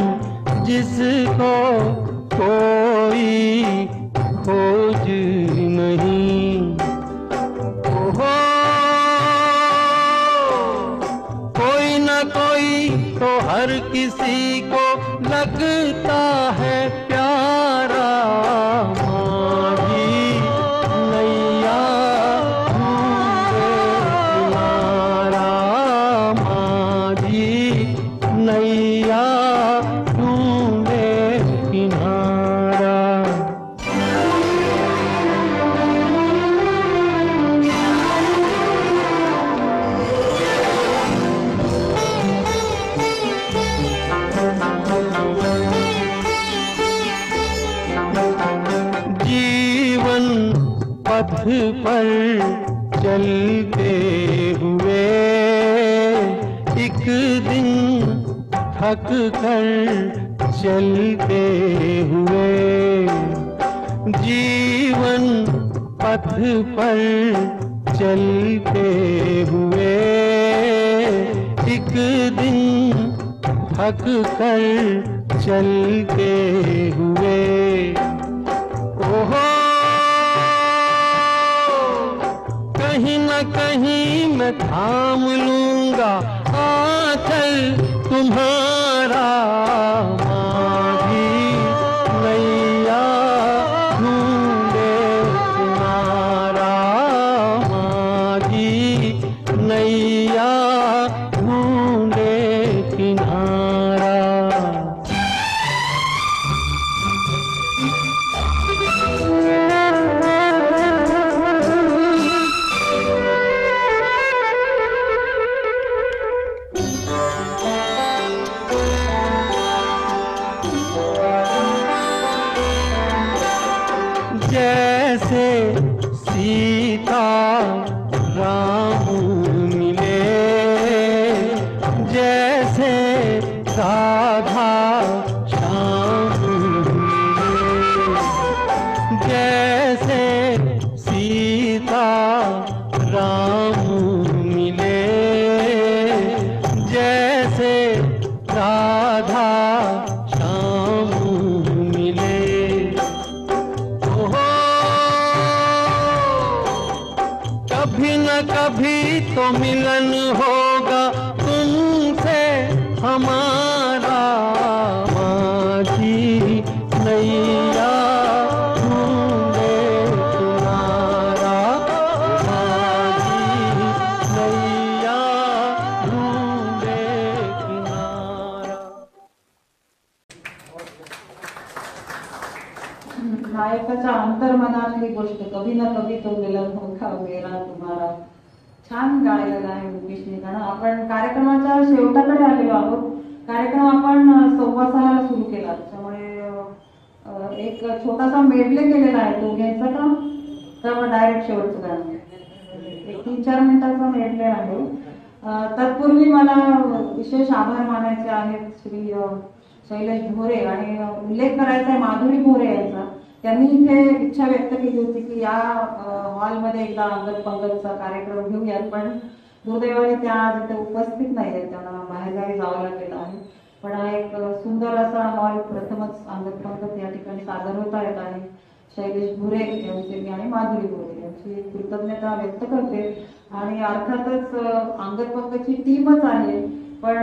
जिसको कोई खोज नहीं। ओहो, कोई न कोई तो हर किसी को लगता है प्यारा, माझी नैया ढूंढे किनारा, माझी नैया ढूंढे किनारा। जीवन पथ पर चलते हुए एक दिन थक कर चलते हुए, जीवन पथ पर चलते हुए एक दिन थक कर चलते हुए। ओहो, कहीं न कहीं मैं थाम लूंगा आंचल तुम्हारा, माझी नैया जैसे सीता राम मिले, जैसे राधा श्याम मिले, जैसे सीता राम मिले, जैसे राधा श्याम मिले। ओहो, कभी न कभी तो मिलन होगा तुमसे हमारा, माझी नैया ढूंढे किनारा, माझी नैया ढूंढे किनारा। नायकाच्या अंतर्मनातली गोष्ट, कभी ना कभी तो मिलन होगा मेरा तुम्हारा. छान गायलेलं आहे मुकेशने गाणं. आपण कार्यक्रमाच्या शेवटाकडे आलेलो आहोत. कार्यक्रम आपण 6:15 सुरू केला, त्यामुळे एक छोटासा मेडले केलेला आहे. तो घ्यायचा का डायरेक्ट शेवटचं गाणं? एक 3-4 मिनिटाचा मेडले आहे. तत्पूर्वी मला विशेष आभार मानायचे आहेत श्री शैलेश भोरे, आणि उल्लेख करायचा आहे माधुरी भोरे यांचा. त्यांनी इथे इच्छा व्यक्त केली होती की या हॉलमध्ये एकदा अंगद पंगतचा कार्यक्रम घेऊयात, पण दुर्दैवाने त्या आज इथे उपस्थित नाही आहेत, त्यांना बाहेरगावी जावं लागलेलं आहे. पण हा एक सुंदर असा हॉल प्रथमच अंगद पंगत या ठिकाणी सादर होत आहेत, आणि शैलेश भोरे यांचे मी आणि माधुरी भोरे यांची कृतज्ञता व्यक्त करते. आणि अर्थातच अंगद पंगतची टीमच आहे, पण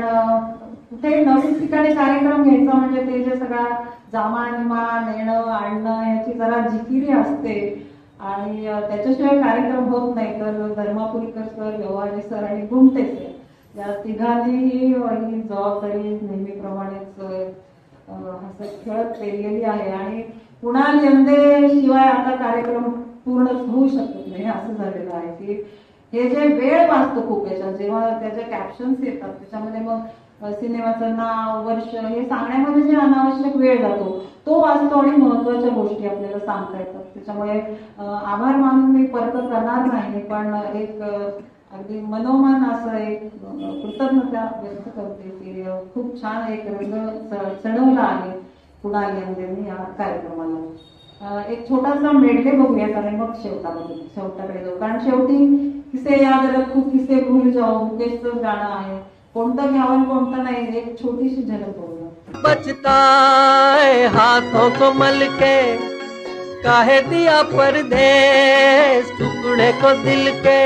कुठे नवीन ठिकाणी कार्यक्रम घ्यायचा म्हणजे ते जे सगळा जामानिमा नेणं आणणं याची जरा जिकिरी असते, आणि त्याच्याशिवाय कार्यक्रम होत नाही. तर धर्मापुरीकर सर, व्यवहारे सर आणि गुंटे सर या तिघांनी ही जबाबदारी नेहमीप्रमाणेच हसत खेळत पेरलेली आहे. आणि कुणाल यंदे शिवाय आता कार्यक्रम पूर्णच होऊ शकत नाही असं झालेलं आहे की हे जे वेळ वाचतो खूप याच्यात, जेव्हा त्याचे कॅप्शन्स येतात त्याच्यामध्ये मग सिनेमाचं नाव, वर्ष हे सांगण्यामध्ये जे अनावश्यक वेळ जातो तो वाचतो, आणि महत्वाच्या गोष्टी आपल्याला सांगता येतात. त्याच्यामुळे आभार मानून मी परत करणार नाही, पण एक अगदी मनोमन असं एक कृतज्ञता व्यक्त करते की खूप छान एक रंग चढवला आहे कुणाल यांनी या कार्यक्रमाला. एक छोटासा मेडले बघूया, कारण मग शेवटाकडे जाऊ, कारण शेवटी किसे याद रखू किसे भूल जाऊ मुकेशचं गाणं आहे. कोणतं घ्यावं कोणतं नाही, एक छोटीशी झलक बघूया. बचता है हाथों को मल के, काहे दिया परदेस टुकड़े को दिल के,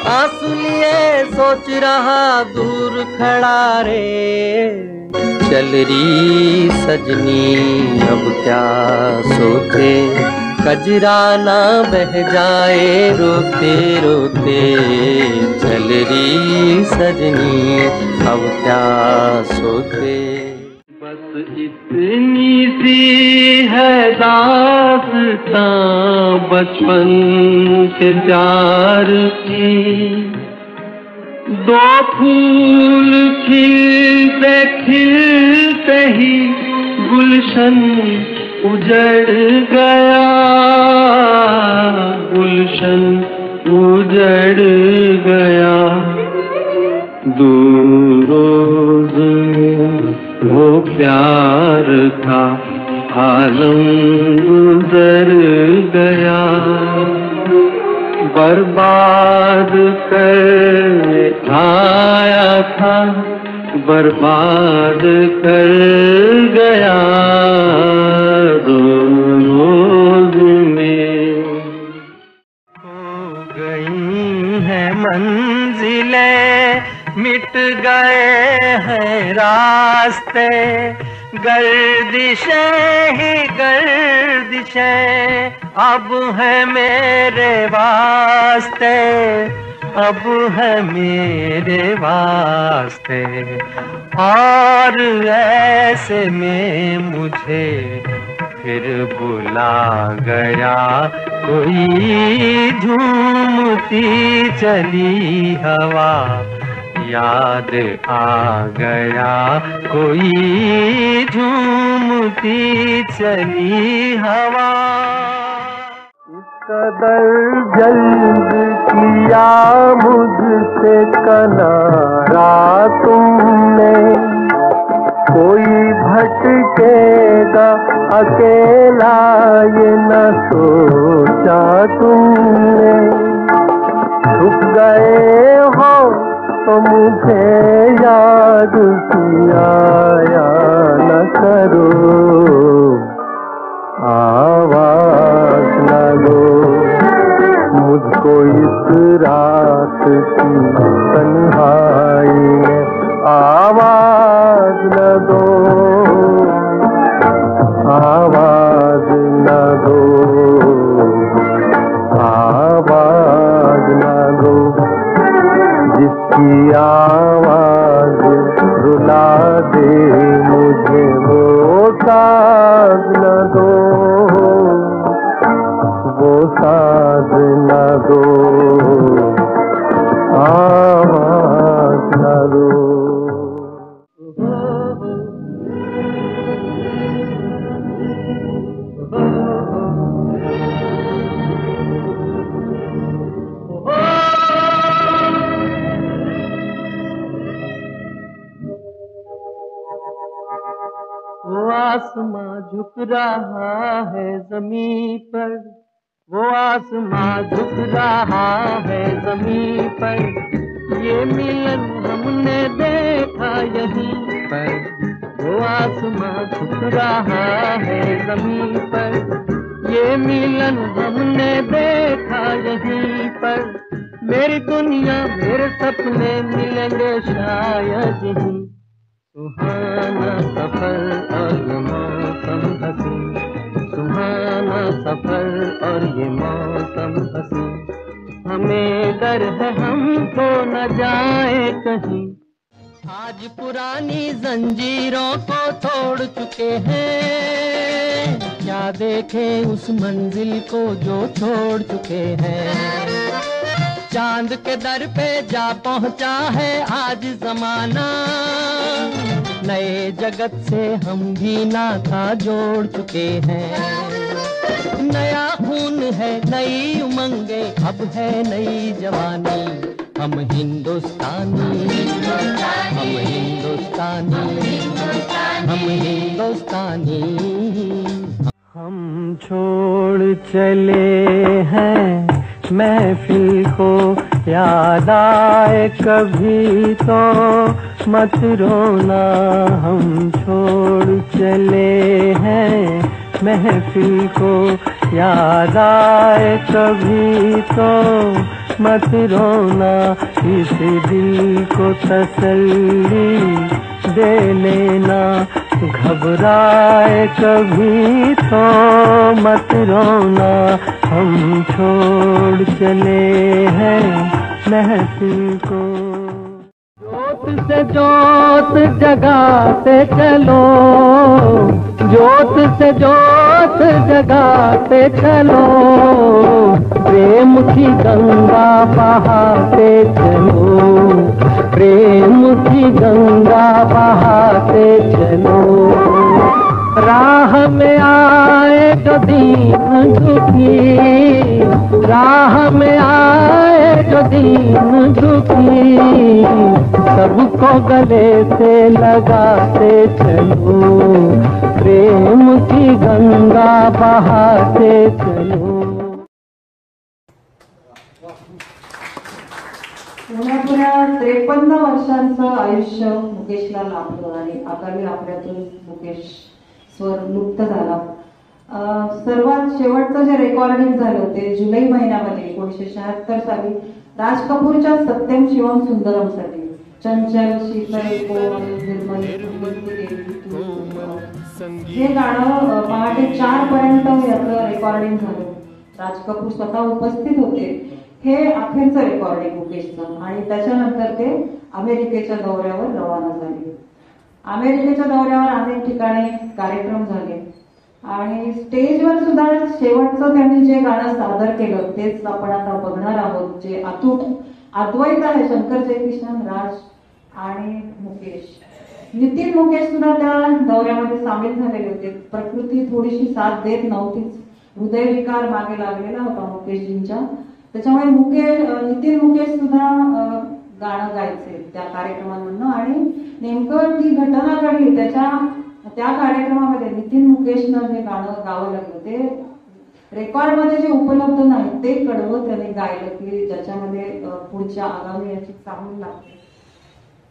आंसू लिए सोच रहा दूर खड़ा रे, चल रही सजनी अब क्या सोचे, कजरा ना बह जाए रोते रोते, चल रही सजनी अब क्या सोचे। बस इतनी सी है दास्तां बचपन के प्यार की, दो फूल खिलते खिलते ही गुलशन उजड़ गया, गुलशन उजड़ गया, दूरोज वो प्यार था आलम गुजर गया, बर्बाद कर आया था बर्बाद कर गया, रोज में हो गई है मंजिलें, मिट गए हैं रास्ते, गर्दिशें ही गर्दिशें अब है मेरे वास्ते, अब है मेरे वास्ते, और ऐसे में मुझे फिर बुला गया कोई झूमती चली हवा, याद आ गया कोई झूमती चली हवा। कदर जल्द किया मुझसे कनारा तुमने, कोई भटकेगा अकेला ये न सोचा तुमने। छुप गए हो तो मुझे याद किया या न करो, आवाज न दो मुझको इस रात की तन्हाई में, आवाज न दो, आवाज न दो, आवाज न दो, जिसकी आवाज रुला दे मुझे वो साज न दो, वो साज न दो, आवाज न दो। वो आसमां झुक रहा है ज़मीं पर, वो आसमां झुक रहा है ज़मीं पर, ये मिलन हमने देखा यहीं पर। वो आसमां झुक रहा है ज़मीं पर, ये मिलन हमने देखा यहीं पर। मेरी दुनिया मेरे सपने मिलेंगे शायद यहीं। सुहाना सफर और ये मौसम हसी, सुहाना सफर और ये मौसम हसी, हमें डर है हमको न जाए कहीं। आज पुरानी जंजीरों को तोड़ चुके हैं, क्या देखें उस मंजिल को जो छोड़ चुके हैं। चांद के दर पे जा पहुंचा है आज जमाना, नए जगत से हम भी नाता जोड़ चुके हैं। नया खून है नई उमंगे, अब है नई जवानी, हम हिंदुस्तानी, हम हिंदुस्तानी, हम हिंदुस्तानी। हम छोड़ चले हैं महफिल को, याद आए कभी तो मत रोना। हम छोड़ चले हैं महफिल को, याद आए कभी तो मत रोना। इस दिल को तसल्ली दे लेना, घबराए कभी तो मत रोना। हम छोड़ चले हैं महफिल को। जोत से जोत जगाते चलो, जोत से जोत जगाते चलो, प्रेम की गंगा बहाते चलो, प्रेम की गंगा बहाते चलो। राह में आए जो दीन दुखी, राह में आए जो दीन दुखी, सबको गले से लगाते चलो, प्रेम की गंगा बहाते चलो। पुण्यापुऱ्या 53 वर्षांचं आयुष्य मुकेशला लाभलं आणि आगामी आपल्यातून मुकेश स्वर लुप्त झाला. सर्वात शेवटचं जे रेकॉर्डिंग झालं ते जुलै महिन्यामध्ये 1976 साली राज कपूरच्या सत्यम शिवम सुंदरमसाठी चंचल शीतल कोमल निर्मल हे गाणं पहाटे 4 पर्यंत याचं रेकॉर्डिंग झालं. राज कपूर स्वतः उपस्थित होते. हे अखेरचं रेकॉर्डिंग मुकेशचं आणि त्याच्यानंतर ते अमेरिकेच्या दौऱ्यावर रवाना झाले. अमेरिकेच्या दौऱ्यावर अनेक ठिकाणी कार्यक्रम झाले आणि स्टेजवर सुद्धा शेवटचं त्यांनी जे गाणं सादर केलं तेच आपण आता बघणार आहोत, जे अतूट अद्वैत आहे शंकर जयकिशन, राज आणि मुकेश. नितीन मुकेश सुद्धा त्या दौऱ्यामध्ये सामील झालेले होते. प्रकृती थोडीशी साथ देत नव्हतीच हृदयविकार मागे लागलेला होता मुकेशजींच्या. त्याच्यामुळे नितीन मुकेश सुद्धा गाणं गायचे त्या कार्यक्रमांमधनं. आणि नेमकं ती घटना घडली त्या कार्यक्रमामध्ये नितीन मुकेशनं जे गाणं गावं लागलं ते रेकॉर्डमध्ये जे उपलब्ध नाही ते कडवं त्याने गायलं की ज्याच्यामध्ये पुढच्या आगामी याची चांगली लागते.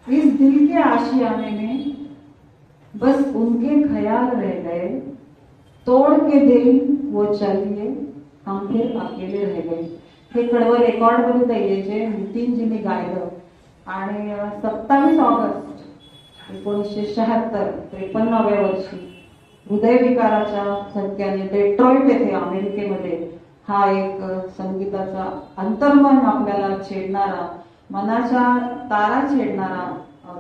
इस दिल के आशियाने में बस उनके ख्याल रह गए, तोड़ के दिल वो चलिए हम फिर अकेले रह गए. हे कडवं रेकॉर्डमध्ये नाहीये जे नितीनजींनी गायलं. आणि 27 ऑगस्ट 1976 53व्या वर्षी हृदयविकाराच्या झटक्याने डेट्रॉइट येथे अमेरिकेमध्ये हा एक संगीताचा अंतर्मन आपल्याला छेडणारा, मनाच्या तारा छेडणारा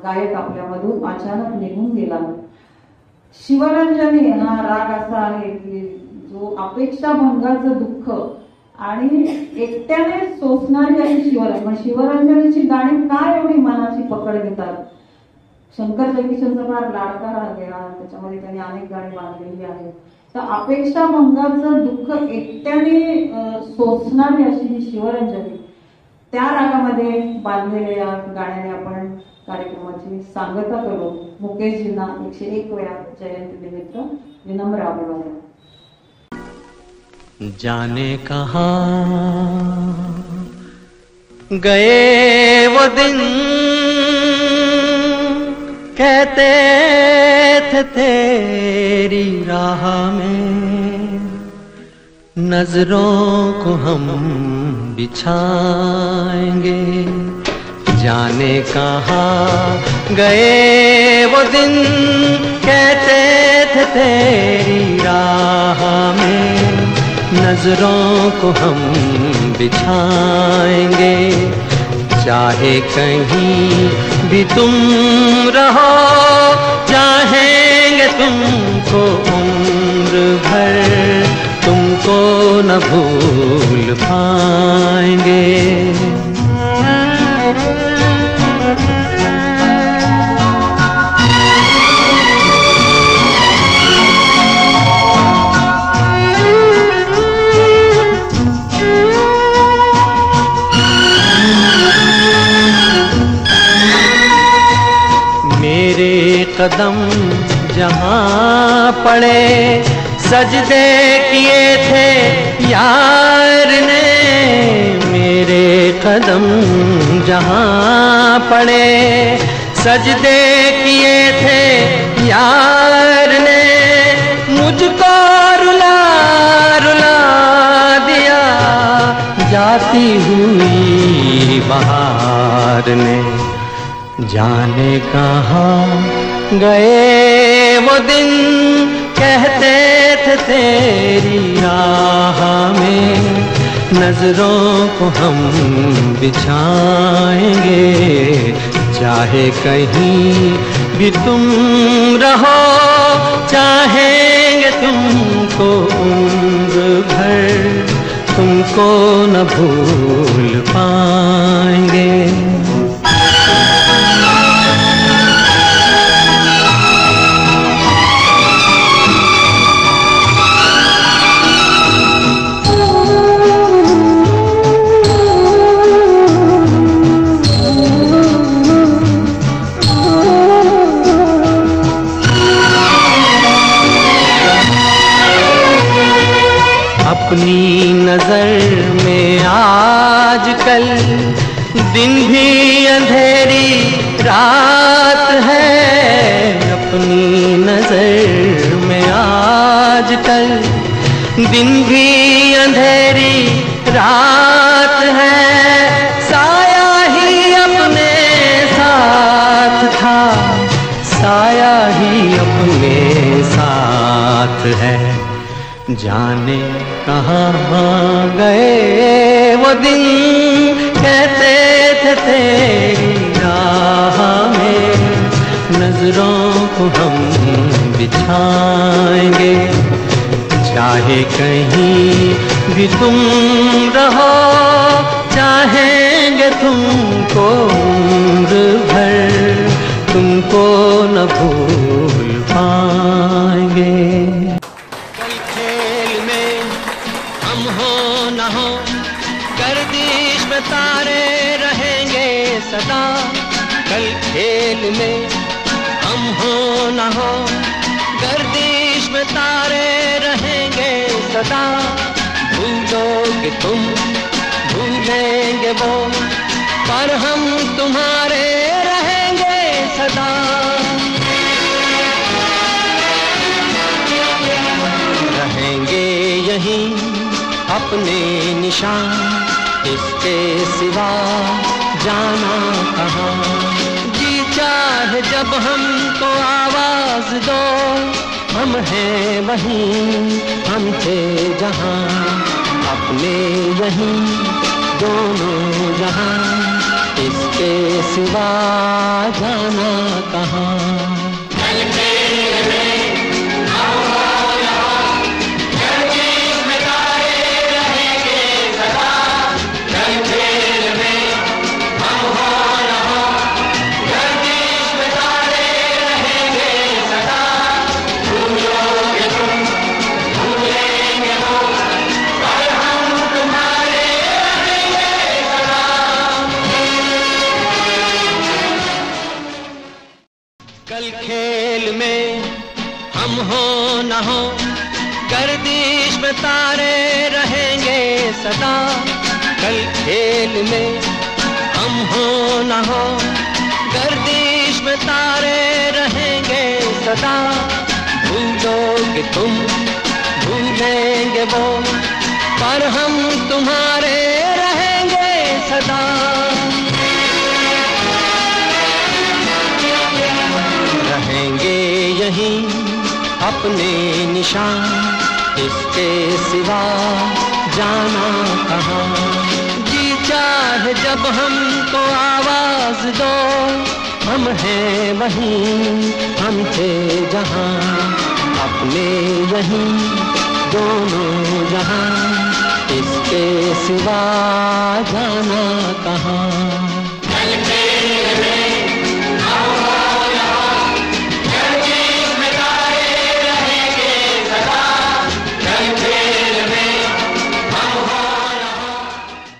गायक आपल्यामधून अचानक निघून गेला. शिवरंजनी हा राग असा आहे की जो अपेक्षाभंगाचं दुःख आणि एकट्याने सोसणारी अशी शिवरंजनीची गाणी काय एवढी मनाची पकड घेतात. शंकर जयकिशनचा फार लाडका राग आहे, त्याच्यामध्ये त्यांनी अनेक गाणी बांधलेली आहेत. तर अपेक्षाभंगाचं दुःख एकट्याने सोसणारी अशी ही शिवरंजनी, त्या रागामध्ये बांधलेल्या गाण्याने आपण कार्यक्रमाची सांगता करू. मुकेशजींना 101 वेळा जयंती निमित्त विनम्र अभिवादन. जाने कहाँ गए वो दिन कहते थे तेरी राह में नजरों को हम बिछाएंगे. जाने कहाँ गए वो दिन कहते थे तेरी राह में नजरों को हम बिछाएंगे. चाहे कहीं भी तुम रहो चाहेंगे तुमको उम्र भर, तुमको न भूल पाएंगे. कदम जहाँ पड़े सजदे किए थे यार ने. मेरे कदम जहाँ पड़े सजदे किए थे यार ने. मुझको रुला रुला दिया जाती हुई बहार ने. जाने कहाँ गए वो दिन कहते थे तेरी राह में नजरों को हम बिछाएंगे. चाहे कहीं भी तुम रहो चाहेंगे तुमको उम्र भर, तुमको न भूल पाएंगे. अपनी नजर में आजकल दिन भी अंधेरी रात है. अपनी नजर में आजकल दिन भी अंधेरी रात है. साया ही अपने साथ था, साया ही अपने साथ है. जाने कहाँ गए वो दिन कहते थे तेरी राह में नजरों को हम बिछाएंगे. चाहे कहीं भी तुम रहो चाहेंगे तुमको उम्र भर, तुमको न भूल पाएंगे. हम हो न हो गर्दिश में तारे रहेंगे सदा, कल खेल में हम हो न हो गर्दिश में तारे रहेंगे सदा। भूलोगे तुम भूलेंगे वो, पर हम तुम्हारे रहेंगे सदा। रहेंगे यहीं अपने निशान, इसके सिवा जाना कहाँ। जी चाहे जब हमको आवाज दो, हम हैं वहीं हम थे जहाँ, अपने यहीं दोनों जहाँ, इसके सिवा जाना कहाँ। कल खेल में हम हो न हो गर्दिश में तारे रहेंगे सदा, कल खेल में हम हो न हो गर्दिश में तारे रहेंगे सदा। भूलोगे तुम भूलेंगे वो, पर हम तुम्हारे रहेंगे सदा। रहेंगे यहीं अपने निशान, इसके सिवा जाना कहाँ। जी चाहे जब हमको आवाज दो, हम हैं वहीं हम थे जहाँ, अपने यहीं दोनों जहाँ, इसके सिवा जाना कहाँ।